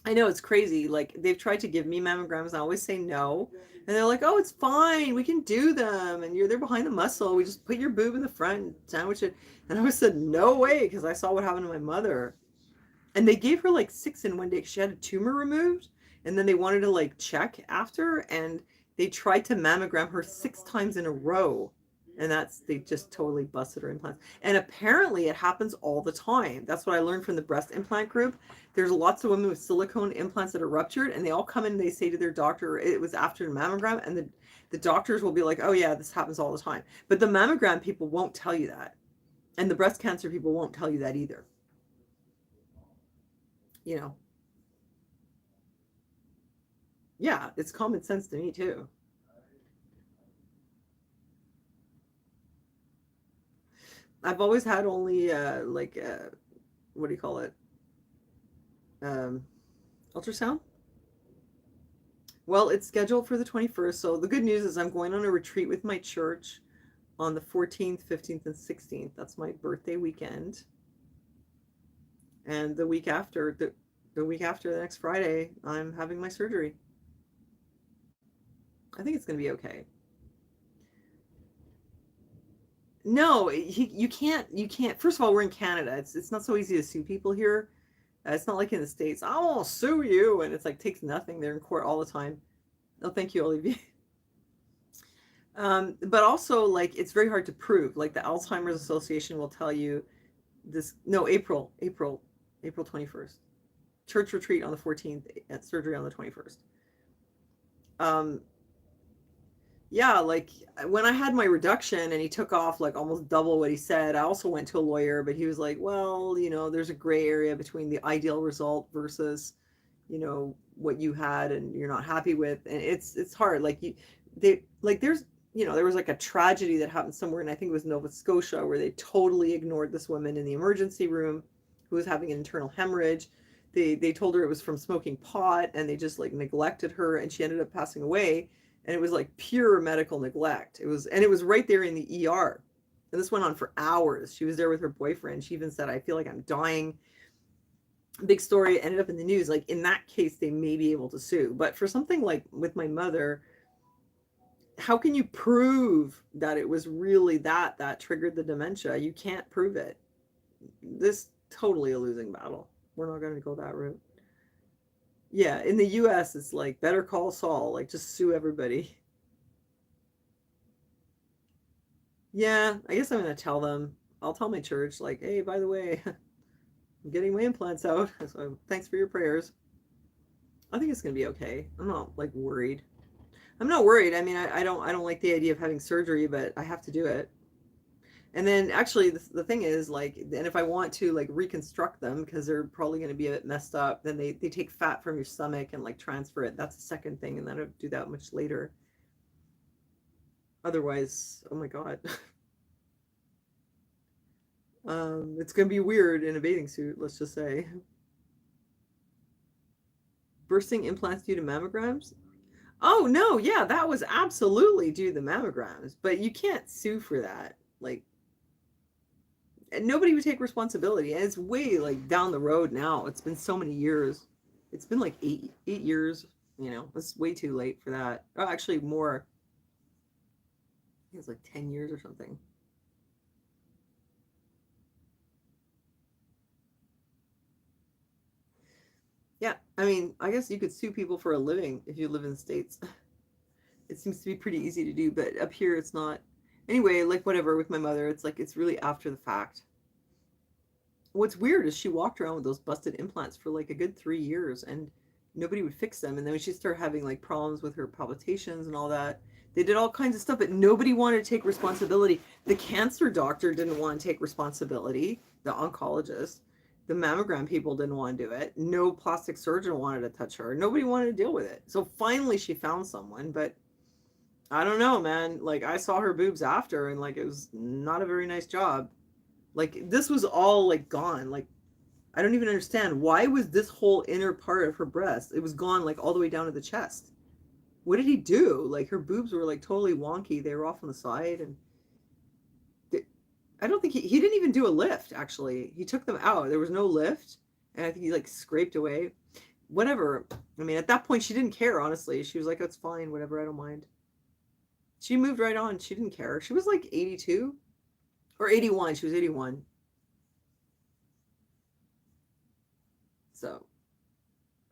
I know, it's crazy. Like, they've tried to give me mammograms, and I always say no. And they're like, "Oh, it's fine. We can do them. And they're behind the muscle. We just put your boob in the front and sandwich it." And I always said, "No way," because I saw what happened to my mother. And they gave her like six in one day. She had a tumor removed, and then they wanted to like check after, and they tried to mammogram her 6 times in a row. And they just totally busted her implants. And apparently it happens all the time. That's what I learned from the breast implant group. There's lots of women with silicone implants that are ruptured, and they all come in and they say to their doctor it was after the mammogram, and the doctors will be like, "Oh yeah, this happens all the time." But the mammogram people won't tell you that. And the breast cancer people won't tell you that either. You know. Yeah, it's common sense to me too. I've always had only what do you call it? Um, ultrasound. Well, it's scheduled for the 21st. So the good news is I'm going on a retreat with my church on the 14th, 15th, and 16th. That's my birthday weekend. And the week after the next Friday, I'm having my surgery. I think it's going to be okay. No, you can't. First of all, we're in Canada. It's not so easy to sue people here. It's not like in the States. I will sue you, and it's like takes nothing. They're in court all the time. Oh, thank you, Olivier. But also, like, it's very hard to prove. Like, the Alzheimer's Association will tell you this. No, April 21st. Church retreat on the 14th, at surgery on the 21st. Um, yeah, like when I had my reduction and he took off like almost double what he said, I also went to a lawyer, but he was like, well, there's a gray area between the ideal result versus, what you had and you're not happy with. And it's hard. Like there's, there was like a tragedy that happened somewhere, and I think it was Nova Scotia, where they totally ignored this woman in the emergency room who was having an internal hemorrhage. They told her it was from smoking pot, and they just like neglected her, and she ended up passing away. And it was like pure medical neglect. It was right there in the ER. And this went on for hours. She was there with her boyfriend. She even said, I feel like I'm dying. Big story, ended up in the news. Like in that case, they may be able to sue. But for something like with my mother, how can you prove that it was really that triggered the dementia? You can't prove it. This totally a losing battle. We're not going to go that route. Yeah, in the US, it's like better call Saul, like just sue everybody. Yeah, I guess I'm gonna tell them. I'll tell my church, like, hey, by the way, I'm getting my implants out, so thanks for your prayers. I think it's gonna be okay. I'm not like worried. I'm not worried. I mean, I don't like the idea of having surgery, but I have to do it. And then actually, the thing is, like, and if I want to like reconstruct them because they're probably going to be a bit messed up, then they take fat from your stomach and like transfer it. That's the second thing, and then I'll do that much later. Otherwise, oh my god, it's going to be weird in a bathing suit. Let's just say bursting implants due to mammograms. Oh no, yeah, that was absolutely due to the mammograms, but you can't sue for that. Like and nobody would take responsibility, and it's way like down the road now. It's been so many years. It's been like eight years. It's way too late for that. Oh, actually, more. I think it's like 10 years or something. Yeah, I mean, I guess you could sue people for a living if you live in the States. It seems to be pretty easy to do, but up here it's not. Anyway, like whatever with my mother, it's like it's really after the fact. What's weird is she walked around with those busted implants for like a good 3 years, and nobody would fix them. And then when she started having like problems with her palpitations and all that, they did all kinds of stuff, but nobody wanted to take responsibility. The cancer doctor didn't want to take responsibility, the oncologist. The mammogram people didn't want to do it. No plastic surgeon wanted to touch her. Nobody wanted to deal with it. So finally she found someone, but I don't know, man. Like I saw her boobs after, and like it was not a very nice job. Like this was all like gone. Like I don't even understand, why was this whole inner part of her breast? It was gone like all the way down to the chest. What did he do? Like her boobs were like totally wonky. They were off on the side, and I don't think he didn't even do a lift. Actually, he took them out. There was no lift, and I think he like scraped away. Whatever. I mean, at that point, she didn't care. Honestly, she was like, "That's fine. Whatever. I don't mind." She moved right on. She didn't care. She was like 82 or 81. She was 81. So,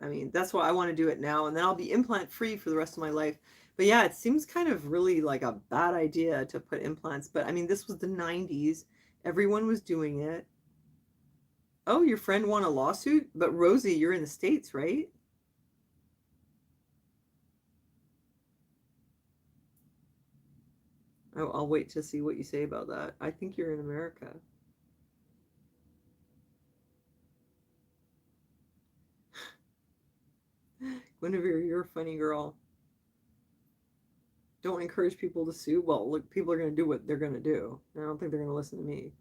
I mean, that's why I want to do it now, and then I'll be implant free for the rest of my life. But yeah, it seems kind of really like a bad idea to put implants. But I mean, this was the 90s. Everyone was doing it. Oh, your friend won a lawsuit? But Rosie, you're in the States, right? Oh, I'll wait to see what you say about that. I think you're in America. Guinevere, you're a funny girl. Don't encourage people to sue. Well, look, people are going to do what they're going to do. I don't think they're going to listen to me.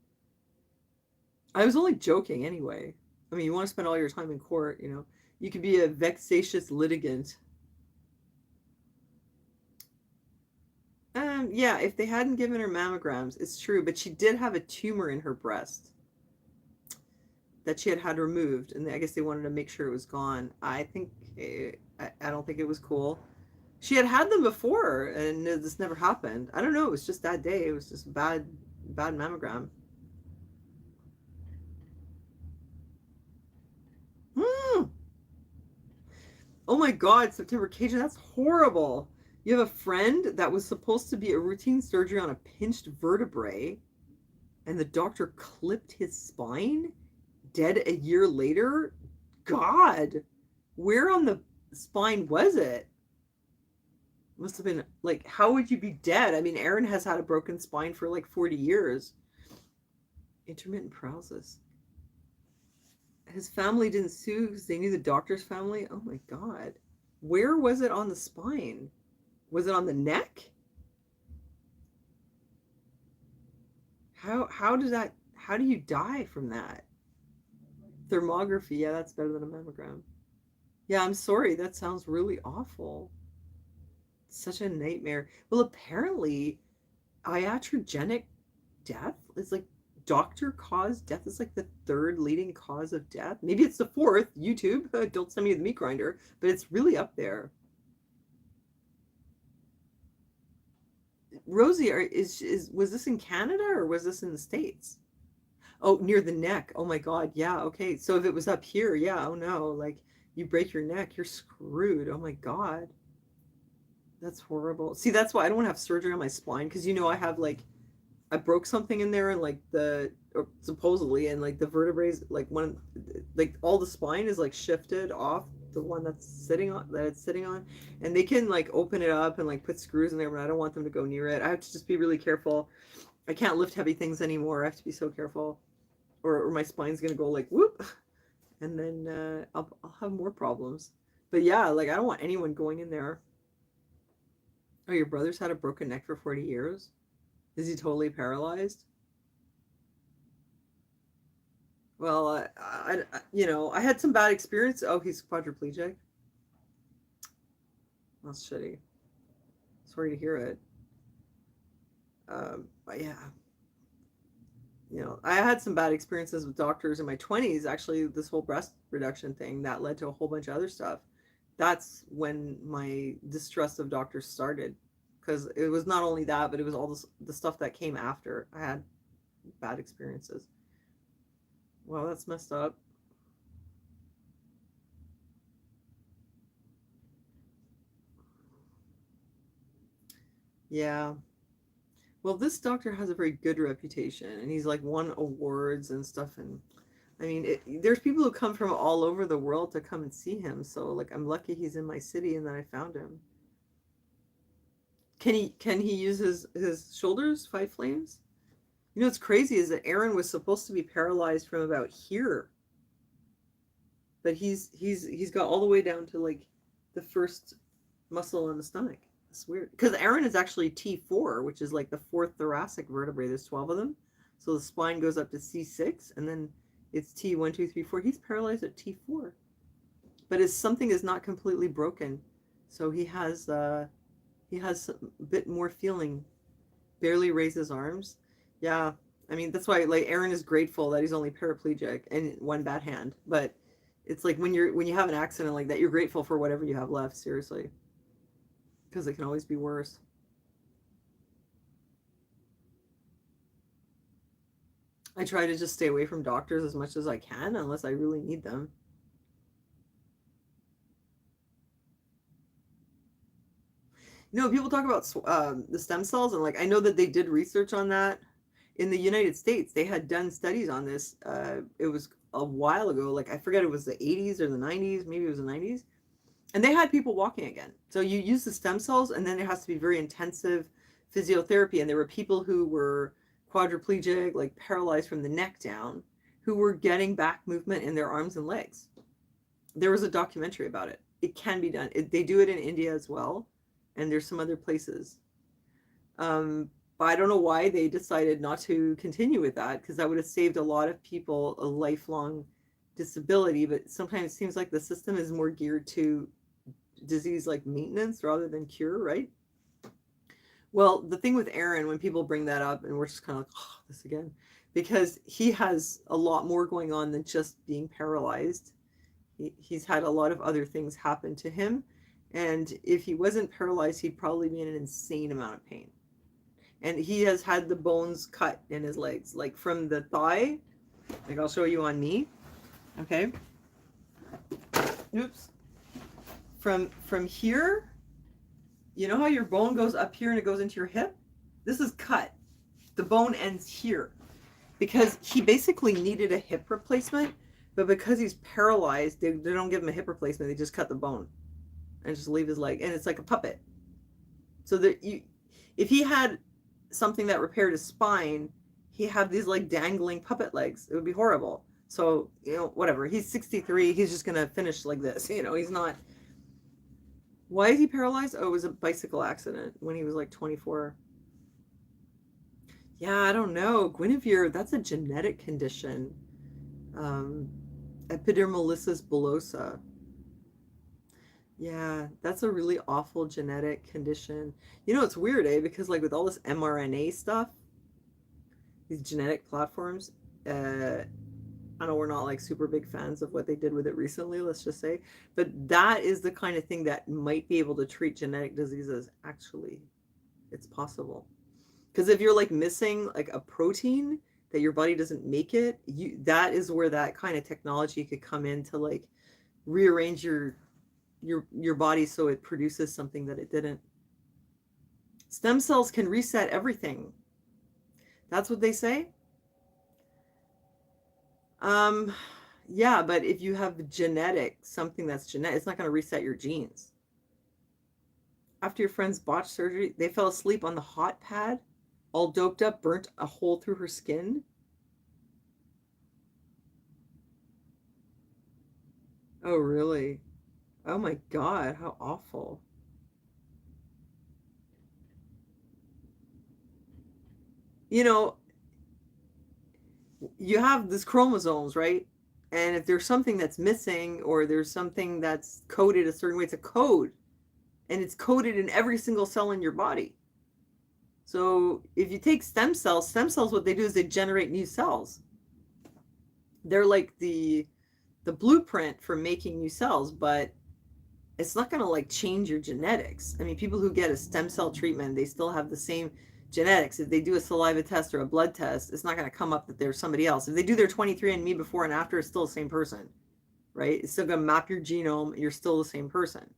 I was only joking anyway. I mean, you want to spend all your time in court, you could be a vexatious litigant. Yeah, if they hadn't given her mammograms, it's true, but she did have a tumor in her breast that she had had removed, and I guess they wanted to make sure it was gone. I think I don't think it was cool. She had had them before, and this never happened. I don't know. It was just that day. It was just a bad mammogram. Hmm. Oh my God, September Cajun, that's horrible. You have a friend that was supposed to be a routine surgery on a pinched vertebrae, and the doctor clipped his spine, dead a year later. God, where on the spine was it? Must have been like, how would you be dead? I mean, Aaron has had a broken spine for like 40 years. Intermittent paralysis. His family didn't sue because they knew the doctor's family. Oh my God. Where was it on the spine? Was it on the neck? How do you die from that? Thermography, yeah, that's better than a mammogram. Yeah, I'm sorry, that sounds really awful. Such a nightmare. Well, apparently iatrogenic death is like doctor caused death is like the third leading cause of death. Maybe it's the fourth. YouTube, don't send me the meat grinder, but it's really up there. Rosie, is was this in Canada or was this in the States? Oh, near the neck. Oh my God. Yeah. Okay. So if it was up here, yeah. Oh no. Like you break your neck, you're screwed. Oh my God. That's horrible. See, that's why I don't want to have surgery on my spine because I have like I broke something in there and like the or supposedly and like the vertebrae like one like all the spine is like shifted off the one that it's sitting on, and they can like open it up and like put screws in there, but I don't want them to go near it. I have to just be really careful. I can't lift heavy things anymore. I have to be so careful, or my spine's gonna go like whoop, and then I'll have more problems. But yeah, like I don't want anyone going in there. Oh, your brother's had a broken neck for 40 years? Is he totally paralyzed? Well, I had some bad experience. Oh, he's quadriplegic. That's shitty. Sorry to hear it. But yeah, I had some bad experiences with doctors in my 20s. Actually, this whole breast reduction thing that led to a whole bunch of other stuff. That's when my distrust of doctors started, because it was not only that, but it was all the stuff that came after. I had bad experiences. Well, that's messed up. Yeah. Well, this doctor has a very good reputation, and he's like won awards and stuff. And I mean, there's people who come from all over the world to come and see him. So, like, I'm lucky he's in my city and that I found him. Can he use his shoulders, five flames? What's crazy is that Aaron was supposed to be paralyzed from about here, but he's got all the way down to like the first muscle on the stomach. It's weird because Aaron is actually T4, which is like the fourth thoracic vertebrae. There's 12 of them, so the spine goes up to C6, and then it's T1, 2, 3, 4. He's paralyzed at T4, but his something is not completely broken, so he has a bit more feeling. Barely raises arms. Yeah, I mean that's why like Aaron is grateful that he's only paraplegic and one bad hand, but it's like when you have an accident like that, you're grateful for whatever you have left. Seriously, because it can always be worse. I try to just stay away from doctors as much as I can unless I really need them. People talk about the stem cells, and like I know that they did research on that in the United States. They had done studies on this. It was a while ago. Like I forget, it was the 80s or the 90s. Maybe it was the 90s, and they had people walking again. So you use the stem cells, and then there has to be very intensive physiotherapy. And there were people who were quadriplegic, like paralyzed from the neck down, who were getting back movement in their arms and legs. There was a documentary about it. It can be done. They do it in India as well, and there's some other places. But I don't know why they decided not to continue with that, because that would have saved a lot of people a lifelong disability. But sometimes it seems like the system is more geared to disease like maintenance rather than cure, right? Well, the thing with Aaron, when people bring that up, and we're just kind of like, oh, this again, because he has a lot more going on than just being paralyzed. He's had a lot of other things happen to him. And if he wasn't paralyzed, he'd probably be in an insane amount of pain. And he has had the bones cut in his legs, like from the thigh. Like I'll show you on me. Okay. Oops. From here, you know how your bone goes up here and it goes into your hip? This is cut. The bone ends here because he basically needed a hip replacement, but because he's paralyzed, they don't give him a hip replacement. They just cut the bone and just leave his leg, and it's like a puppet. So that you, if he had something that repaired his spine, he had these like dangling puppet legs. It would be horrible. So, you know, whatever. He's 63. He's just gonna finish like this. You know, he's not. Why is he paralyzed? Oh, it was a bicycle accident when he was like 24. Yeah, I don't know. Guinevere, that's a genetic condition. Um, epidermolysis bullosa. Yeah, that's a really awful genetic condition. You know, it's weird, eh? Because like with all this mRNA stuff, these genetic platforms, I know we're not like super big fans of what they did with it recently, let's just say, but that is the kind of thing that might be able to treat genetic diseases. Actually, it's possible. Because if you're like missing like a protein that your body doesn't make it, that is where that kind of technology could come in to like rearrange your body so it produces something that it didn't. Stem cells can reset everything. That's what they say. Um, yeah, but if you have something that's genetic, it's not going to reset your genes. After your friend's botched surgery, they fell asleep on the hot pad, all doped up, burnt a hole through her skin. Oh, really? Oh my God, how awful. You know, you have this chromosomes, right? And if there's something that's missing or there's something that's coded a certain way, it's a code. And it's coded in every single cell in your body. So if you take stem cells, what they do is they generate new cells. They're like the blueprint for making new cells, but it's not going to like change your genetics. I mean, people who get a stem cell treatment, they still have the same genetics. If they do a saliva test or a blood test, it's not going to come up that they're somebody else. If they do their 23andMe before and after, it's still the same person, right? It's still going to map your genome. You're still the same person,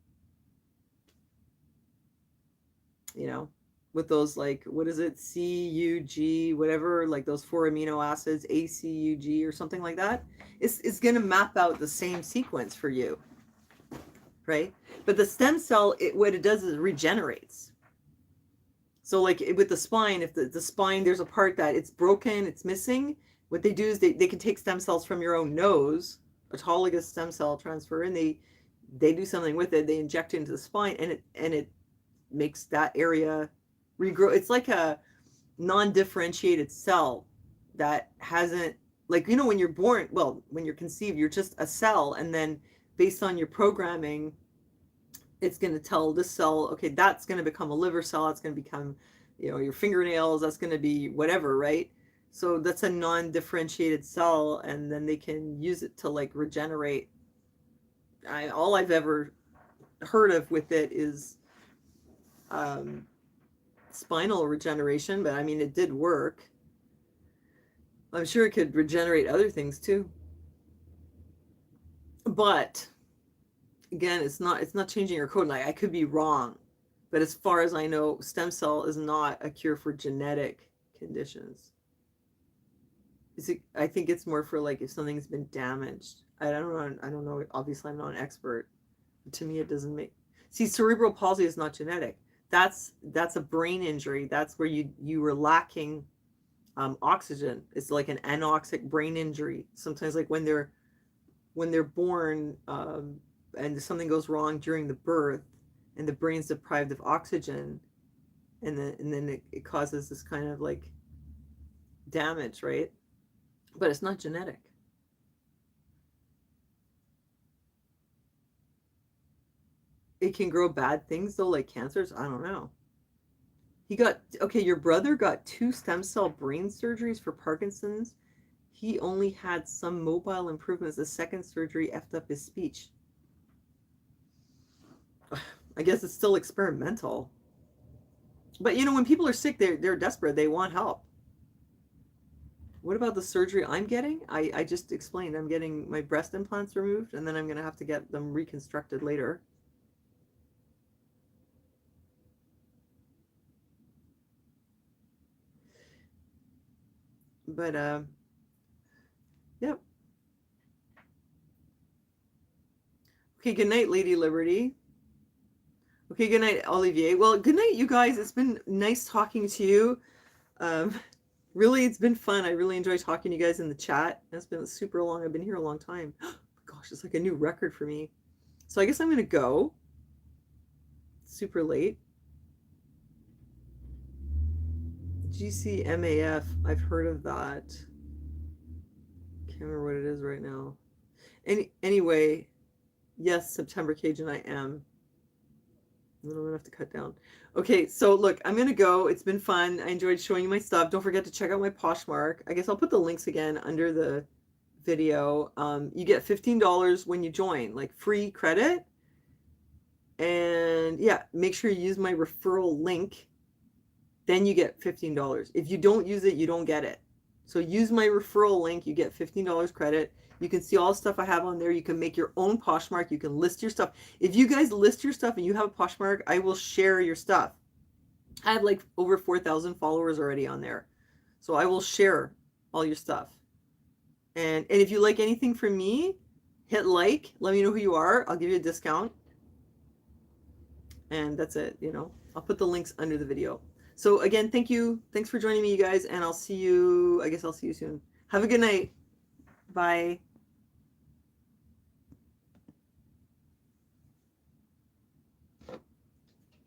you know, with those like, what is it? CUG, whatever, like those 4 amino acids, ACUG or something like that. It's going to map out the same sequence for you, right? But the stem cell, what it does is it regenerates. So like with the spine, if the spine, there's a part that it's broken, it's missing, what they do is they can take stem cells from your own nose, autologous stem cell transfer, and they do something with it. They inject it into the spine, and it makes that area regrow. It's like a non-differentiated cell that hasn't, like, you know, when you're born, well, when you're conceived, you're just a cell, and then based on your programming, it's going to tell this cell, okay, that's going to become a liver cell, that's going to become, you know, your fingernails, that's going to be whatever, right? So that's a non-differentiated cell, and then they can use it to like regenerate. All I've ever heard of with it is um, spinal regeneration, but I mean, it did work. I'm sure it could regenerate other things too. But again, it's not changing your code. And I could be wrong, but as far as I know, stem cell is not a cure for genetic conditions. I think it's more for like if something's been damaged. I don't know. I don't know. Obviously, I'm not an expert. But to me, it doesn't make. See, cerebral palsy is not genetic. That's a brain injury. That's where you were lacking oxygen. It's like an anoxic brain injury. Sometimes, like when they're born and something goes wrong during the birth, and the brain's deprived of oxygen, and then it causes this kind of like damage, right? But it's not genetic. It can grow bad things though, like cancers. I don't know. He got, okay, your brother got 2 stem cell brain surgeries for Parkinson's. He only had some mobile improvements. The second surgery effed up his speech. I guess it's still experimental. But you know, when people are sick, they're desperate. They want help. What about the surgery I'm getting? I just explained I'm getting my breast implants removed, and then I'm going to have to get them reconstructed later. But, yep. Okay, good night, Lady Liberty. Okay, good night, Olivier. Well, good night, you guys. It's been nice talking to you. Um, really, it's been fun. I really enjoy talking to you guys in the chat. It's been super long. I've been here a long time. Gosh, it's like a new record for me. So I guess I'm going to go. It's super late. GCMAF. I've heard of that. Can't remember what it is right now. Anyway, yes, September Cajun I am. I'm gonna have to cut down. Okay, so look, I'm gonna go. It's been fun. I enjoyed showing you my stuff. Don't forget to check out my Poshmark. I guess I'll put the links again under the video. You get $15 when you join, like free credit. And yeah, make sure you use my referral link. Then you get $15. If you don't use it, you don't get it. So use my referral link. You get $15 credit. You can see all the stuff I have on there. You can make your own Poshmark. You can list your stuff. If you guys list your stuff and you have a Poshmark, I will share your stuff. I have like over 4,000 followers already on there. So I will share all your stuff. And if you like anything from me, hit like. Let me know who you are. I'll give you a discount. And that's it, you know. I'll put the links under the video. So again, thank you. Thanks for joining me, you guys. And I'll see you, I guess I'll see you soon. Have a good night. Bye.